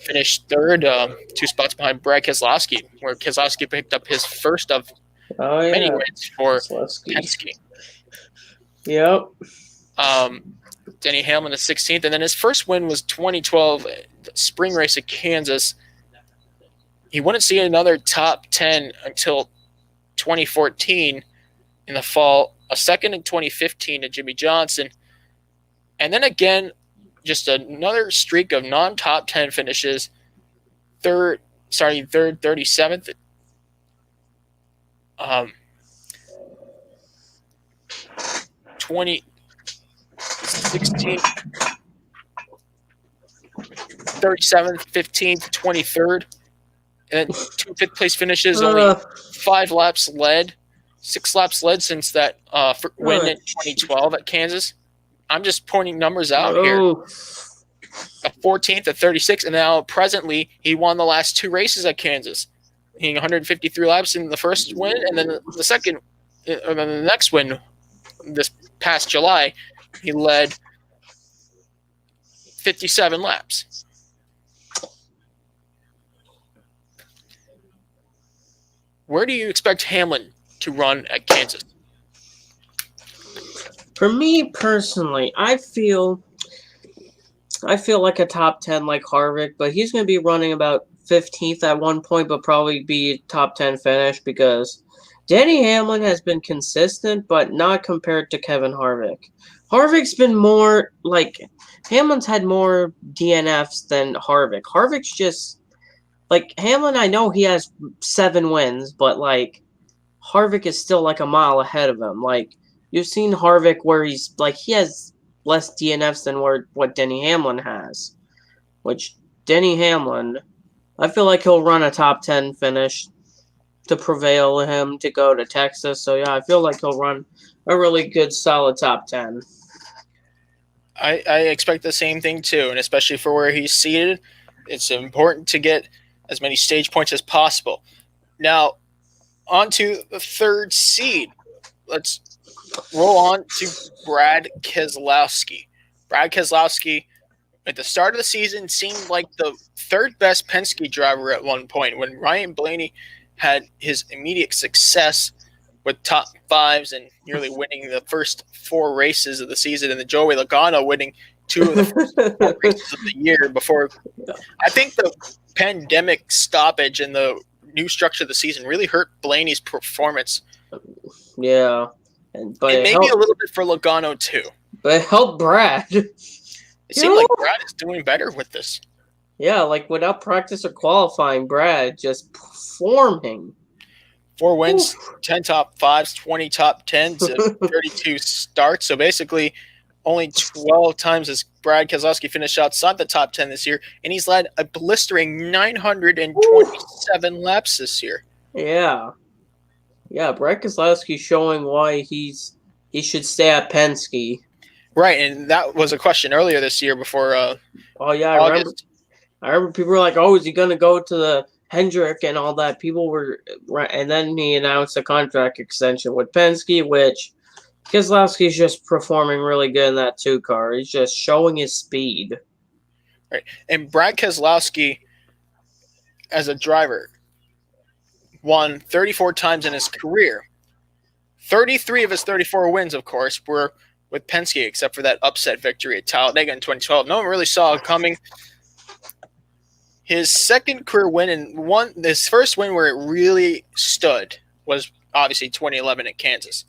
finished 3rd, 2 spots behind Brad Keselowski, where Keselowski picked up his first of many wins for Penske. Yep. Denny Hamlin is 16th, and then his first win was 2012, the spring race at Kansas. He wouldn't see another top 10 until 2014 in the fall, a second in 2015 to Jimmy Johnson, and then again, just another streak of non-top 10 finishes. 37th. 2016, 37th, 15th, 23rd, and then 2 5th-place finishes. Only 5 laps led, 6 laps led since that win in 2012 at Kansas. I'm just pointing numbers out here. A 14th, a 36th, and now presently he won the last 2 races at Kansas. He had 153 laps in the first win, and then the next win this past July, he led 57 laps. Where do you expect Hamlin to run at Kansas? For me personally, I feel like a top 10 like Harvick, but he's going to be running about 15th at one point, but probably be top 10 finish because Denny Hamlin has been consistent, but not compared to Kevin Harvick. Harvick's been more like Hamlin's had more DNFs than Harvick. Harvick's just like Hamlin. I know he has 7 wins, but like Harvick is still like a mile ahead of him. Like you've seen Harvick where he's like he has less DNFs than what Denny Hamlin has, which Denny Hamlin, I feel like he'll run a top 10 finish to prevail him to go to Texas. So, yeah, I feel like he'll run a really good, solid top 10. I expect the same thing, too, and especially for where he's seated, it's important to get as many stage points as possible. Now, on to the 3rd seed. Let's roll on to Brad Keselowski. Brad Keselowski, at the start of the season, seemed like the 3rd best Penske driver at one point when Ryan Blaney had his immediate success with top 5s and nearly winning the first 4 races of the season, and the Joey Logano winning 2 of the first 4 races of the year before. I think the pandemic stoppage and the new structure of the season really hurt Blaney's performance. Yeah. But maybe a little bit for Logano, too. But it helped Brad. It seems like Brad is doing better with this. Yeah, like without practice or qualifying, Brad just performing. 4 wins, 10 top 5s, 20 top 10s, and 32 starts. So basically, only 12 times has Brad Keselowski finished outside the top 10 this year, and he's led a blistering 927 laps this year. Yeah. Yeah, Brad Keselowski showing why he should stay at Penske. Right, and that was a question earlier this year before August. I remember people were like, oh, is he going to go to the Hendrick and all that? People were – and then he announced a contract extension with Penske, which Keselowski's just performing really good in that 2 car. He's just showing his speed. Right, and Brad Keselowski, as a driver, won 34 times in his career. 33 of his 34 wins, of course, were with Penske, except for that upset victory at Talladega in 2012. No one really saw it coming. His second career win and his first win where it really stood was obviously 2011 at Kansas.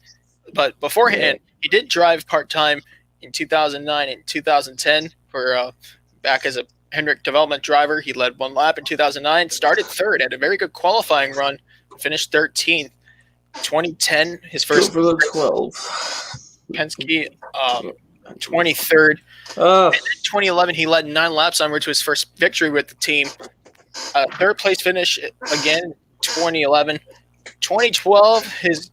But beforehand, he did drive part-time in 2009 and 2010 for back as a Hendrick development driver. He led one lap in 2009, started third, had a very good qualifying run, finished 13th. 2010, his first for the 12. Penske, 23rd. And in 2011, he led 9 laps onward to his first victory with the team. Third place finish again, 2011. 2012, his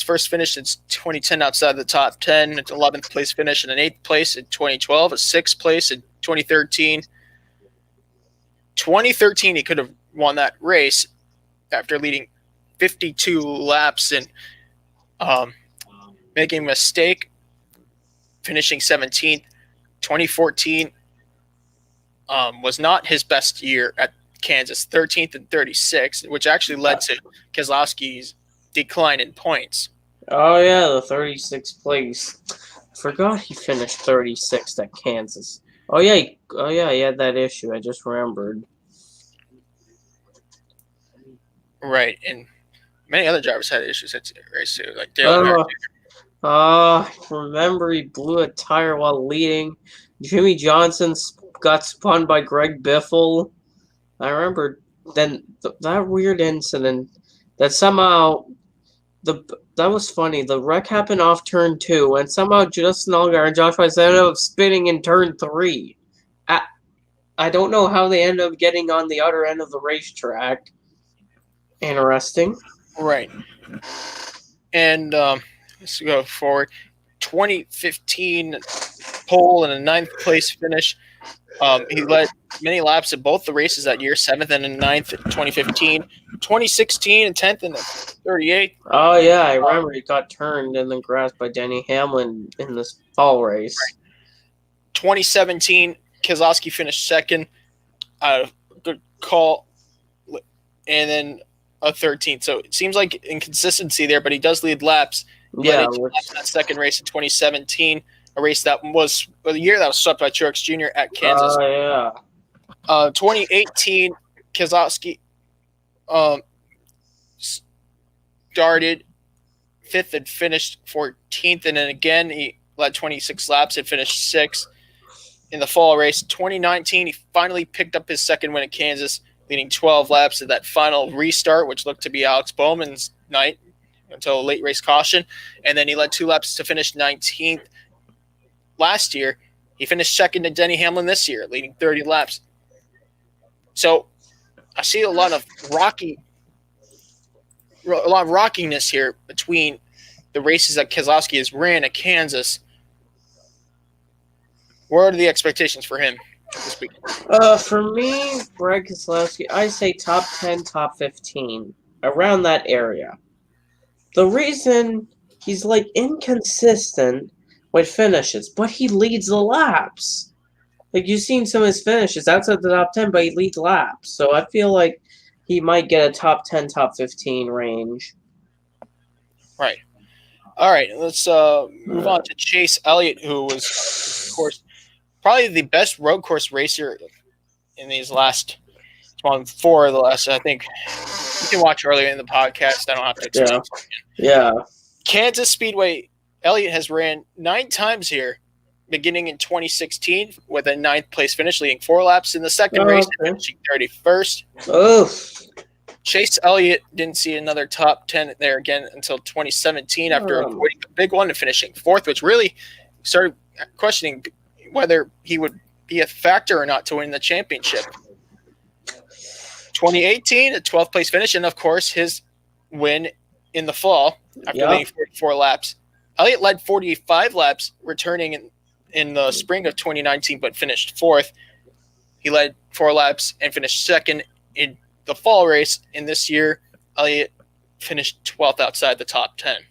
first finish since 2010 outside the top 10. It's 11th place finish and an 8th place in 2012, a 6th place in 2013. 2013, he could have won that race after leading 52 laps and making a mistake, finishing 17th. 2014 was not his best year at Kansas, 13th and 36th, which actually led to Keselowski's decline in points. Oh, yeah, the 36th place. I forgot he finished 36th at Kansas. Oh, yeah, he had that issue. I just remembered. Right, and many other drivers had issues at the race too, like Dale. I remember he blew a tire while leading. Jimmy Johnson got spun by Greg Biffle. I remember then that weird incident that somehow that was funny. The wreck happened off turn 2, and somehow Justin Allgaier and Josh Weiss ended up spinning in turn 3. I don't know how they ended up getting on the other end of the racetrack. Interesting. Right. And let's go forward. 2015 pole and a 9th place finish. He led many laps at both the races that year, 7th and 9th in 2015. 2016 and 10th and 38th. Oh, yeah, I remember he got turned in the grass by Denny Hamlin in this fall race. Right. 2017, Keselowski finished 2nd. Good call. And then a 13th. So it seems like inconsistency there, but he does lead laps. Yeah, laps in that second race in 2017, a race that was a year that was swept by Truex Jr. at Kansas. Oh, yeah. 2018, Keselowski started 5th and finished 14th, and then again he led 26 laps and finished 6th in the fall race. 2019, he finally picked up his second win at Kansas, leading 12 laps at that final restart, which looked to be Alex Bowman's night until a late race caution. And then he led 2 laps to finish 19th. Last year, he finished 2nd to Denny Hamlin this year, leading 30 laps. So I see a lot of rockiness here between the races that Keselowski has ran at Kansas. What are the expectations for him this week? For me, Brad Keselowski, I say top 10, top 15, around that area. The reason he's inconsistent with finishes, but he leads the laps. You've seen some of his finishes outside the top 10, but he leads laps. So I feel like he might get a top 10, top 15 range. Right. All right, let's move on to Chase Elliott, who was, of course, probably the best road course racer in these last 4 of the last, I think. You can watch earlier in the podcast. I don't have to explain. Yeah. Kansas Speedway, Elliott has ran 9 times here, beginning in 2016 with a 9th place finish, leading 4 laps in the second race, finishing 31st. Oof. Chase Elliott didn't see another top 10 there again until 2017 after avoiding a big one and finishing 4th, which really started questioning whether he would be a factor or not to win the championship. 2018, a 12th place finish, and of course his win in the fall after leading 44 laps. Elliott led 45 laps, returning in the spring of 2019, but finished 4th. He led 4 laps and finished 2nd in the fall race. In this year, Elliott finished 12th outside the top 10.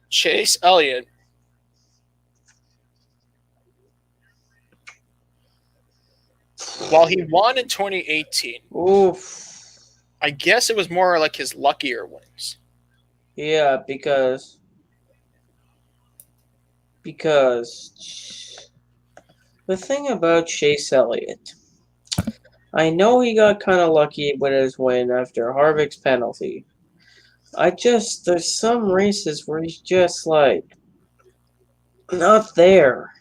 Chase Elliott while he won in 2018, I guess it was more like his luckier wins. Yeah, because the thing about Chase Elliott, I know he got kind of lucky with his win after Harvick's penalty. There's some races where he's just like not there.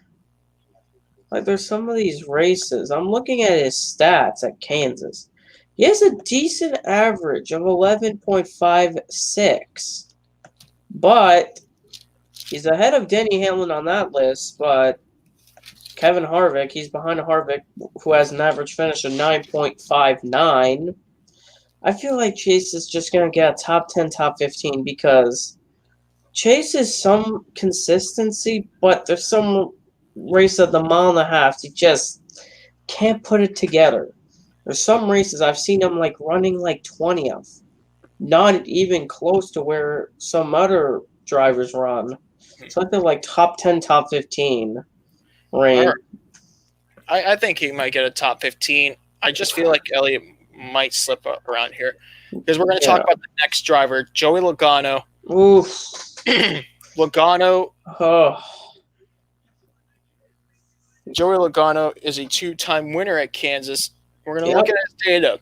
Like there's some of these races. I'm looking at his stats at Kansas. He has a decent average of 11.56. But he's ahead of Denny Hamlin on that list, but Kevin Harvick, he's behind Harvick, who has an average finish of 9.59. I feel like Chase is just going to get a top 10, top 15 because Chase is some consistency, but there's some race at the mile and a half he just can't put it together. There's some races I've seen him like running like 20th, not even close to where some other drivers run. So I feel like top 10, top 15 range. I think he might get a top 15. I just feel like Elliott might slip up around here because we're going to talk about the next driver, Joey Logano. Oof. Logano. Oh. Joey Logano is a two-time winner at Kansas. We're going to look at his data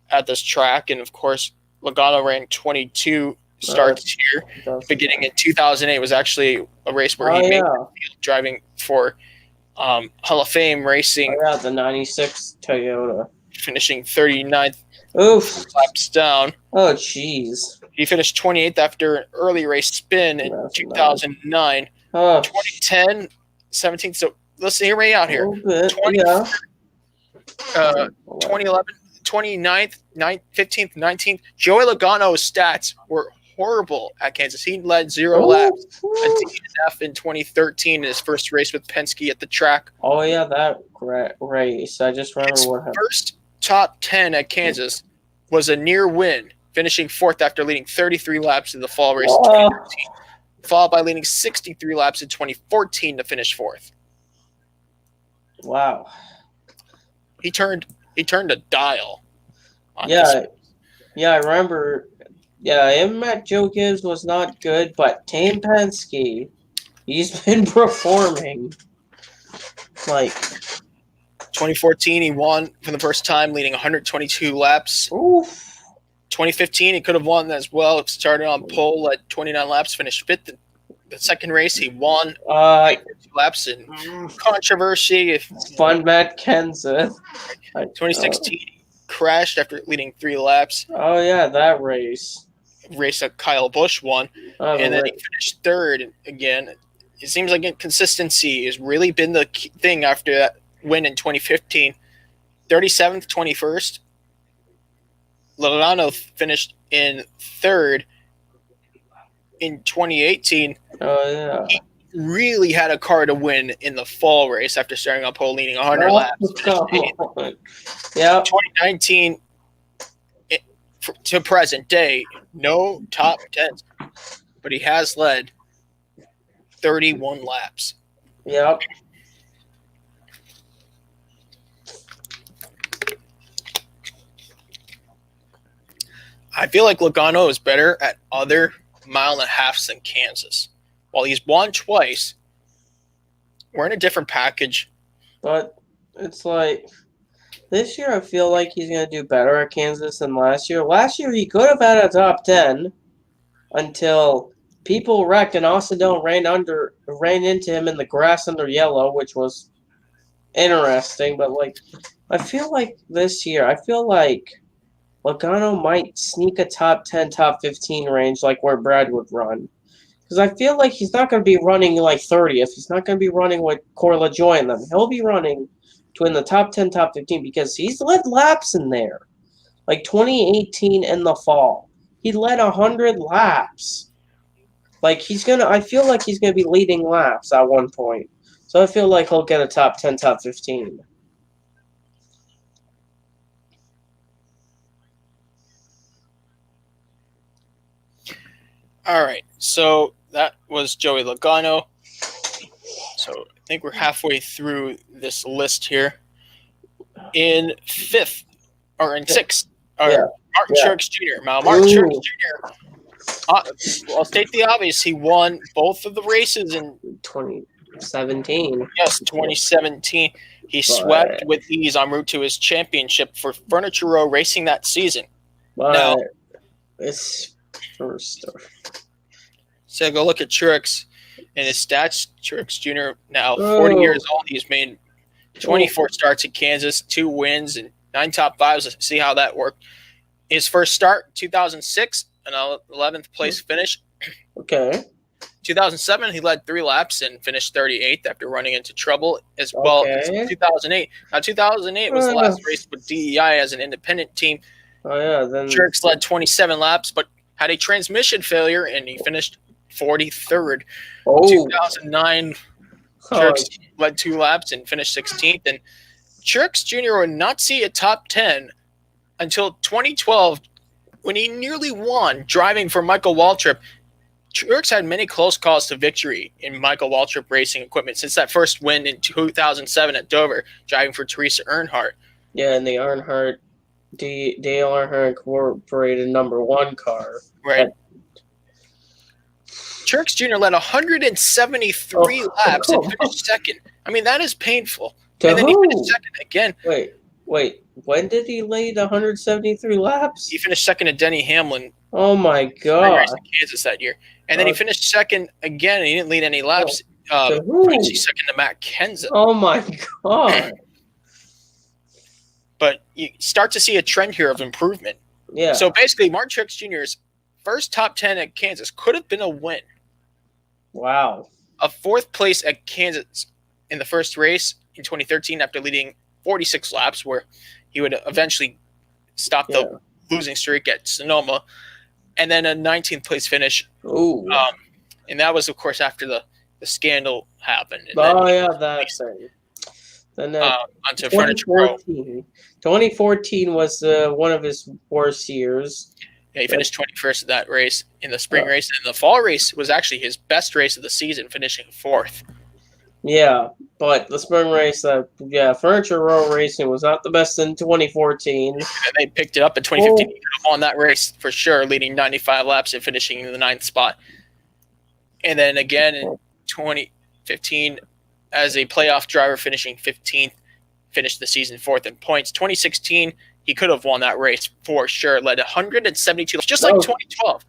at this track, and of course, Logano ran 22 starts here. Beginning in 2008 was actually a race where he made the field driving for Hall of Fame Racing. The 96 Toyota. Finishing 39th. Oof. Laps down. Oh, jeez. He finished 28th after an early race spin in 2009. 2010, 17th. So let's hear me out here. 2011, 29th, 15th, 19th. Joey Logano's stats were horrible at Kansas. He led 0 laps at DNF in 2013 in his first race with Penske at the track. Oh, yeah, that race. I just remember what happened. First top 10 at Kansas was a near win, finishing 4th after leading 33 laps in the fall race in 2013, followed by leading 63 laps in 2014 to finish 4th. Wow. He turned a dial. Yeah, I remember. Yeah, him at Joe Gibbs was not good, but Tane Penske, he's been performing. Like 2014, he won for the first time, leading 122 laps. Oof. 2015, he could have won as well. Started on pole at 29 laps, finished 5th. The second race, he won 2 laps in controversy. Fun Matt Kenseth. 2016, he crashed after leading 3 laps. Oh, yeah, that race. Race that Kyle Busch won. And then he finished 3rd again. It seems like inconsistency has really been the key thing after that win in 2015. 37th, 21st. Logano finished in 3rd. In 2018, he really had a car to win in the fall race after starting on pole, leading 100 laps. Yeah. 2019 to present day, no top 10s, but he has led 31 laps. Yep. I feel like Logano is better at other mile and a half than Kansas. While he's won twice, we're in a different package. But it's like this year I feel like he's going to do better at Kansas than last year. Last year he could have had a top 10 until people wrecked and Austin Dillon ran into him in the grass under yellow, which was interesting. But like I feel like this year, Logano might sneak a top 10, top 15 range like where Brad would run. Because I feel like he's not going to be running like 30th. He's not going to be running with Corey LaJoie in them. He'll be running in the top 10, top 15 because he's led laps in there. Like 2018 in the fall. He led 100 laps. Like I feel like he's going to be leading laps at one point. So I feel like he'll get a top 10, top 15. All right, so that was Joey Logano. So I think we're halfway through this list here. in fifth or in sixth. Or Yeah. Martin Truex Jr. Now, Martin Truex Jr. I'll state the obvious. He won both of the races in 2017. Yes, 2017. He swept with ease en route to his championship for Furniture Row Racing that season. But now, it's first. So go look at Truex and his stats. Truex Jr. now 40 years old. He's made 24 starts at Kansas, 2 wins and 9 top 5s. Let's see how that worked. His first start, 2006, an 11th place finish. Okay. 2007, he led 3 laps and finished 38th after running into trouble as well as 2008. Now, 2008 was the last race with DEI as an independent team. Oh, yeah. Then Truex led 27 laps, but had a transmission failure, and he finished 43rd. 2009, Truex led 2 laps and finished 16th. And Truex Jr. would not see a top 10 until 2012 when he nearly won driving for Michael Waltrip. Truex had many close calls to victory in Michael Waltrip Racing Equipment since that first win in 2007 at Dover, driving for Teresa Earnhardt. Yeah, and the Earnhardt, Dale Earnhardt Incorporated #1 car. Right. Truex Jr. led 173 laps and finished second. I mean, that is painful. And then he finished second again. Wait. When did he lead 173 laps? He finished second to Denny Hamlin. Oh, my God. In Kansas that year. And then he finished second again, and he didn't lead any laps. Actually second to Matt Kenseth. Oh, my God. But you start to see a trend here of improvement. Yeah. So basically, Martin Truex Jr.'s first top 10 at Kansas could have been a win. Wow. A 4th place at Kansas in the first race in 2013 after leading 46 laps, where he would eventually stop the losing streak at Sonoma. And then a 19th place finish. Ooh. And that was, of course, after the scandal happened. And that thing. Then onto Furniture Row. 2014 was one of his worst years. Yeah, he finished 21st at that race in the spring race. And the fall race was actually his best race of the season, finishing 4th. Yeah, but the spring race, Furniture Row Racing was not the best in 2014. And they picked it up in 2015. He could have won that race for sure, leading 95 laps and finishing in the 9th spot. And then again in 2015, as a playoff driver, finishing 15th, finished the season 4th in points. 2016, he could have won that race for sure. Led 172, just like 2012.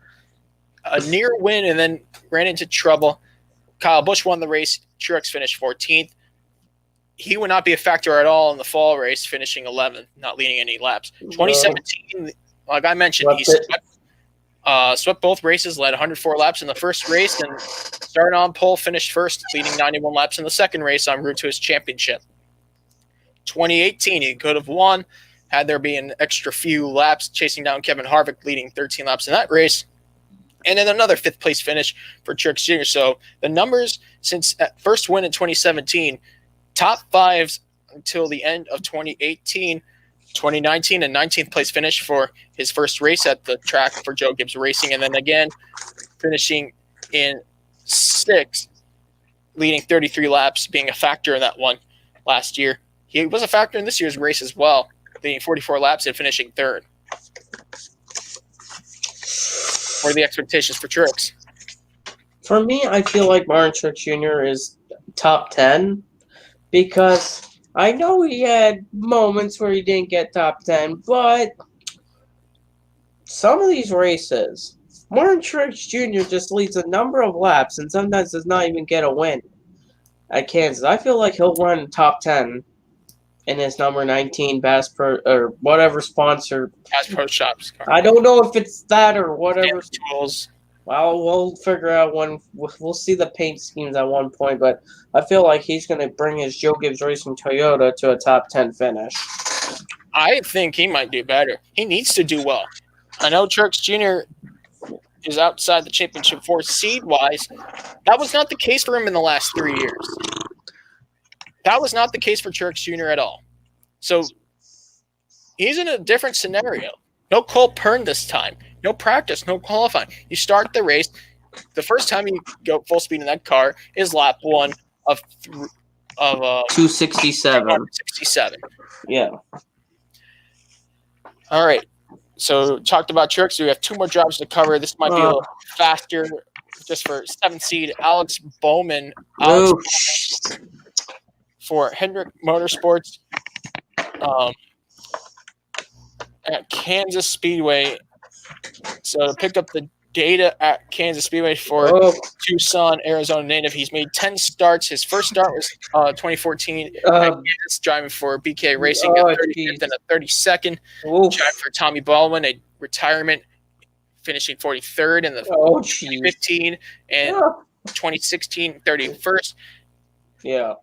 A near win and then ran into trouble. Kyle Busch won the race. Truex finished 14th. He would not be a factor at all in the fall race, finishing 11th, not leading any laps. 2017, like I mentioned, he swept both races, led 104 laps in the first race, and started on pole, finished first, leading 91 laps in the second race en route to his championship. 2018, he could have won had there been an extra few laps, chasing down Kevin Harvick, leading 13 laps in that race. And then another 5th place finish for Truex Jr. So the numbers since first win in 2017, top 5s until the end of 2018, 2019, and 19th place finish for his first race at the track for Joe Gibbs Racing. And then again, finishing in 6th, leading 33 laps, being a factor in that one last year. He was a factor in this year's race as well, leading 44 laps and finishing 3rd. What are the expectations for Truex? For me, I feel like Martin Truex Jr. is top 10 because I know he had moments where he didn't get top 10, but some of these races, Martin Truex Jr. just leads a number of laps and sometimes does not even get a win at Kansas. I feel like he'll run top 10 in his number 19 Bass Pro or whatever sponsor. Bass Pro Shops. I don't know if it's that or whatever. Tools. Well, we'll figure out when we'll see the paint schemes at one point, but I feel like he's going to bring his Joe Gibbs Racing Toyota to a top 10 finish. I think he might do better. He needs to do well. I know Truex Jr. is outside the championship for seed-wise. That was not the case for him in the last 3 years. That was not the case for Truex Jr. at all. So he's in a different scenario. No Cole Pern this time. No practice, no qualifying. You start the race. The first time you go full speed in that car is lap 1 of 267. 267. Yeah. All right. So talked about tricks. We have 2 more jobs to cover. This might be a little faster. Just for 7th seed, Alex Bowman. For Hendrick Motorsports at Kansas Speedway. So picked up the data at Kansas Speedway for Tucson, Arizona native. He's made 10 starts. His first start was 2014 at Kansas, driving for BK Racing at 35th and a 32nd. Driving for Tommy Baldwin, a retirement, finishing 43rd in the 2015 and 2016 31st. Yeah.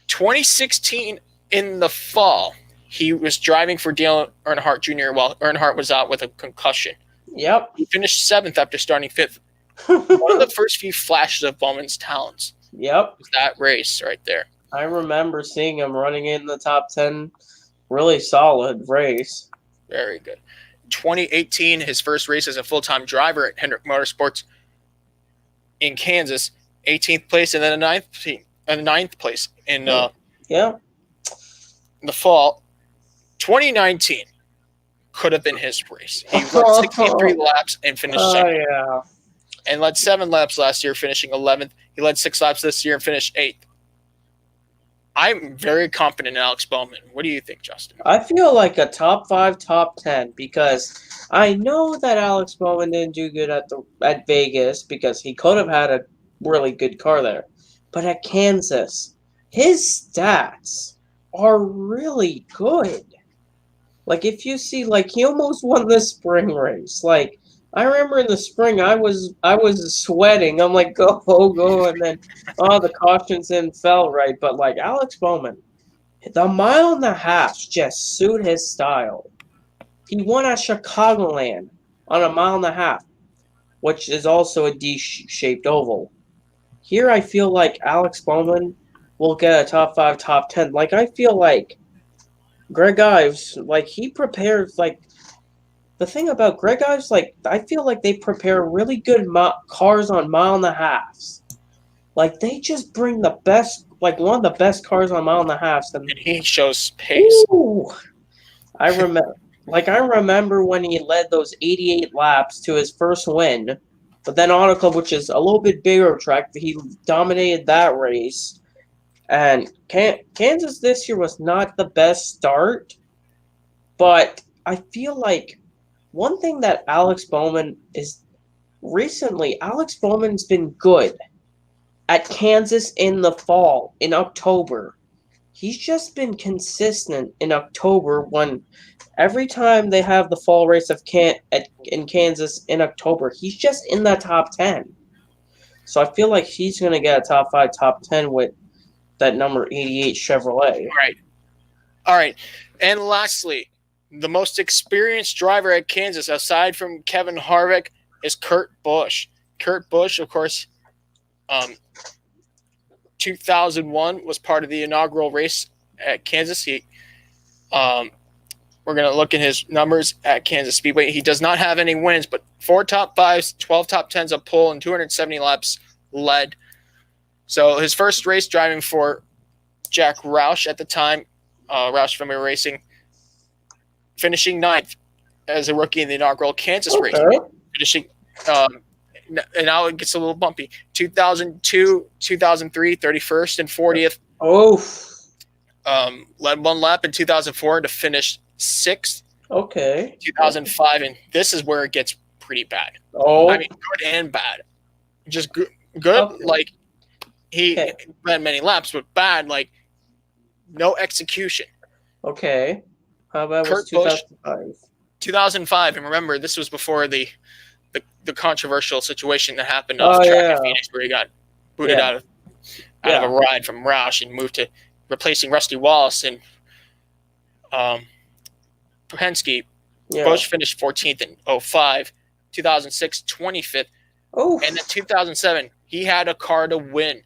2016 in the fall, he was driving for Dale Earnhardt Jr. while Earnhardt was out with a concussion. Yep. He finished 7th after starting 5th. One of the first few flashes of Bowman's talents. Yep. Was that race right there. I remember seeing him running in the top 10. Really solid race. Very good. 2018, his first race as a full-time driver at Hendrick Motorsports in Kansas, 18th place, and then a 9th place in the fall. 2019 could have been his race. He led 63 laps and finished second. Yeah. And led 7 laps last year, finishing 11th. He led 6 laps this year and finished 8th. I'm very confident in Alex Bowman. What do you think, Justin? I feel like a top 5, top 10 because I know that Alex Bowman didn't do good at Vegas because he could have had a really good car there. But at Kansas, his stats are really good. Like, if you see, like, he almost won the spring race. Like, I remember in the spring, I was sweating. I'm like, go, and then, the cautions didn't fell right. But, like, Alex Bowman, the 1.5 miles just suit his style. He won at Chicagoland on a 1.5 miles, which is also a D-shaped oval. Here, I feel like Alex Bowman will get a top 5, top 10. Like, I feel like Greg Ives, like, he prepares, like, the thing about Greg Ives, like, I feel like they prepare really good cars on 1.5 miles. Like, they just bring the best, like, one of the best cars on 1.5 miles. And he shows pace. Ooh. I remember when he led those 88 laps to his first win. But then Auto Club, which is a little bit bigger track, he dominated that race. And Kansas this year was not the best start. But I feel like one thing that Alex Bowman is recently, Alex Bowman's been good at Kansas in the fall, in October. He's just been consistent in October when every time they have the fall race in Kansas in October, he's just in that top 10. So I feel like he's going to get a top 5, top 10 with that number 88 Chevrolet. Right. All right. And lastly, the most experienced driver at Kansas, aside from Kevin Harvick, is Kurt Busch. Kurt Busch, of course, 2001 was part of the inaugural race at Kansas. We're going to look at his numbers at Kansas Speedway. He does not have any wins, but 4 top 5s, 12 top 10s, a pole, and 270 laps led. So his first race driving for Jack Roush at the time, Roush Family Racing, finishing 9th as a rookie in the inaugural Kansas race. Finishing, and now it gets a little bumpy. 2002, 2003, 31st and 40th. Led 1 lap in 2004 to finish 6th. 2005, and this is where it gets pretty bad. I mean, good and bad. Just good. Like, he ran many laps, but bad, like, no execution. How about Kurt 2005? 2005, and remember, this was before the controversial situation that happened off track in Phoenix, where he got booted out of a ride from Roush and moved to replacing Rusty Wallace and Penske. Busch finished 14th in 05, 2006, 25th, and then 2007, he had a car to win.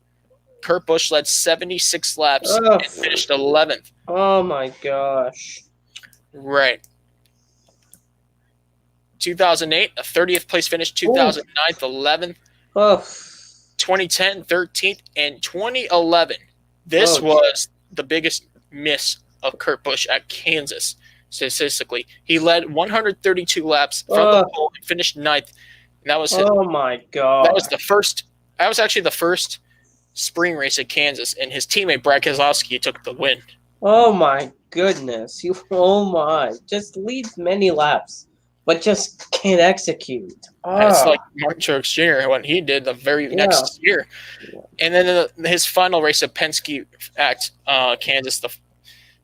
Kurt Busch led 76 laps and finished 11th. Oh my gosh. Right. 2008, a 30th place finish. 2009, 11th. 2010, 13th. And 2011, This was the biggest miss of Kurt Busch at Kansas statistically. He led 132 laps from the pole and finished ninth. And that was my God. That was actually the first spring race at Kansas, and his teammate Brad Keselowski took the win. Oh my goodness. Just leads many laps, but just can't execute. And it's like Martin Truex Jr. when he did the very next year. And then his final race at Penske at Kansas,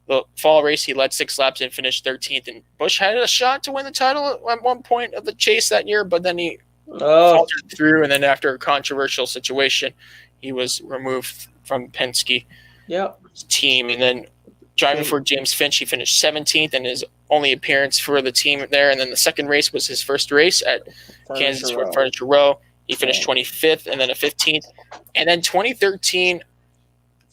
the fall race, he led 6 laps and finished 13th. And Busch had a shot to win the title at one point of the chase that year, but then he faltered through. And then after a controversial situation, he was removed from Penske team. And then driving for James Finch, he finished 17th in his only appearance for the team there. And then the second race was his first race at Kansas for Furniture Row. He finished 25th and then a 15th. And then 2013,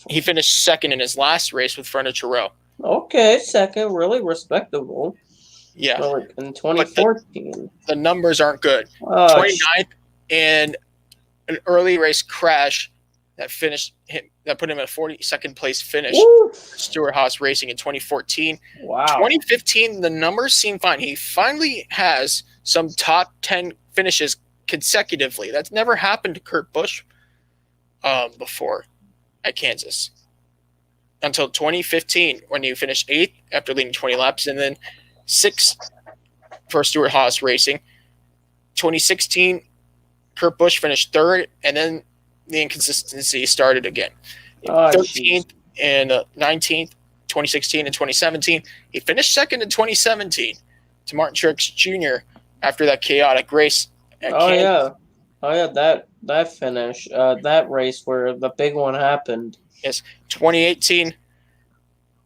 he finished second in his last race with Furniture Row. Okay, second, really respectable. Yeah. In 2014. The numbers aren't good. 29th in an early race crash that put him at a 42nd place finish. Stewart-Haas Racing in 2014. Wow. 2015, the numbers seem fine. He finally has some top 10 finishes consecutively. That's never happened to Kurt Busch before at Kansas until 2015 when he finished 8th after leading 20 laps, and then 6th for Stewart-Haas Racing. 2016, Kurt Busch finished 3rd, and then the inconsistency started again. 13th and 19th, 2016 and 2017. He finished 2nd in 2017 to Martin Truex Jr. after that chaotic race at Kansas. That finish, that race where the big one happened. Yes, 2018,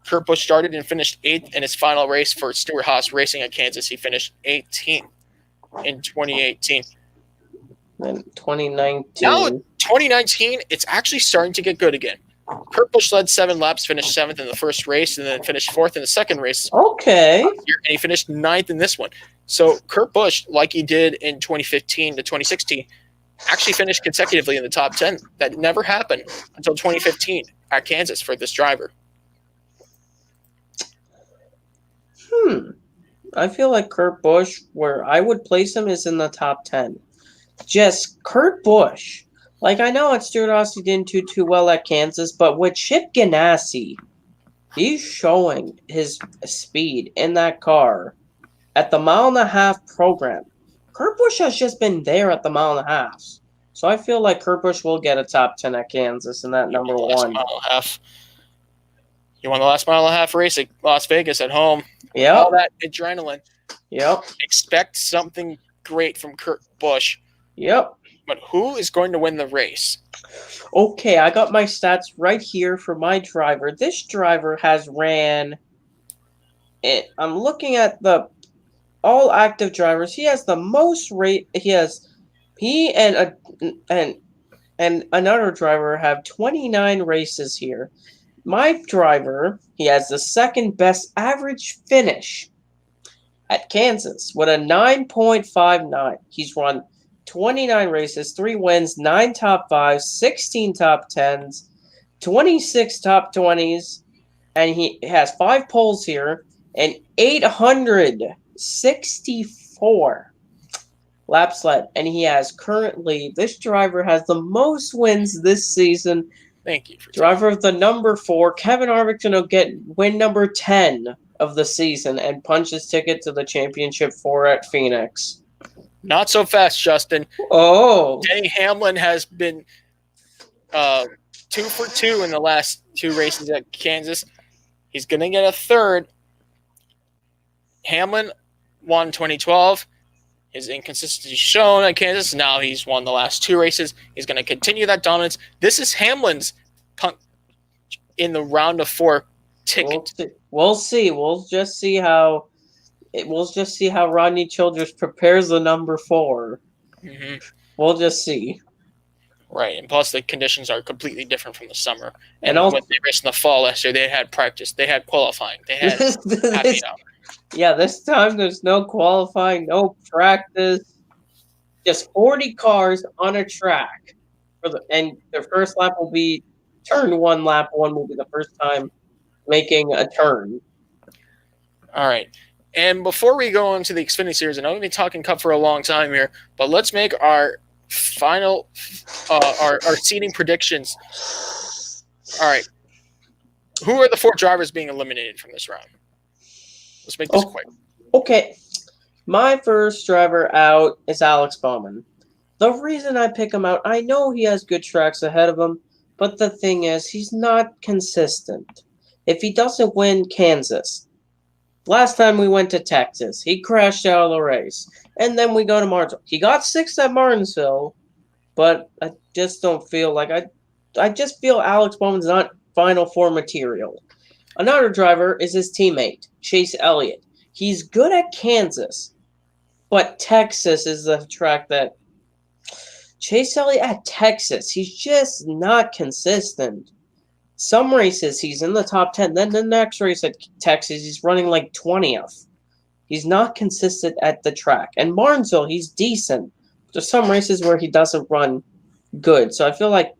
Kurt Busch started and finished 8th in his final race for Stewart-Haas Racing at Kansas. He finished 18th in 2018. Then 2019. Now, 2019, it's actually starting to get good again. Kurt Busch led 7 laps, finished 7th in the first race, and then finished 4th in the second race. Okay. And he finished 9th in this one. So Kurt Busch, like he did in 2015 to 2016, actually finished consecutively in the top 10. That never happened until 2015 at Kansas for this driver. I feel like Kurt Busch, where I would place him, is in the top 10. Just Kurt Busch. Like, I know Stewart-Haas didn't do too well at Kansas, but with Chip Ganassi, he's showing his speed in that car at the mile-and-a-half program. Kurt Busch has just been there at the mile-and-a-half. So I feel like Kurt Busch will get a top 10 at Kansas in that number 1. He won the last mile-and-a-half race at Las Vegas at home. Yeah. All that adrenaline. Yep. Expect something great from Kurt Busch. Yep. But who is going to win the race? Okay, I got my stats right here for my driver. This driver has ran. I'm looking at the all active drivers. He has the most rate. He and another driver have 29 races here. My driver, he has the second best average finish at Kansas with a 9.59. He's run 29 races, 3 wins, 9 top 5s, 16 top 10s, 26 top 20s, and he has 5 poles here and 864 laps led. And he has currently, this driver has the most wins this season. Thank you. Driver of the number 4, Kevin Harvick will get win number 10 of the season and punch his ticket to the championship 4 at Phoenix. Not so fast, Justin. Oh. Denny Hamlin has been 2 for 2 in the last 2 races at Kansas. He's going to get a third. Hamlin won 2012. His inconsistency shown at Kansas. Now he's won the last 2 races. He's going to continue that dominance. This is Hamlin's punt in the round of 4 ticket. We'll see. We'll just see how Rodney Childers prepares the number 4. Mm-hmm. We'll just see. Right, and plus the conditions are completely different from the summer. And when they raced in the fall last year, they had practice, they had qualifying, they had happy hour. Yeah, this time there's no qualifying, no practice. Just 40 cars on a track, and their first lap will be turn 1, lap 1 will be the first time making a turn. All right. And before we go into the Xfinity Series, I know we've been talking Cup for a long time here, but let's make our final our seeding predictions. All right. Who are the 4 drivers being eliminated from this round? Let's make this quick. Okay. My first driver out is Alex Bowman. The reason I pick him out, I know he has good tracks ahead of him, but the thing is, he's not consistent. If he doesn't win Kansas, last time we went to Texas, he crashed out of the race. And then we go to Martinsville. He got 6th at Martinsville, but I just don't feel like I just feel Alex Bowman's not Final Four material. Another driver is his teammate, Chase Elliott. He's good at Kansas, but Texas is the track that Chase Elliott at Texas, he's just not consistent. Some races he's in the top 10, then the next race at Texas he's running like 20th. He's not consistent at the track. And Martinsville, he's decent. There's some races where he doesn't run good. So I feel like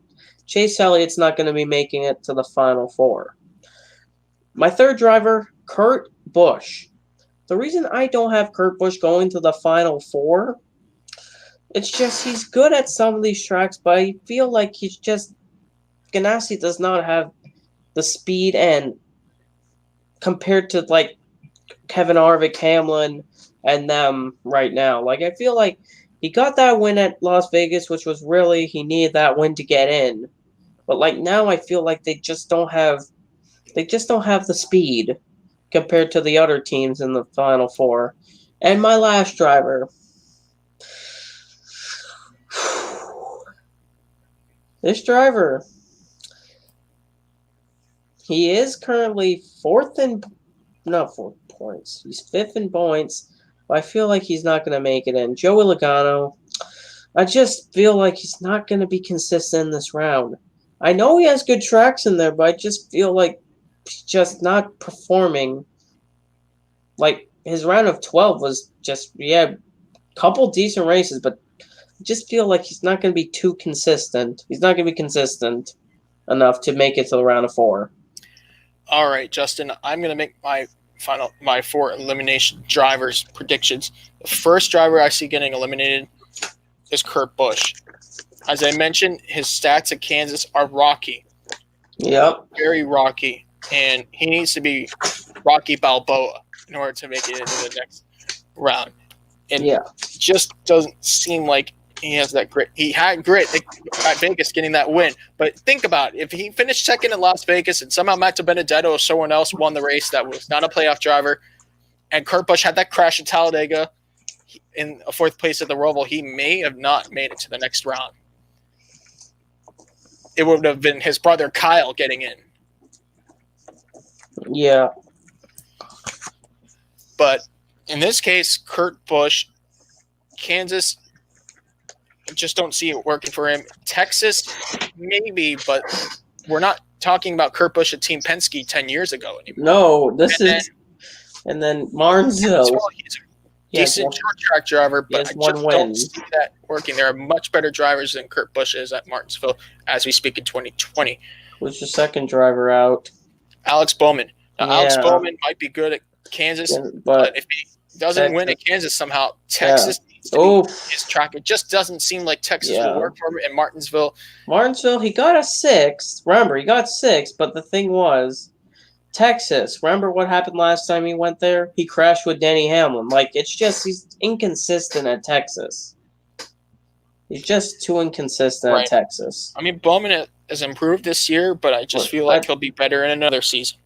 Chase Elliott's not going to be making it to the Final Four. My third driver, Kurt Busch. The reason I don't have Kurt Busch going to the Final Four, it's just he's good at some of these tracks, but I feel like he's just Ganassi does not have the speed and compared to like Kevin Harvick, Hamlin, and them right now. Like I feel like he got that win at Las Vegas, which was really he needed that win to get in. But like now I feel like they just don't have the speed compared to the other teams in the Final Four. And my last driver, this driver, he is currently 4th points. He's 5th in points, but I feel like he's not going to make it in. Joey Logano, I just feel like he's not going to be consistent in this round. I know he has good tracks in there, but I just feel like he's just not performing. Like, his round of 12 was just, a couple decent races, but I just feel like he's not going to be too consistent. He's not going to be consistent enough to make it to the round of 4. All right, Justin, I'm going to make my 4 elimination drivers predictions. The first driver I see getting eliminated is Kurt Busch. As I mentioned, his stats at Kansas are rocky. Yep. Very rocky. And he needs to be Rocky Balboa in order to make it into the next round. And it just doesn't seem like he has that grit. He had grit at Vegas getting that win. But think about it. If he finished second in Las Vegas and somehow Matt Benedetto or someone else won the race that was not a playoff driver, and Kurt Busch had that crash at Talladega in a 4th place at the Roval, he may have not made it to the next round. It would have been his brother Kyle getting in. Yeah. But in this case, Kurt Busch, Kansas, just don't see it working for him. Texas, maybe, but we're not talking about Kurt Busch at Team Penske 10 years ago anymore. No, and then Martinsville. He's a decent short track driver, but I just don't see that working. There are much better drivers than Kurt Busch is at Martinsville as we speak in 2020. Who's your second driver out? Alex Bowman. Now, Alex Bowman might be good at Kansas, but if he doesn't win at Kansas somehow, Texas needs to be his track. It just doesn't seem like Texas will work for him in Martinsville. He got a 6th. Remember, he got 6th, but the thing was, Texas, remember what happened last time he went there? He crashed with Denny Hamlin. Like, it's just, he's inconsistent at Texas. He's just too inconsistent at Texas. I mean, Bowman has improved this year, but I just feel like he'll be better in another season.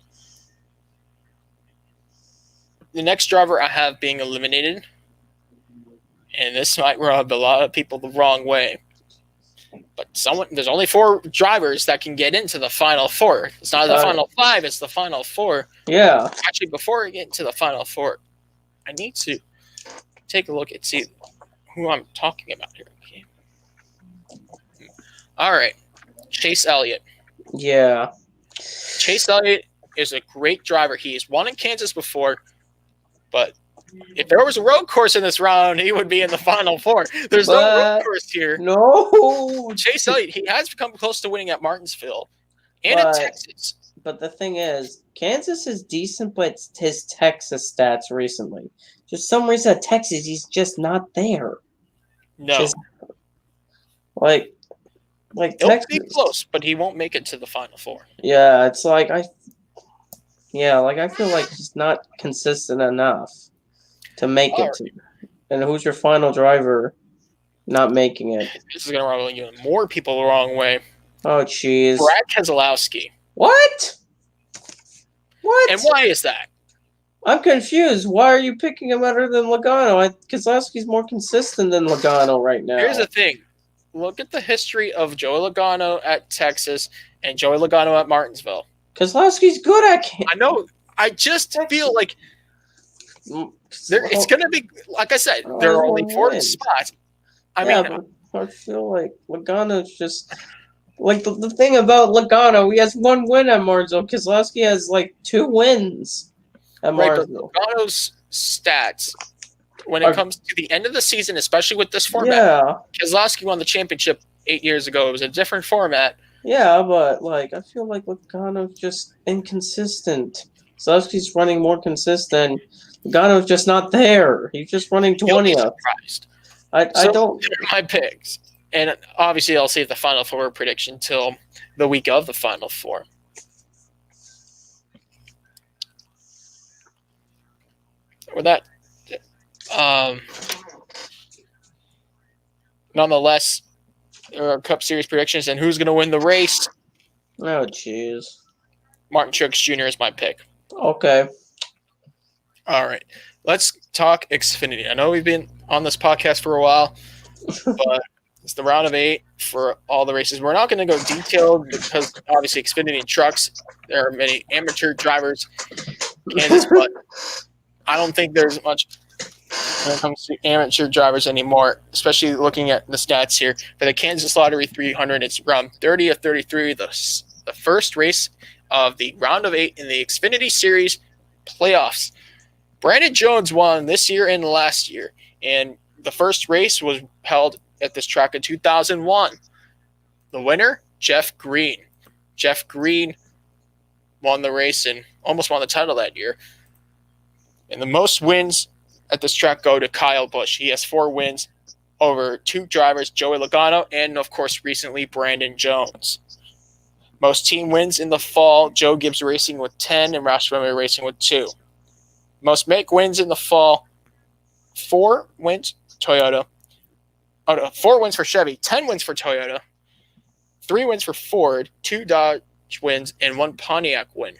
The next driver I have being eliminated, and this might rub a lot of people the wrong way, but there's only 4 drivers that can get into the Final Four. It's not the Final 5, it's the Final 4. Yeah. Actually, before I get into the Final 4, I need to take a look and see who I'm talking about here. Okay. All right. Chase Elliott. Yeah. Chase Elliott is a great driver. He has won in Kansas before, but if there was a road course in this round, he would be in the Final 4. There's no road course here. No. Chase Elliott, he has come close to winning at Martinsville. And in Texas. But the thing is, Kansas is decent, but it's his Texas stats recently. Just some reason at Texas, he's just not there. No. Just, like He'll Texas. be close, but he won't make it to the Final Four. Yeah, it's like I feel like he's not consistent enough to make it. And who's your final driver not making it? This is going to rub even more people the wrong way. Oh, jeez. Brad Keselowski. What? What? And why is that? I'm confused. Why are you picking him better than Logano? Keselowski's more consistent than Logano right now. Here's the thing. Look at the history of Joey Logano at Texas and Joey Logano at Martinsville. Keselowski's good at I know. I just feel like it's going to be, like I said, there are only 4 spots. I feel like Logano's just... Like, the thing about Logano, he has 1 win at Martinsville. Keselowski has, 2 wins at Martinsville. But Logano's stats, when it comes to the end of the season, especially with this format, Keselowski won the championship 8 years ago. It was a different format. Yeah, but, I feel like Logano's just inconsistent. Keselowski's running more consistent. Logano's just not there. He's just running 20th. Surprised. I don't... My picks. And obviously, I'll save the Final Four prediction till the week of the Final Four. With that, nonetheless, there are Cup Series predictions, and who's going to win the race? Oh, jeez. Martin Truex Jr. is my pick. Okay. All right. Let's talk Xfinity. I know we've been on this podcast for a while, but it's the round of 8 for all the races. We're not going to go detailed because obviously Xfinity trucks, there are many amateur drivers, Kansas, but I don't think there's much when it comes to amateur drivers anymore, especially looking at the stats here. For the Kansas Lottery 300, it's round 30 of 33, the first race of the round of 8 in the Xfinity Series playoffs. Brandon Jones won this year and last year, and the first race was held at this track in 2001. The winner, Jeff Green. Jeff Green won the race and almost won the title that year. And the most wins at this track go to Kyle Busch. He has 4 wins over 2 drivers, Joey Logano, and of course recently Brandon Jones. Most team wins in the fall, Joe Gibbs Racing with 10 and Roush Fenway Racing with 2. Most make wins in the fall, 4 wins Toyota. 4 wins for Chevy, 10 wins for Toyota, 3 wins for Ford, 2 Dodge wins, and 1 Pontiac win.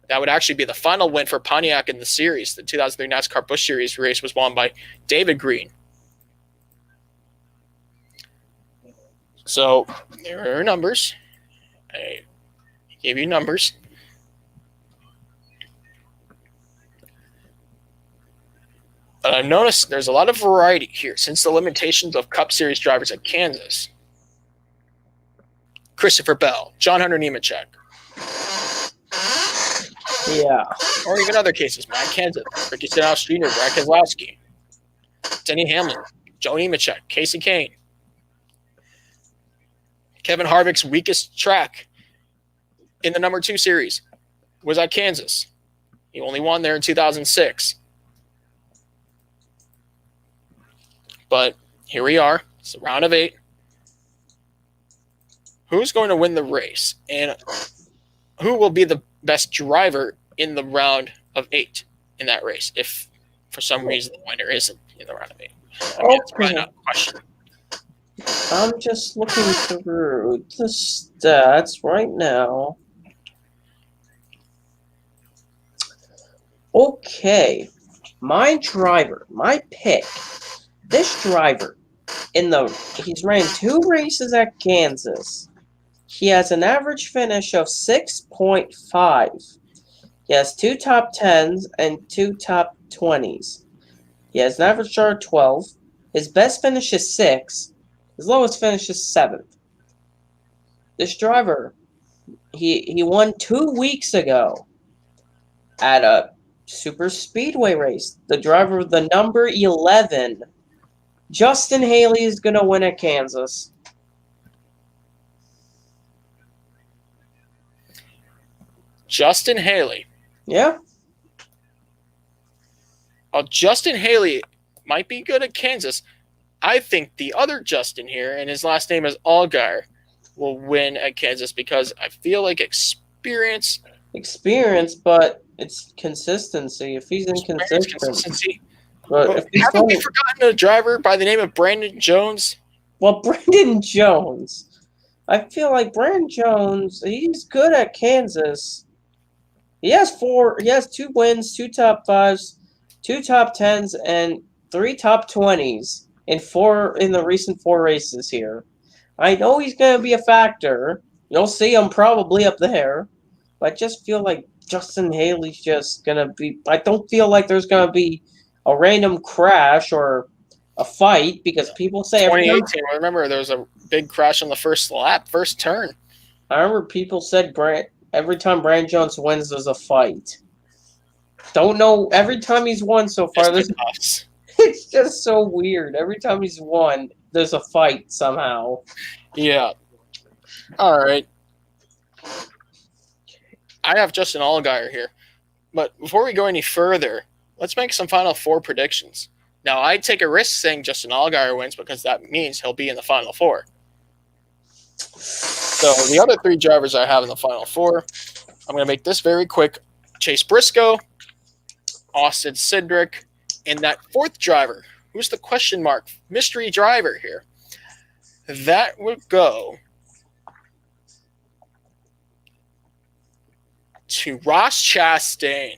That would actually be the final win for Pontiac in the series. The 2003 NASCAR Busch Series race was won by David Green. So there are numbers. I gave you numbers. But I've noticed there's a lot of variety here since the limitations of Cup Series drivers at Kansas. Christopher Bell, John Hunter Nemechek. Yeah. Or even other cases, Matt Kenseth, Ricky Stenhouse Jr., Brad Keselowski, Denny Hamlin, Joe Nemechek, Casey Kane. Kevin Harvick's weakest track in the number 2 series was at Kansas. He only won there in 2006. But here we are. It's a round of 8. Who's going to win the race? And who will be the best driver in the round of 8 in that race if for some reason the winner isn't in the round of 8? I mean, that's probably not a question. I'm just looking through the stats right now. Okay. My driver, my pick. This driver, he's ran 2 races at Kansas. He has an average finish of 6.5. He has 2 top 10s and 2 top 20s. He has an average star of 12. His best finish is 6. His lowest finish is 7th. This driver, he won 2 weeks ago at a super speedway race. The driver of the number 11, Justin Haley, is going to win at Kansas. Justin Haley. Yeah. Justin Haley might be good at Kansas. I think the other Justin here, and his last name is Allgaier, will win at Kansas because I feel like experience, but it's consistency. If he's inconsistent, consistency. but if he's haven't we forgotten a driver by the name of Brandon Jones? Well, Brandon Jones. I feel like Brandon Jones, he's good at Kansas. He has 2 wins, 2 top 5s, 2 top 10s, and 3 top 20s in the recent 4 races here. I know he's going to be a factor. You'll see him probably up there. But I just feel like Justin Haley's just going to be... I don't feel like there's going to be a random crash or a fight because people say... 2018, remember there was a big crash on the first turn. I remember people said every time Brandon Jones wins, there's a fight. Don't know. Every time he's won so far, it's just so weird. Every time he's won, there's a fight somehow. Yeah. All right. I have Justin Allgaier here. But before we go any further, let's make some Final Four predictions. Now, I take a risk saying Justin Allgaier wins because that means he'll be in the Final Four. So the other 3 drivers I have in the Final Four, I'm going to make this very quick. Chase Briscoe, Austin Cindric, and that 4th driver, who's the question mark, mystery driver here. That would go to Ross Chastain.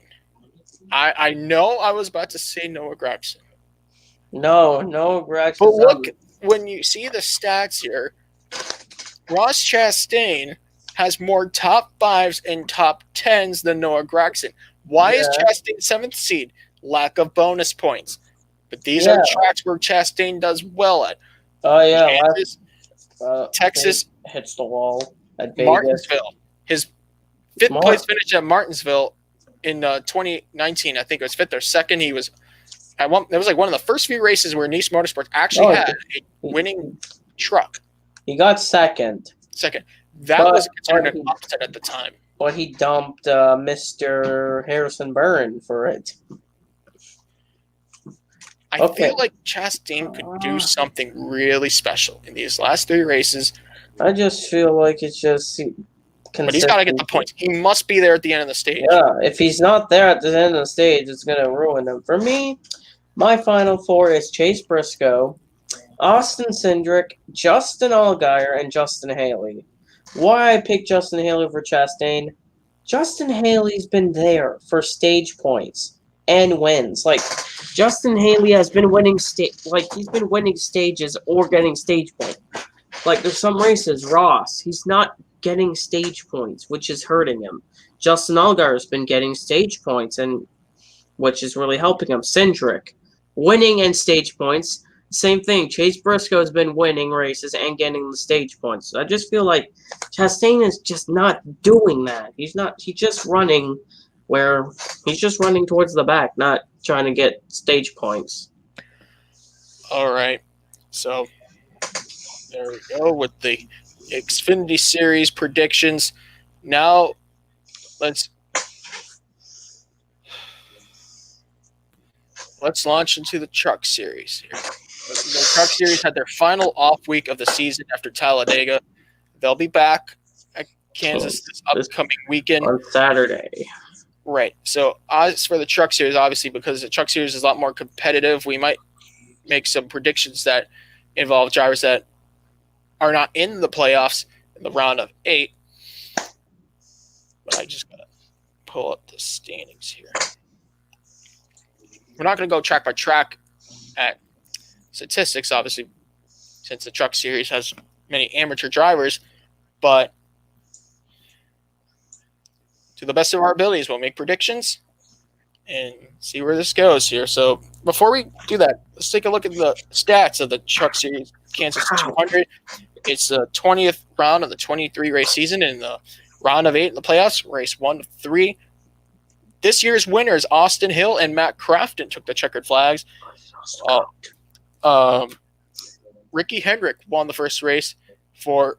I know I was about to say Noah Gragson. No, Gragson. But look, when you see the stats here, Ross Chastain has more top 5s and top 10s than Noah Gragson. Why is Chastain 7th seed? Lack of bonus points. But these are tracks where Chastain does well at. Oh, yeah. Kansas, Texas. Hits the wall at Vegas. Martinsville. His 5th place finish at Martinsville in 2019. I think it was 5th or 2nd. He was at one. It was like one of the first few races where Nice Motorsports actually had a winning truck. He got second. That was considered an upset at the time. But he dumped Mr. Harrison Burn for it. I feel like Chastain could do something really special in these last 3 races. I just feel like it's just... But he's got to get the points. He must be there at the end of the stage. Yeah, if he's not there at the end of the stage, it's going to ruin him. For me, my Final Four is Chase Briscoe, Austin Cindric, Justin Allgaier, and Justin Haley. Why I picked Justin Haley over Chastain? Justin Haley's been there for stage points and wins. Like, Justin Haley has been winning he's been winning stages or getting stage points. Like, there's some races, Ross, he's not getting stage points, which is hurting him. Justin Allgaier has been getting stage points, and which is really helping him. Cindric, winning and stage points. Same thing. Chase Briscoe has been winning races and getting the stage points. So I just feel like Chastain is just not doing that. He's just running towards the back, not trying to get stage points. All right. So there we go with the Xfinity Series predictions. Now let's launch into the Truck Series here. The Truck Series had their final off week of the season after Talladega. They'll be back at Kansas this upcoming weekend. On Saturday. Right. So as for the Truck Series, obviously, because the Truck Series is a lot more competitive, we might make some predictions that involve drivers that are not in the playoffs in the round of 8. But I just got to pull up the standings here. We're not going to go track by track at statistics, obviously, since the Truck Series has many amateur drivers, but to the best of our abilities, we'll make predictions and see where this goes here. So before we do that, let's take a look at the stats of the Truck Series Kansas 200. It's the 20th round of the 23 race season. In the round of 8 in the playoffs, race 1 to 3. This year's winners, Austin Hill and Matt Crafton, took the checkered flags. Ricky Hendrick won the first race for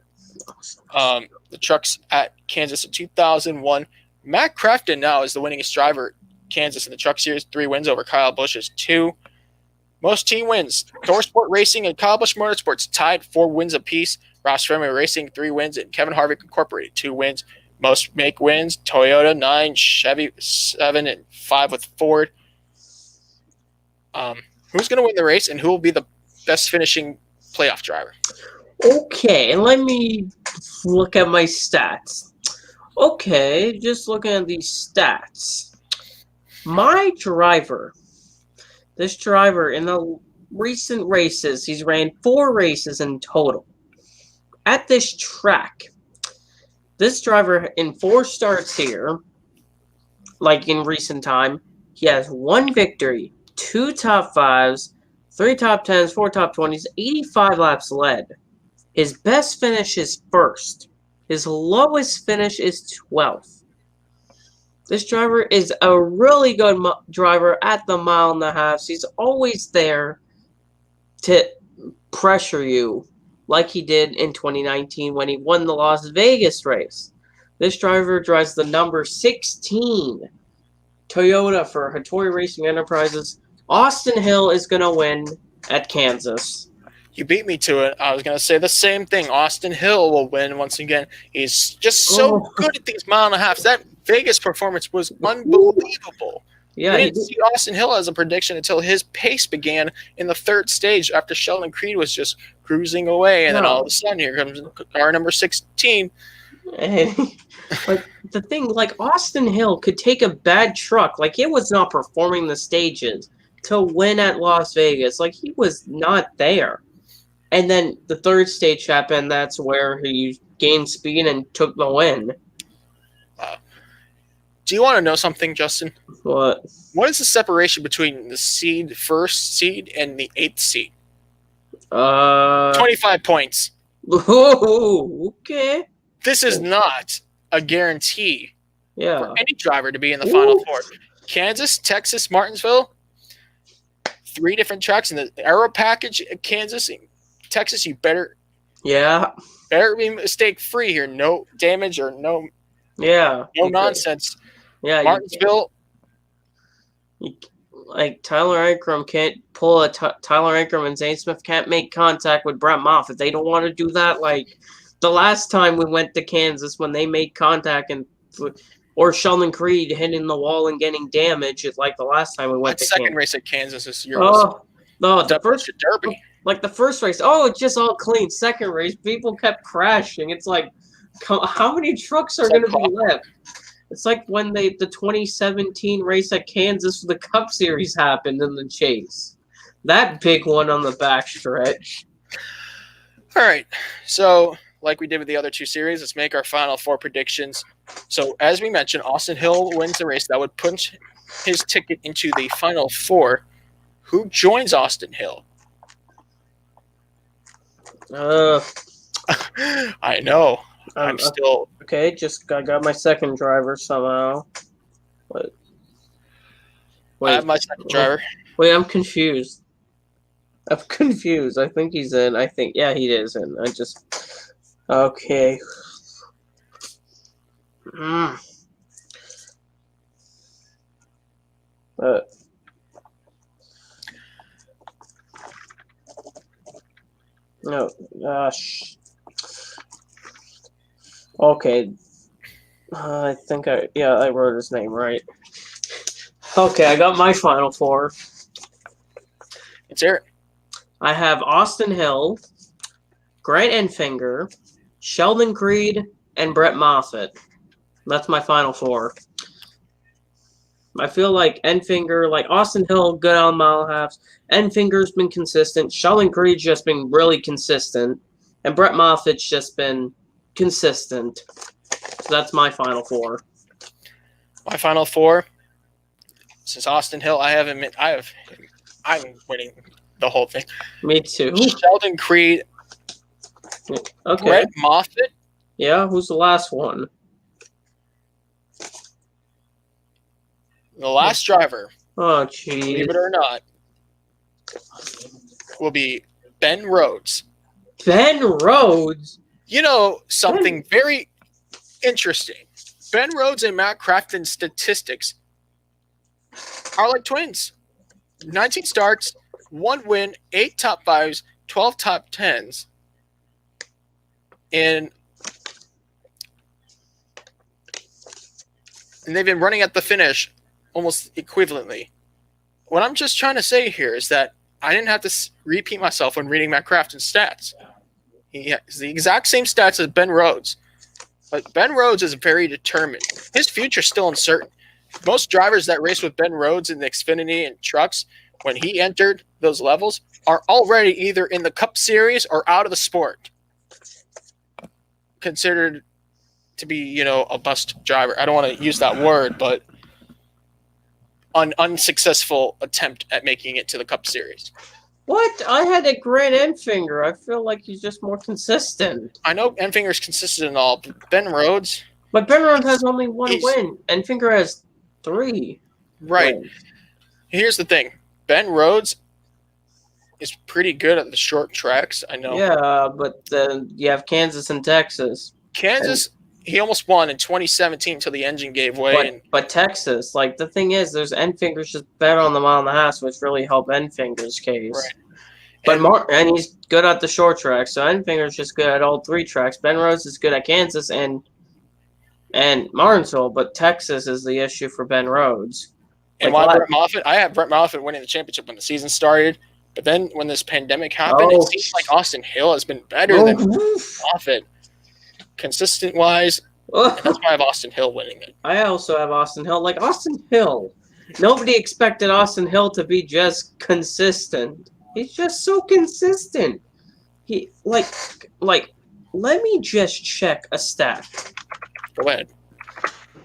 the trucks at Kansas in 2001. Matt Crafton now is the winningest driver at Kansas in the Truck Series. 3 wins over Kyle Busch's 2. Most team wins. ThorSport Racing and Kyle Busch Motorsports tied 4 wins apiece. Ross Fenway Racing 3 wins, and Kevin Harvick Incorporated 2 wins. Most make wins. Toyota 9, Chevy 7, and 5 with Ford. Who's going to win the race, and who will be the best finishing playoff driver? Okay, let me look at my stats. Okay, just looking at these stats. My driver, this driver in the recent races, he's ran 4 races in total. At this track, this driver in 4 starts here, like in recent time, he has 1 victory, 2 top 5s, 3 top 10s, 4 top 20s, 85 laps led. His best finish is 1st. His lowest finish is 12th. This driver is a really good driver at the 1.5 miles. He's always there to pressure you, like he did in 2019 when he won the Las Vegas race. This driver drives the number 16 Toyota for Hattori Racing Enterprises. Austin Hill is going to win at Kansas. You beat me to it. I was going to say the same thing. Austin Hill will win once again. He's just so good at these 1.5 miles. That Vegas performance was unbelievable. Yeah, we didn't see Austin Hill as a prediction until his pace began in the 3rd stage after Sheldon Creed was just cruising away. And then all of a sudden, here comes car number 16. And, like, the thing, like, Austin Hill could take a bad truck. Like, it was not performing the stages to win at Las Vegas. Like, he was not there. And then the 3rd stage happened. That's where he gained speed and took the win. Do you want to know something, Justin? What? What is the separation between the 1st seed, and the 8th seed? 25 points. Okay. This is not a guarantee for any driver to be in the Final Four. Kansas, Texas, Martinsville, 3 different tracks in the aero package at Kansas. Texas, you better be mistake-free here. No damage or no nonsense. Yeah, Martinsville. Like, Tyler Ankrum can't pull a Tyler Ankrum, and Zane Smith can't make contact with Brett Moffitt. They don't want to do that. Like, the last time we went to Kansas when they made contact or Sheldon Creed hitting the wall and getting damage, it's like the last time we went to second Kansas. Race at Kansas this year. The first Derby. Like the first race, it's just all clean. Second race, people kept crashing. It's like, how many trucks are going to be left? It's like when the 2017 race at Kansas for the Cup Series happened in the chase. That big one on the backstretch. All right. So, like we did with the other 2 series, let's make our Final 4 predictions. So, as we mentioned, Austin Hill wins the race. That would punch his ticket into the Final 4. Who joins Austin Hill? I know. I'm still okay. I got my second driver somehow. Wait, I have my second driver. Wait, I'm confused. I think he's in. He is in. Okay. No, okay. I think I wrote his name right. Okay, I got my Final 4. Let's hear it. I have Austin Hill, Grant Enfinger, Sheldon Creed, and Brett Moffitt. That's my Final 4. I feel like Enfinger, like Austin Hill, good on mile halves. Enfinger's been consistent. Sheldon Creed's just been really consistent. And Brett Moffitt's just been consistent. So that's my Final 4. My Final 4. Since Austin Hill, I'm winning the whole thing. Me too. Sheldon Creed. Okay. Brett Moffitt. Yeah, who's the last one? The last driver, oh, jeez, believe it or not, will be Ben Rhodes. Ben Rhodes? You know, something very interesting. Ben Rhodes and Matt Crafton's statistics are like twins. 19 starts, 1 win, 8 top 5s, 12 top 10s. And they've been running at the finish almost equivalently. What I'm just trying to say here is that I didn't have to repeat myself when reading Matt Crafton's stats. He has the exact same stats as Ben Rhodes. But Ben Rhodes is very determined. His future's still uncertain. Most drivers that race with Ben Rhodes in the Xfinity and trucks, when he entered those levels, are already either in the Cup Series or out of the sport. Considered to be, a bust driver. I don't want to use that word, but an unsuccessful attempt at making it to the Cup Series. What? I had a Grant Enfinger. I feel like he's just more consistent. I know Enfinger's consistent and all, but Ben Rhodes... But Ben Rhodes has only 1 win. Enfinger has 3. Right. wins. Here's the thing. Ben Rhodes is pretty good at the short tracks, I know. Yeah, but then you have Kansas and Texas. Kansas, he almost won in 2017 until the engine gave way. But Texas, the thing is, there's Enfinger's just better on the mile and a half, which really helped Enfinger's case. Right. But and he's good at the short tracks, so Enfinger's just good at all 3 tracks. Ben Rhodes is good at Kansas and Martinsville, but Texas is the issue for Ben Rhodes. And why Brett Moffitt? I had Brett Moffitt winning the championship when the season started, but then when this pandemic happened, it seems like Austin Hill has been better than Moffitt. Consistent-wise, that's why I have Austin Hill winning it. I also have Austin Hill. Austin Hill, nobody expected Austin Hill to be just consistent. He's just so consistent. He let me just check a stat. Go ahead.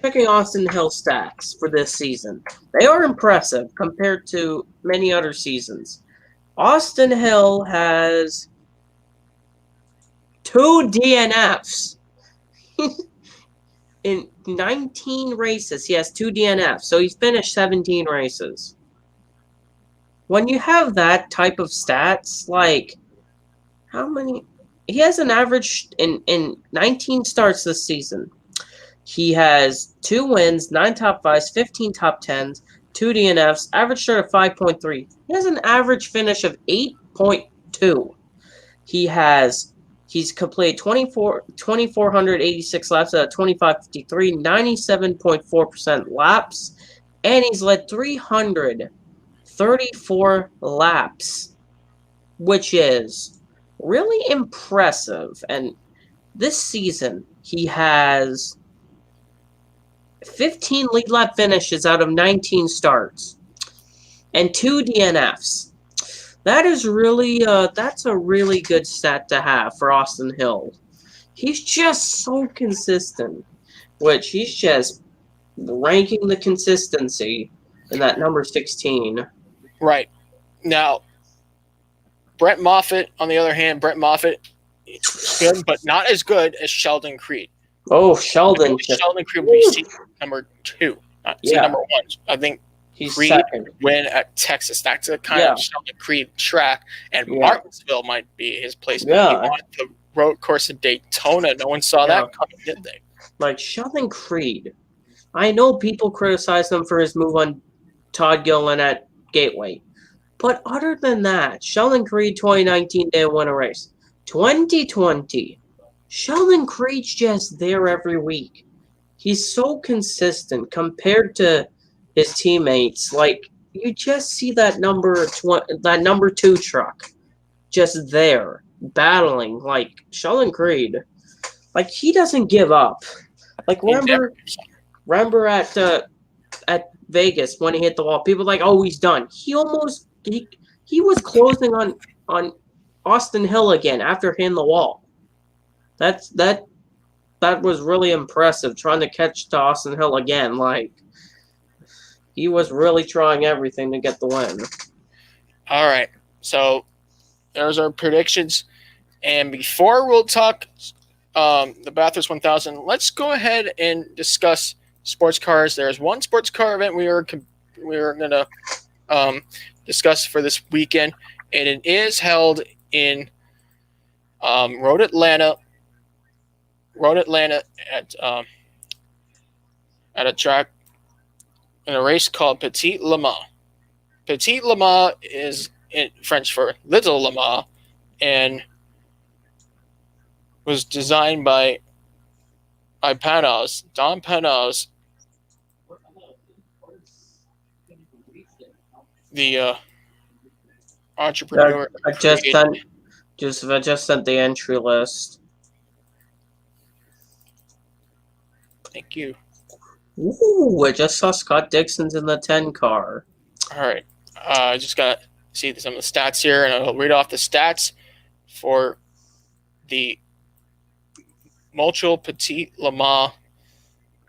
Checking Austin Hill stats for this season. They are impressive compared to many other seasons. Austin Hill has 2 DNFs. In 19 races, he has 2 DNFs, so he's finished 17 races. When you have that type of stats, how many... He has an average in 19 starts this season. He has 2 wins, 9 top 5s, 15 top 10s, 2 DNFs, average start of 5.3. He has an average finish of 8.2. He's completed 2,486 laps out of 2,553, 97.4% laps, and he's led 334 laps, which is really impressive. And this season, he has 15 lead lap finishes out of 19 starts and 2 DNFs. That is really that's a really good stat to have for Austin Hill. He's just so consistent, which he's just ranking the consistency in that number 16. Right. Now, Brett Moffitt, on the other hand, is good, but not as good as Sheldon Creed. Oh, Sheldon. Sheldon Creed will be number 2, not number 1. I think he's Creed second. Win at Texas. That's a kind of Sheldon Creed track, and Martinsville might be his place. Yeah. He won the road course in Daytona. No one saw that coming, did they? Sheldon Creed. I know people criticize him for his move on Todd Gilliland at Gateway. But other than that, Sheldon Creed 2019 didn't win a race. 2020, Sheldon Creed's just there every week. He's so consistent compared to his teammates. You just see that number 2 truck just there battling. Sheldon Creed, he doesn't give up. Remember at Vegas when he hit the wall, people he's done. He was closing on Austin Hill again after hitting the wall. That was really impressive, trying to catch to Austin Hill again. He was really trying everything to get the win. All right, so there's our predictions. And before we'll talk the Bathurst 1000, let's go ahead and discuss sports cars. There's one sports car event we are going to discuss for this weekend, and it is held in Road Atlanta at at a track in a race called Petit Le Mans. Petit Le Mans is in French for Little Le Mans, and was designed by Panos, Don Panos, the entrepreneur. I just sent the entry list. Thank you. Ooh, I just saw Scott Dixon's in the 10 car. All right. I just got to see some of the stats here, and I'll read off the stats for the Montreal Petit Le Mans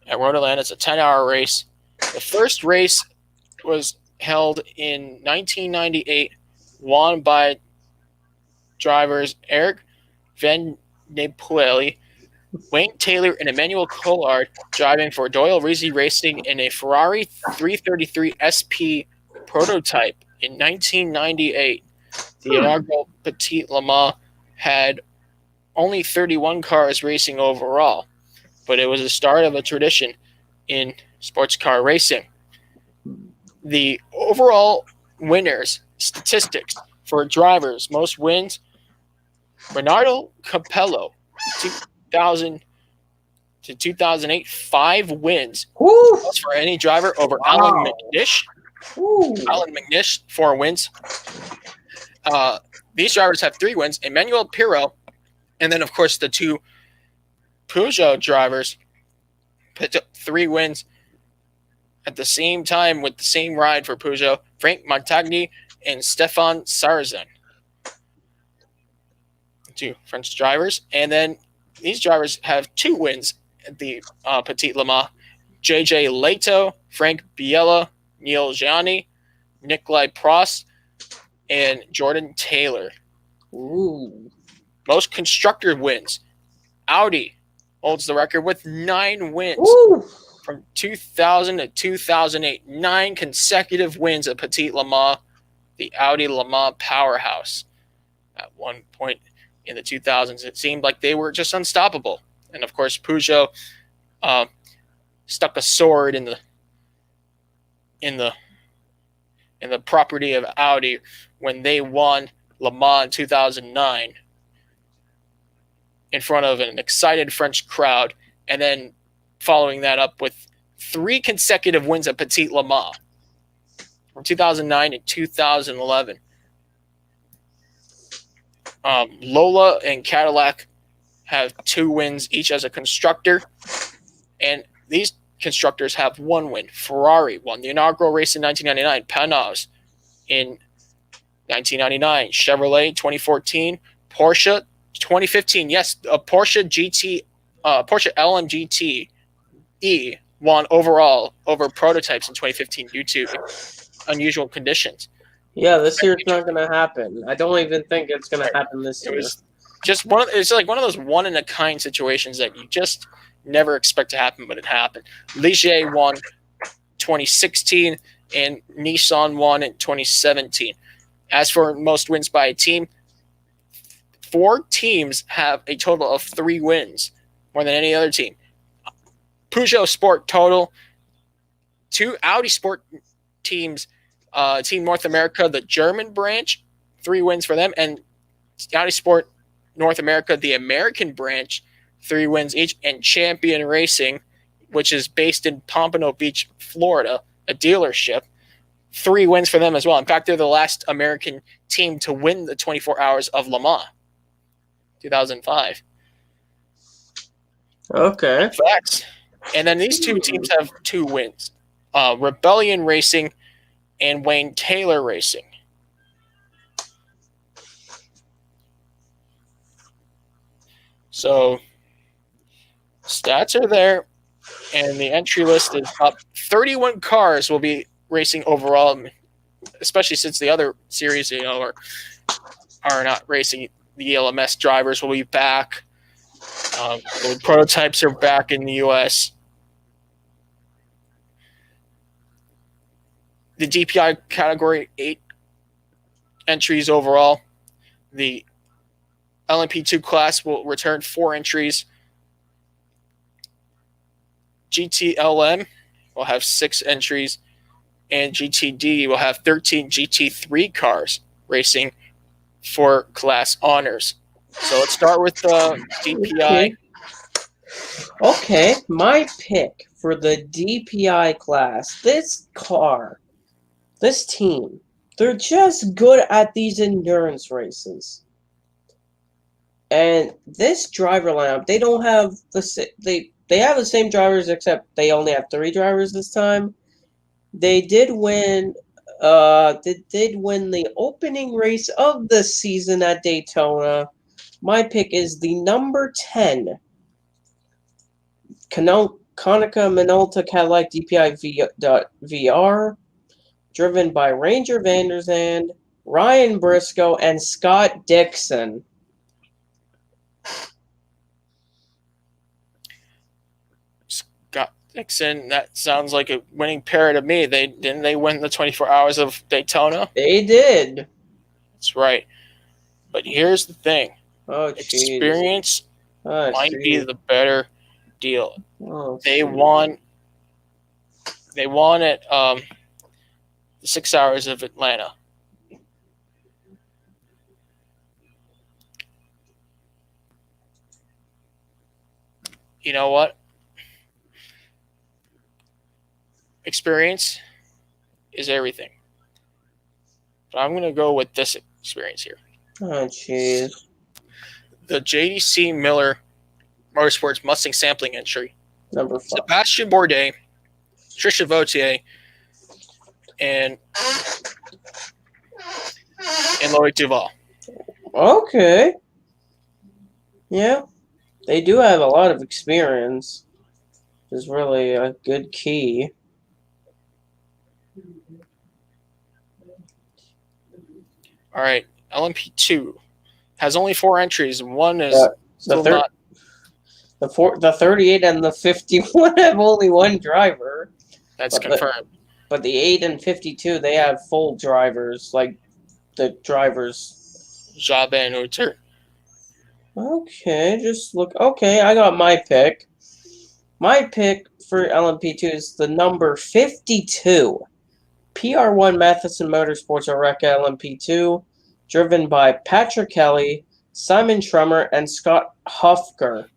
at Rhode Island. It's a 10-hour race. The first race was held in 1998, won by drivers Eric Van Nepeuille, Wayne Taylor, and Emmanuel Collard, driving for Doyle Rizzi Racing in a Ferrari 333 SP prototype. In 1998, the inaugural Petit Le Mans had only 31 cars racing overall, but it was the start of a tradition in sports car racing. The overall winners statistics for drivers, most wins, Bernardo Capello, 2000 to 2008, 5 wins. That's for any driver over Alan McNish. Alan McNish, 4 wins. These drivers have 3 wins. Emmanuel Pirro, and then, of course, the 2 Peugeot drivers picked up 3 wins at the same time with the same ride for Peugeot, Frank Montagny and Stéphane Sarrazin. 2 French drivers. And then these drivers have 2 wins at the Petit Le Mans. JJ Leto, Frank Biella, Neil Gianni, Nikolai Prost, and Jordan Taylor. Ooh. Most constructor wins. Audi holds the record with 9 wins. Ooh. From 2000 to 2008. 9 consecutive wins at Petit Le Mans, the Audi Le Mans powerhouse. At one point in the 2000s, it seemed like they were just unstoppable. And, of course, Peugeot stuck a sword in the property of Audi when they won Le Mans in 2009 in front of an excited French crowd, and then following that up with 3 consecutive wins at Petit Le Mans from 2009 and 2011. Lola and Cadillac have 2 wins each as a constructor, and these constructors have 1 win. Ferrari won the inaugural race in 1999. Panos in 1999. Chevrolet 2014. Porsche 2015. Yes, a Porsche GT, Porsche LMGT E won overall over prototypes in 2015 due to unusual conditions. Yeah, this year's not going to happen. I don't even think it's going to happen this year. It's like one of those one-in-a-kind situations that you just never expect to happen, but it happened. Ligier won 2016, and Nissan won in 2017. As for most wins by a team, 4 teams have a total of 3 wins, more than any other team. Peugeot Sport total, 2 Audi Sport teams, Team North America, the German branch, 3 wins for them, and Audi Sport North America, the American branch, 3 wins each, and Champion Racing, which is based in Pompano Beach, Florida, a dealership, 3 wins for them as well. In fact, they're the last American team to win the 24 Hours of Le Mans, 2005. Okay. Facts. And then these 2 teams have 2 wins. Rebellion Racing and Wayne Taylor Racing. So stats are there, and the entry list is up. 31 cars will be racing overall, especially since the other series, are not racing. The LMS drivers will be back. The prototypes are back in the U.S. The DPI category 8 entries overall. The LMP2 class will return 4 entries. GTLM will have 6 entries, and GTD will have 13 GT3 cars racing for class honors. So let's start with the DPI. Okay, my pick for the DPI class. This team, they're just good at these endurance races. And this driver lineup, they don't have they have the same drivers, except they only have 3 drivers this time. They did win the opening race of the season at Daytona. My pick is the number 10 Konica Minolta Cadillac DPI VR, driven by Ranger Vanderzand, Ryan Briscoe, and Scott Dixon. Scott Dixon, that sounds like a winning pair to me. Didn't they win the 24 Hours of Daytona? They did. That's right. But here's the thing. Oh, experience might be the better deal. Oh, they won at the 6 Hours of Atlanta. You know what? Experience is everything. But I'm going to go with this experience here. Oh, jeez. The JDC Miller Motorsports Mustang sampling entry. Number 5. Sebastian Bourdais, Trisha Vautier, and Loic Duval. Okay. Yeah. They do have a lot of experience. Is really a good key. All right. LMP2 has only 4 entries. One is still not. The 38 and the 51 have only 1 driver. That's confirmed. But the 8 and 52, they have full drivers, like the drivers. Jabin Hooter. Okay, just look. Okay, I got my pick. My pick for LMP2 is the number 52. PR1 Matheson Motorsports Oreca LMP2, driven by Patrick Kelly, Simon Trummer, and Scott Hufker.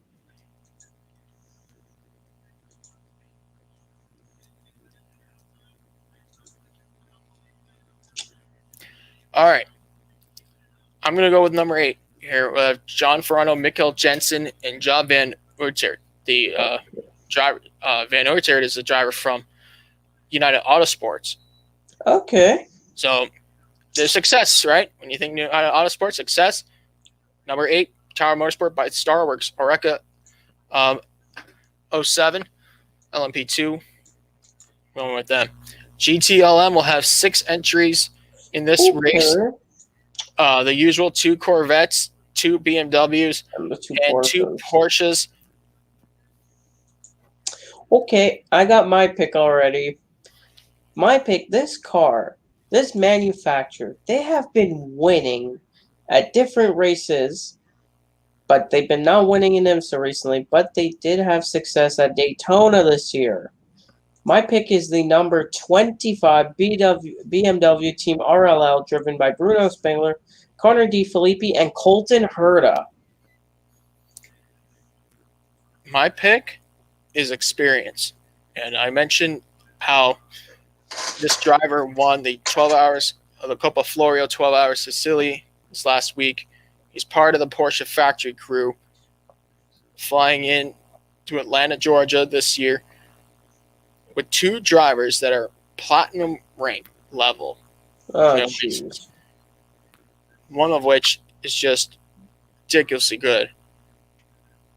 All right. I'm going to go with number 8 here. We have John Ferrano, Mikkel Jensen, and Job Van Oortert. The driver, Van Oortert is the driver from United Autosports. Okay. So there's success, right? When you think United Autosports, success. Number 8, Tower Motorsport by Starworks, Oreca 07, LMP2. Going with them. GTLM will have 6 entries in this race. The usual 2 Corvettes, 2 BMWs, and 2 Porsches. Okay, I got my pick already. My pick, this manufacturer, they have been winning at different races, but they've been not winning in IMSA recently, but they did have success at Daytona this year. My pick is the number 25 BMW Team RLL, driven by Bruno Spengler, Connor De Filippi, and Colton Herta. My pick is experience. And I mentioned how this driver won the 12 hours of the Copa Florio 12 Hours Sicily this last week. He's part of the Porsche factory crew flying in to Atlanta, Georgia this year with 2 drivers that are platinum rank level. Oh, jeez. One of which is just ridiculously good.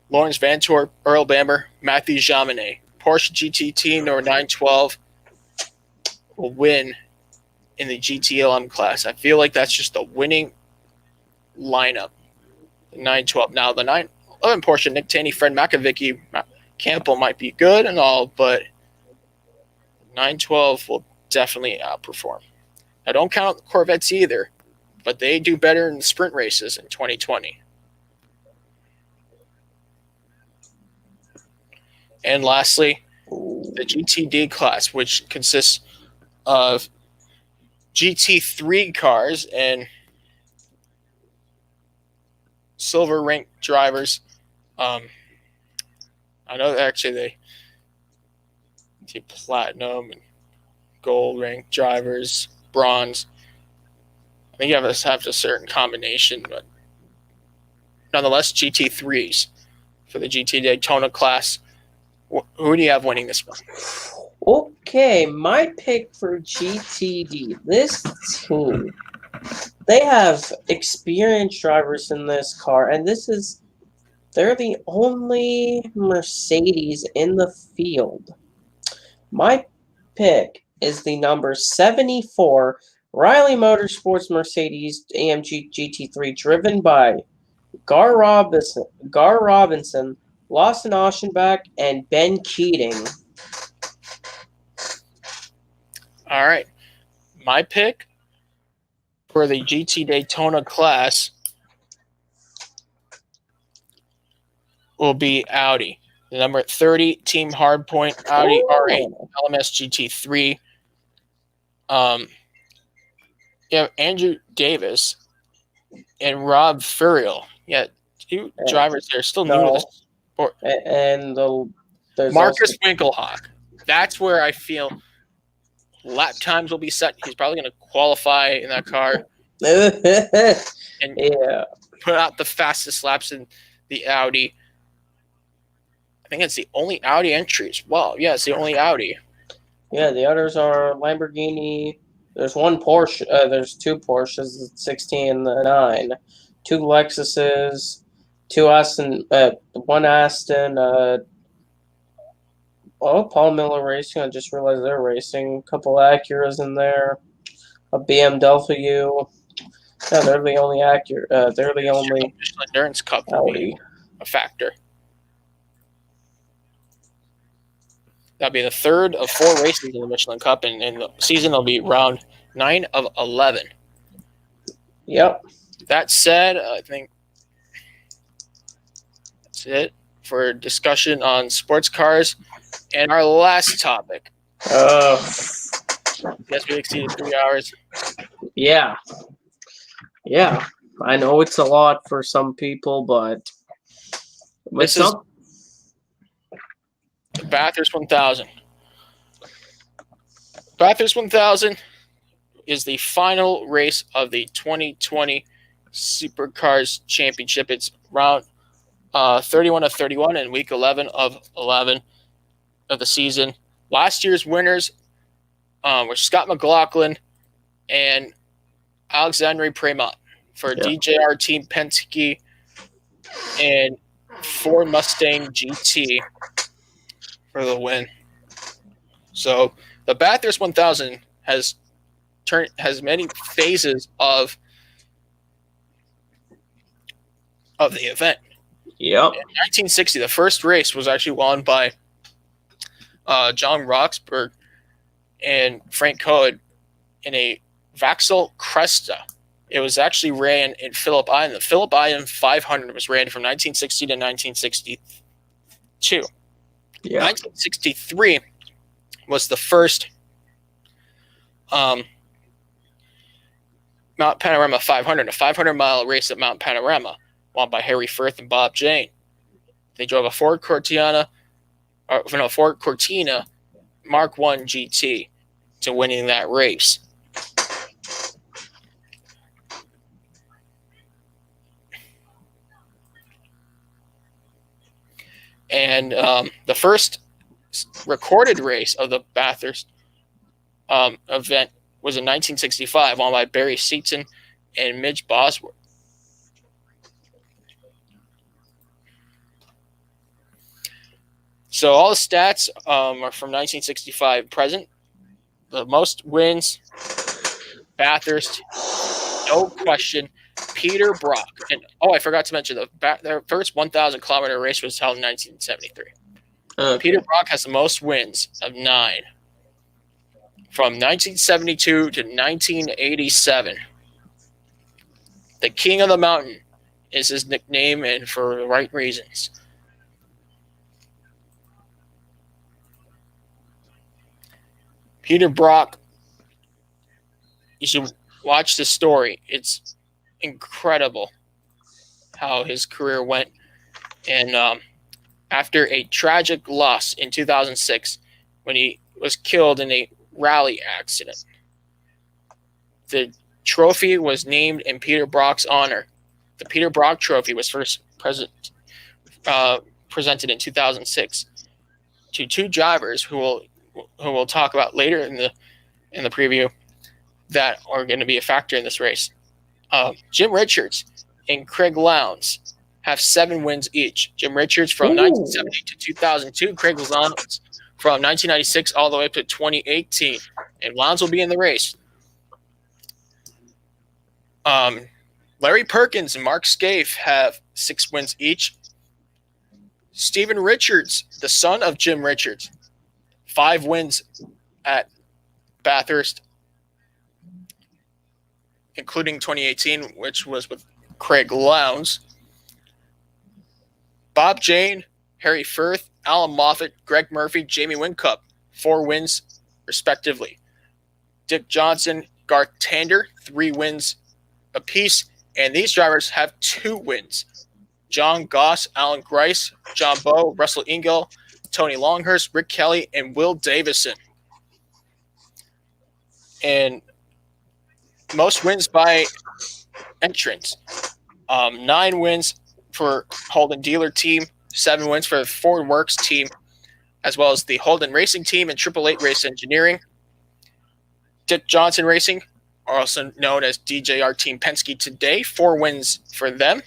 Lawrence Vantor, Earl Bamber, Matthew Jaminet. Porsche GT team number 912 will win in the GTLM class. I feel like that's just a winning lineup. The 912. Now, the 911 Porsche, Nick Taney, Fred McAvicky, Campbell might be good and all, but 912 will definitely outperform. Now, don't count the Corvettes either, but they do better in the sprint races in 2020. And lastly, the GTD class, which consists of GT3 cars and silver rank drivers. I know actually they do platinum and gold rank drivers, bronze. I think you have to have a certain combination, but nonetheless, GT3s for the GT Daytona class. Who do you have winning this one? Okay, my pick for GTD. This team, they have experienced drivers in this car, and they're the only Mercedes in the field. My pick is the number 74 Riley Motorsports Mercedes AMG GT3, driven by Gar Robinson, Lawson Auschenbach, and Ben Keating. All right. My pick for the GT Daytona class will be Audi. The number 30 Team Hardpoint Audi R8 LMS GT3. You have Andrew Davis and Rob Furiel. Yeah, two drivers there still new to the sport. And there's Marcus Winkelhock. That's where I feel lap times will be set. He's probably going to qualify in that car and put out the fastest laps in the Audi. I think it's the only Audi entry as well. Yeah, it's the only Audi. Yeah, the others are Lamborghini. There's one Porsche. There's two Porsches, 16 and the 9. Two Lexuses. Two Aston. One Aston. Paul Miller Racing. I just realized they're racing. A couple Acuras in there. A BMW. Yeah, they're the only Acura. They're the only Endurance Cup will be a factor. That'll be the third of 4 races in the Michelin Cup, and in the season will be round 9 of 11. Yep. That said, I think that's it for discussion on sports cars. And our last topic. Yes, we exceeded 3 hours. Yeah. Yeah. I know it's a lot for some people, but this is the Bathurst 1000. Bathurst 1000 is the final race of the 2020 Supercars Championship. It's round 31 of 31 and week 11 of 11 of the season. Last year's winners were Scott McLaughlin and Alexandre Premont for DJR Team Penske and Ford Mustang GT for the win. So the Bathurst 1000 has many phases of the event. Yep. In 1960, the first race was actually won by John Roxburgh and Frank Cohen in a Vauxhall Cresta. It was actually ran in Phillip Island. The Phillip Island 500 was ran from 1960 to 1962. Yeah. 1963 was the first Mount Panorama 500, a 500-mile race at Mount Panorama, won by Harry Firth and Bob Jane. They drove a Ford Cortina Mark I GT to winning that race. And the first recorded race of the Bathurst event was in 1965, won by Barry Seaton and Midge Bosworth. So all the stats are from 1965 present. The most wins, Bathurst, no question, Peter Brock. And I forgot to mention their first 1,000-kilometer race was held in 1973. Okay. Peter Brock has the most wins of 9 from 1972 to 1987. The King of the Mountain is his nickname, and for the right reasons. Peter Brock, you should watch the story. It's incredible how his career went. And after a tragic loss in 2006, when he was killed in a rally accident, the trophy was named in Peter Brock's honor. The Peter Brock Trophy was first presented in 2006 to two drivers who we'll talk about later in the preview that are going to be a factor in this race. Jim Richards and Craig Lowndes have 7 wins each. Jim Richards from 1970 to 2002, Craig Lowndes from 1996 all the way up to 2018, and Lowndes will be in the race. Larry Perkins and Mark Scaife have 6 wins each. Stephen Richards, the son of Jim Richards, 5 wins at Bathurst, including 2018, which was with Craig Lowndes. Bob Jane, Harry Firth, Alan Moffat, Greg Murphy, Jamie Whincup, 4 wins respectively. Dick Johnson, Garth Tander, 3 wins apiece, and these drivers have 2 wins. John Goss, Alan Grice, John Bowe, Russell Ingall, Tony Longhurst, Rick Kelly, and Will Davison. And most wins by entrants. 9 wins for Holden Dealer team, 7 wins for the Ford Works team, as well as the Holden Racing team and Triple Eight Race Engineering. Dick Johnson Racing, also known as DJR Team Penske today, 4 wins for them.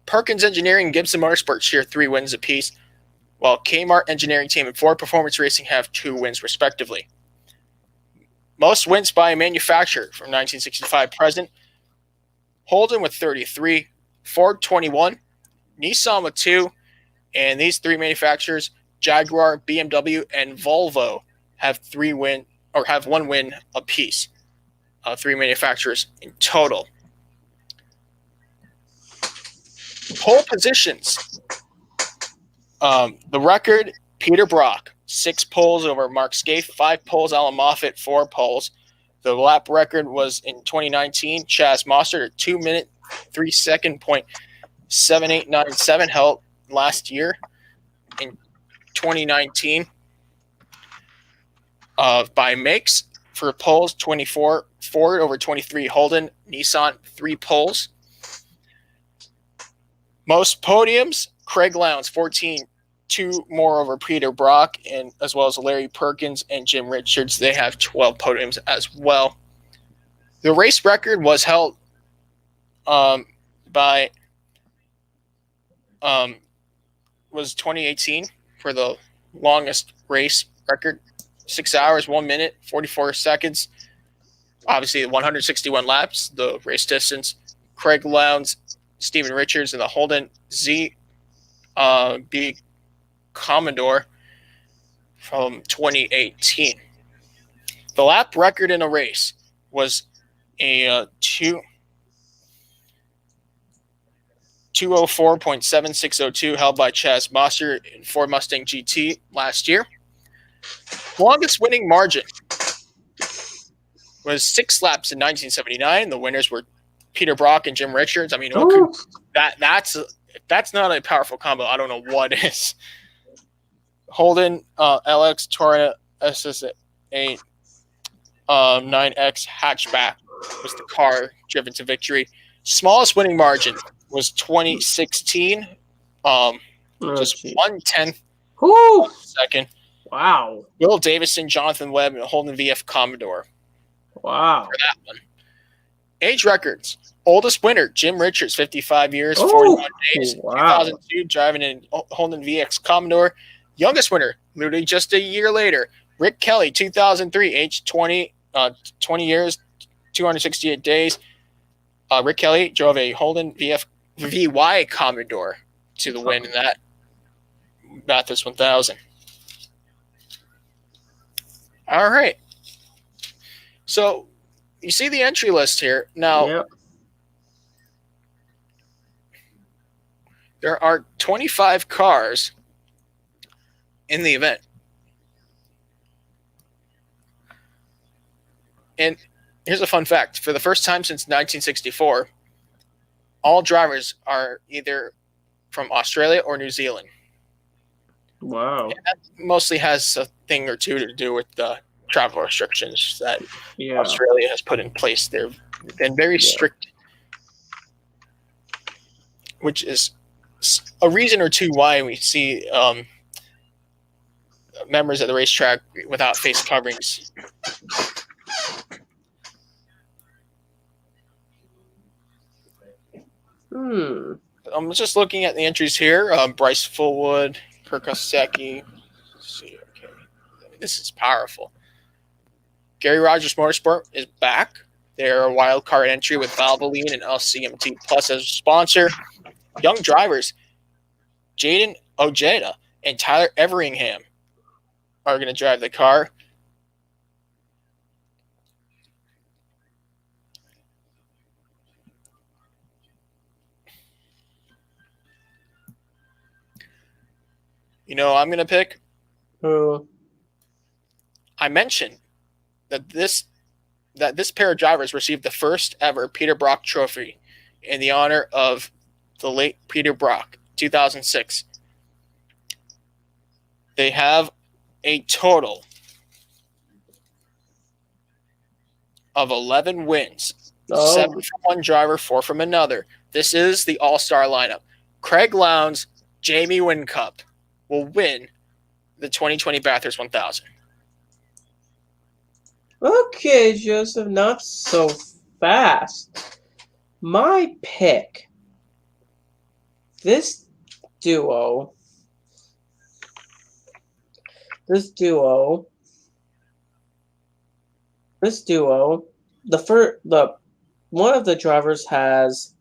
Perkins Engineering and Gibson Motorsports share 3 wins apiece, while Kmart Engineering Team and Ford Performance Racing have 2 wins respectively. Most wins by a manufacturer from 1965 present. Holden with 33, Ford 21, Nissan with 2, and these 3 manufacturers, Jaguar, BMW, and Volvo, have 1 win apiece. 3 manufacturers in total. Pole positions. The record, Peter Brock, 6 poles over Mark Scaife, 5 poles, Alan Moffat, 4 poles. The lap record was in 2019, Chaz Mostert, at 2 minute, 3 second .7897 held last year in 2019. By makes, for poles, 24 Ford over 23 Holden, Nissan, 3 poles. Most podiums, Craig Lowndes, 14, 2 more over Peter Brock, and as well as Larry Perkins and Jim Richards. They have 12 podiums as well. The race record was held by 2018 for the longest race record, 6 hours, 1 minute, 44 seconds. Obviously, 161 laps, the race distance. Craig Lowndes, Stephen Richards, and the Holden B Commodore from 2018. The lap record in a race was a 204.7602 held by Chaz Mostert in Ford Mustang GT last year. Longest winning margin was 6 laps in 1979. The winners were Peter Brock and Jim Richards. I mean, that's not a powerful combo. I don't know what is. Holden LX Torrent SSA 9X hatchback was the car driven to victory. Smallest winning margin was 2016. Just 1/10 second. Wow. Will Davison, Jonathan Webb, and Holden VF Commodore. Wow. For that one. Age records. Oldest winner, Jim Richards, 55 years, 41 days, wow. 2002, driving in Holden VX Commodore. Youngest winner, literally just a year later, Rick Kelly, 2003, age 20 years, 268 days. Rick Kelly drove a Holden VY Commodore to the win in that Bathurst 1000. All right. So you see the entry list here. Now, yep. There are 25 cars in the event. And here's a fun fact. For the first time since 1964, all drivers are either from Australia or New Zealand. Wow. And that mostly has a thing or two to do with the travel restrictions that Australia has put in place. They've been very strict, which is a reason or two why we see members of the racetrack without face coverings. I'm just looking at the entries here. Bryce Fullwood, Kirk Kosecki. See, okay, this is powerful. Gary Rogers Motorsport is back. They're a wild card entry with Valvoline and LCMT Plus as a sponsor. Young drivers, Jaden Ojeda and Tyler Everingham are going to drive the car. You know, I'm going to pick. Who? I mentioned that this pair of drivers received the first ever Peter Brock Trophy in the honor of the late Peter Brock, 2006. They have a total of 11 wins. 7 from one driver, 4 from another. This is the all-star lineup. Craig Lowndes, Jamie Whincup will win the 2020 Bathurst 1000. Okay, Joseph, not so fast. My pick. This duo. One of the drivers has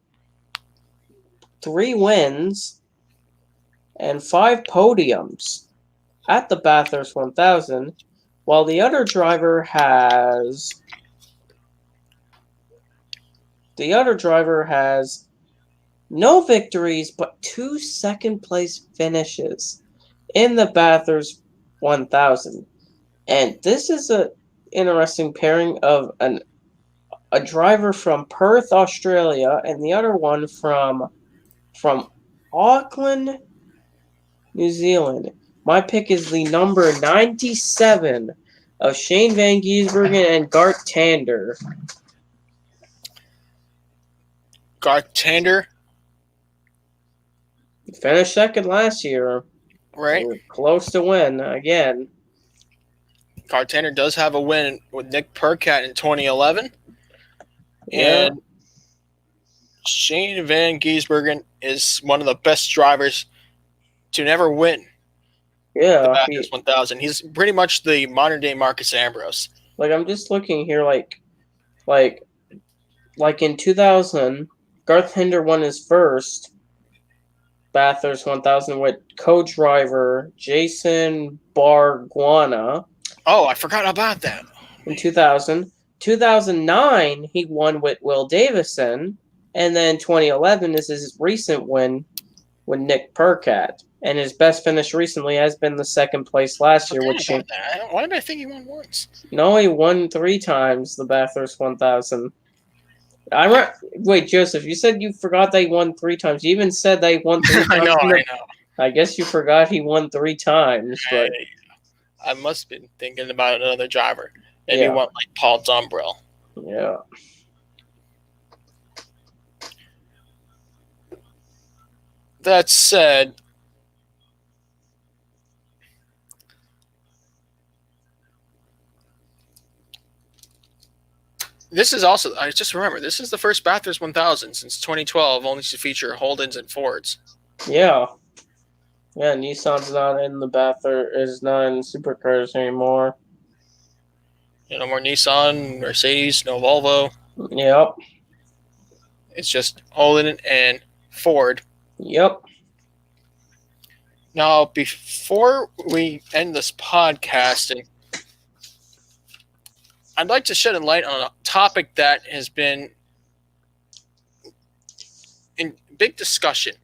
3 wins and 5 podiums at the Bathurst 1000, while the other driver has no victories but 2 second-place finishes in the Bathurst 1000. And this is an interesting pairing of a driver from Perth, Australia, and the other one from Auckland, New Zealand. My pick is the number 97 of Shane Van Gisbergen and Garth Tander. Garth Tander Finished second last year. Right. Close to win again. Garth Tander does have a win with Nick Percat in 2011. Yeah. And Shane Van Gisbergen is one of the best drivers to never win the Bathurst 1000. He's pretty much the modern-day Marcus Ambrose. Like, I'm just looking here, like in 2000, Garth Tander won his first Bathurst 1000 with co-driver Jason Barguana. Oh, I forgot about that. In 2000. 2009, he won with Will Davison. And then 2011 is his recent win with Nick Percat. And his best finish recently has been the second place last year. Why did I think he won once? No, he won 3 times the Bathurst 1000. Wait, Joseph, you said you forgot they won 3 times. You even said they won 3 times. I know. I guess you forgot he won 3 times. But I must have been thinking about another driver. Maybe one like Paul Dumbrell. Yeah. That said, this is also, I just remember, this is the first Bathurst 1000 since 2012, only to feature Holdens and Fords. Yeah. Yeah, Nissan's not in the Bathurst, is not in supercars anymore. No more Nissan, Mercedes, no Volvo. Yep. It's just Holden and Ford. Yep. Now, before we end this podcast, I'd like to shed a light on a topic that has been in big discussion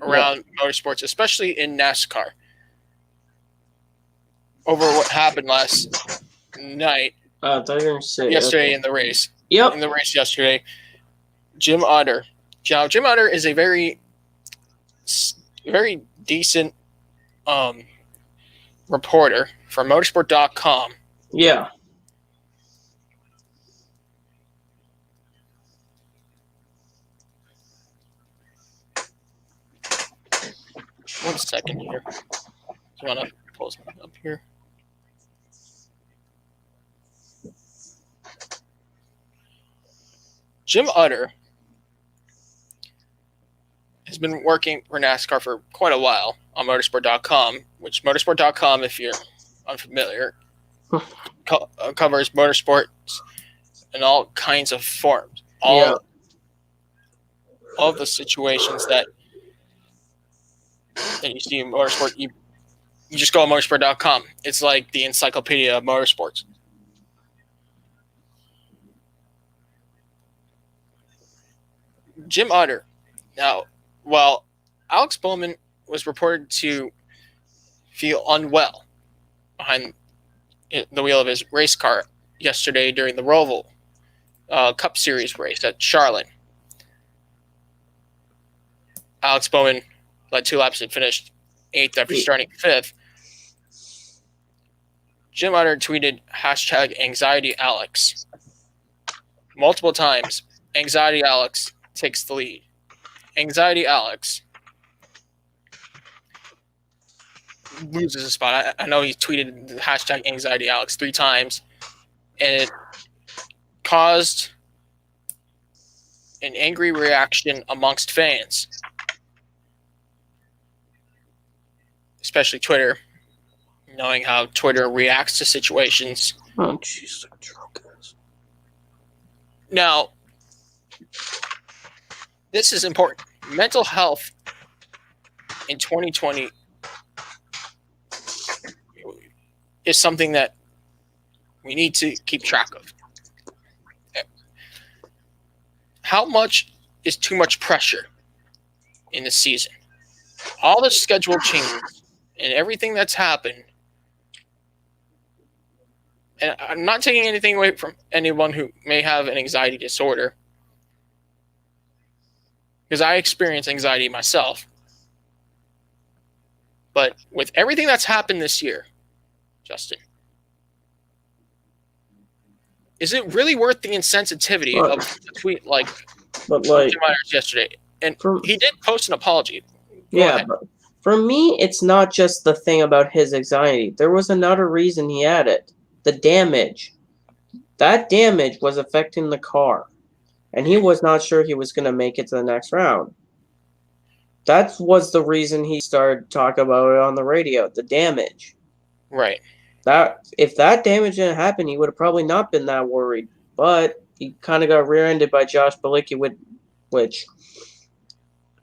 around motorsports, especially in NASCAR, over what happened last night yesterday in the race. Yep. In the race yesterday, Jim Utter. Now, Jim Utter is a very decent reporter for motorsport.com. Yeah. One second here. I want to pull something up here. Jim Utter has been working for NASCAR for quite a while on motorsport.com, which motorsport.com, if you're unfamiliar, covers motorsports in all kinds of forms. All of the situations that you see in motorsport, you just go on motorsport.com. It's like the encyclopedia of motorsports. Jim Utter. Now, while Alex Bowman was reported to feel unwell behind the wheel of his race car yesterday during the Roval Cup Series race at Charlotte, Alex Bowman led 2 laps and finished 8th after starting 5th. Jim Utter tweeted #AnxietyAlex multiple times. Anxiety Alex takes the lead. Anxiety Alex loses a spot. I know he tweeted the #AnxietyAlex 3 times, and it caused an angry reaction amongst fans, especially Twitter, knowing how Twitter reacts to situations. Oh, jeez. Now, this is important. Mental health in 2020 is something that we need to keep track of. How much is too much pressure in the season? All the schedule changes and everything that's happened. And I'm not taking anything away from anyone who may have an anxiety disorder, because I experience anxiety myself. But with everything that's happened this year, Justin, is it really worth the insensitivity of a tweet like Jim Myers yesterday? And he did post an apology. Go ahead. But for me, it's not just the thing about his anxiety. There was another reason he had it. The damage. That damage was affecting the car. And he was not sure he was going to make it to the next round. That was the reason he started talking about it on the radio, the damage. Right. If that damage didn't happen, he would have probably not been that worried. But he kind of got rear-ended by Josh Bilicki, which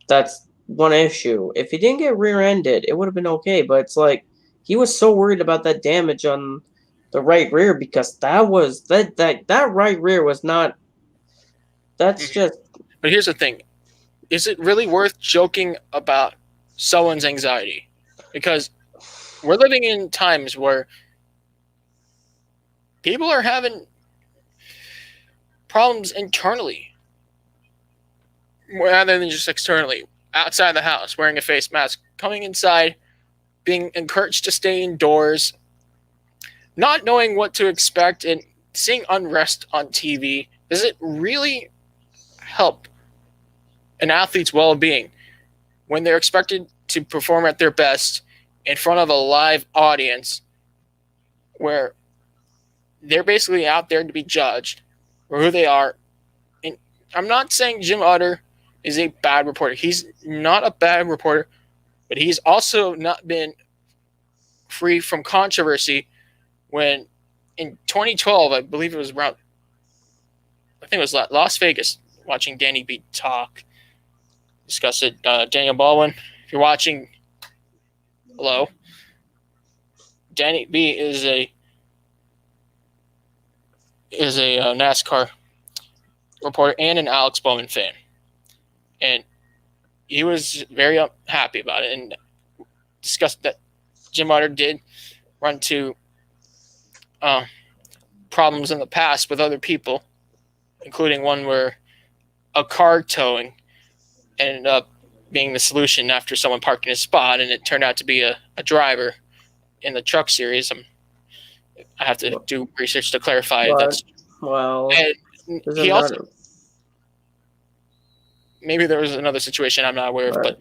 that's one issue. If he didn't get rear-ended, it would have been okay. But it's like he was so worried about that damage on the right rear, because that right rear was not. That's just. But here's the thing: is it really worth joking about someone's anxiety? Because we're living in times where people are having problems internally rather than just externally. Outside the house, wearing a face mask, coming inside, being encouraged to stay indoors, not knowing what to expect, and seeing unrest on TV. Does it really help an athlete's well-being when they're expected to perform at their best in front of a live audience where they're basically out there to be judged for who they are? And I'm not saying Jim Utter is a bad reporter. He's not a bad reporter, but he's also not been free from controversy when in 2012, I believe it was around, I think it was Las Vegas, watching Danny B talk, discuss it. Daniel Baldwin, if you're watching, hello. Danny B is a NASCAR reporter and an Alex Bowman fan. And he was very happy about it and discussed that Jim Utter did run to problems in the past with other people, including one where a car towing ended up being the solution after someone parked in a spot, and it turned out to be a driver in the truck series. I have to do research to clarify that. Well, and he also maybe there was another situation I'm not aware of, but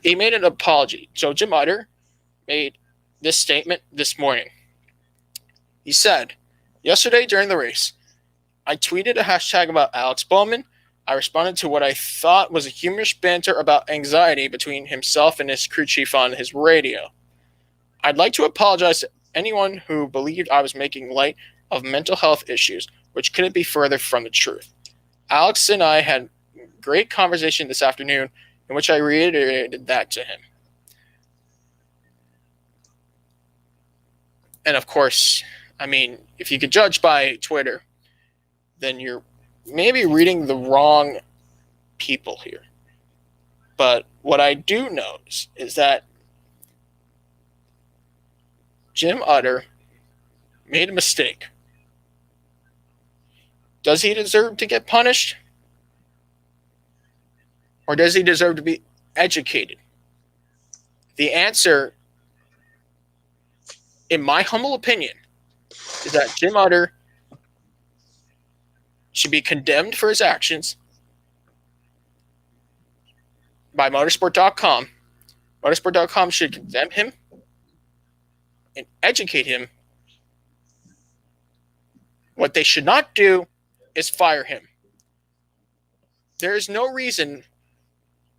he made an apology. So Jim Utter made this statement this morning. He said, "Yesterday during the race, I tweeted a hashtag about Alex Bowman. I responded to what I thought was a humorous banter about anxiety between himself and his crew chief on his radio. I'd like to apologize to anyone who believed I was making light of mental health issues, which couldn't be further from the truth. Alex and I had a great conversation this afternoon in which I reiterated that to him." And of course, I mean, if you could judge by Twitter, then you're maybe reading the wrong people here. But what I do notice is that Jim Utter made a mistake. Does he deserve to get punished? Or does he deserve to be educated? The answer, in my humble opinion, is that Jim Utter should be condemned for his actions by motorsport.com. Motorsport.com should condemn him and educate him. What they should not do is fire him. There is no reason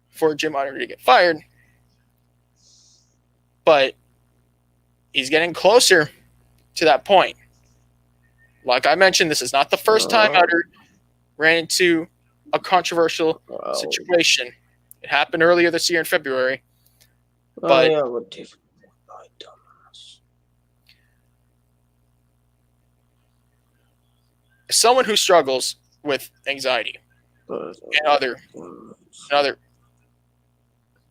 for Jim Utter to get fired, but he's getting closer to that point. Like I mentioned, this is not the first time Utter ran into a controversial situation. It happened earlier this year in February. But someone who struggles with anxiety and other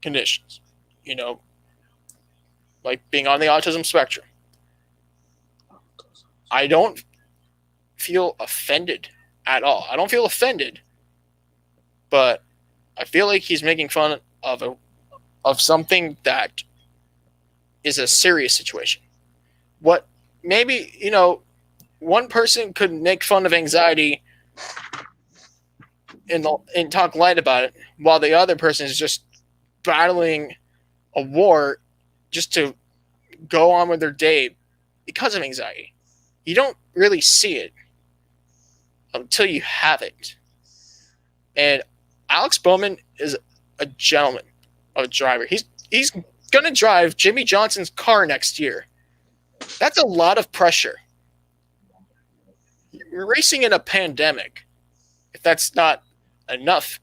conditions, you know, like being on the autism spectrum, I don't feel offended at all. I don't feel offended, but I feel like he's making fun of something that is a serious situation. What maybe, you know, one person could make fun of anxiety and talk light about it, while the other person is just battling a war just to go on with their day because of anxiety. You don't really see it until you have it. And Alex Bowman is a gentleman of a driver. He's going to drive Jimmy Johnson's car next year. That's a lot of pressure. You're racing in a pandemic. If that's not enough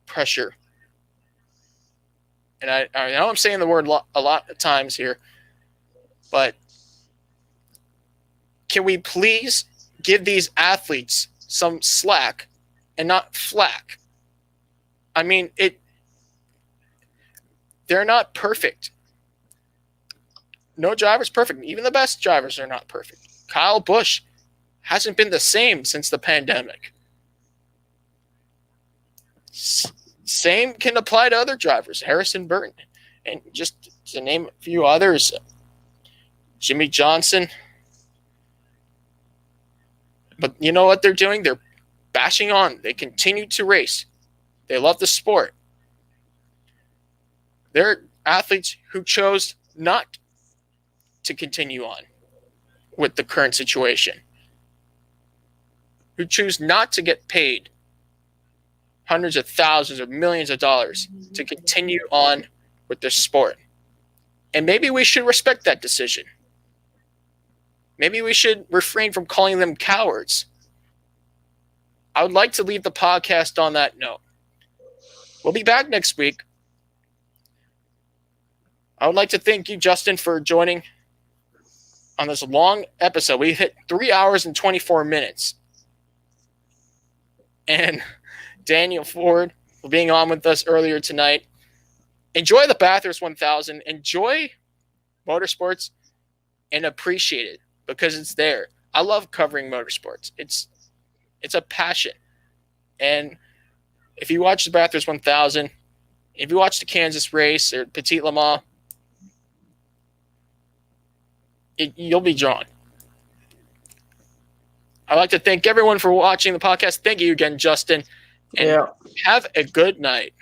pressure. And I know I'm saying the word a lot of times here, but can we please give these athletes some slack and not flack? I mean, they're not perfect. No driver's perfect. Even the best drivers are not perfect. Kyle Busch hasn't been the same since the pandemic. Same can apply to other drivers. Harrison Burton, and just to name a few others. Jimmy Johnson. But you know what they're doing? They're bashing on. They continue to race. They love the sport. They're athletes who chose not to continue on with the current situation, who choose not to get paid hundreds of thousands or millions of dollars to continue on with their sport. And maybe we should respect that decision. Maybe we should refrain from calling them cowards. I would like to leave the podcast on that note. We'll be back next week. I would like to thank you, Justin, for joining on this long episode. We hit 3 hours and 24 minutes. And Daniel Ford for being on with us earlier tonight. Enjoy the Bathurst 1000. Enjoy motorsports and appreciate it. because it's there. I love covering motorsports. It's a passion. And if you watch the Bathurst 1000, if you watch the Kansas race or Petit Le Mans, you'll be drawn. I'd like to thank everyone for watching the podcast. Thank you again, Justin. And have a good night.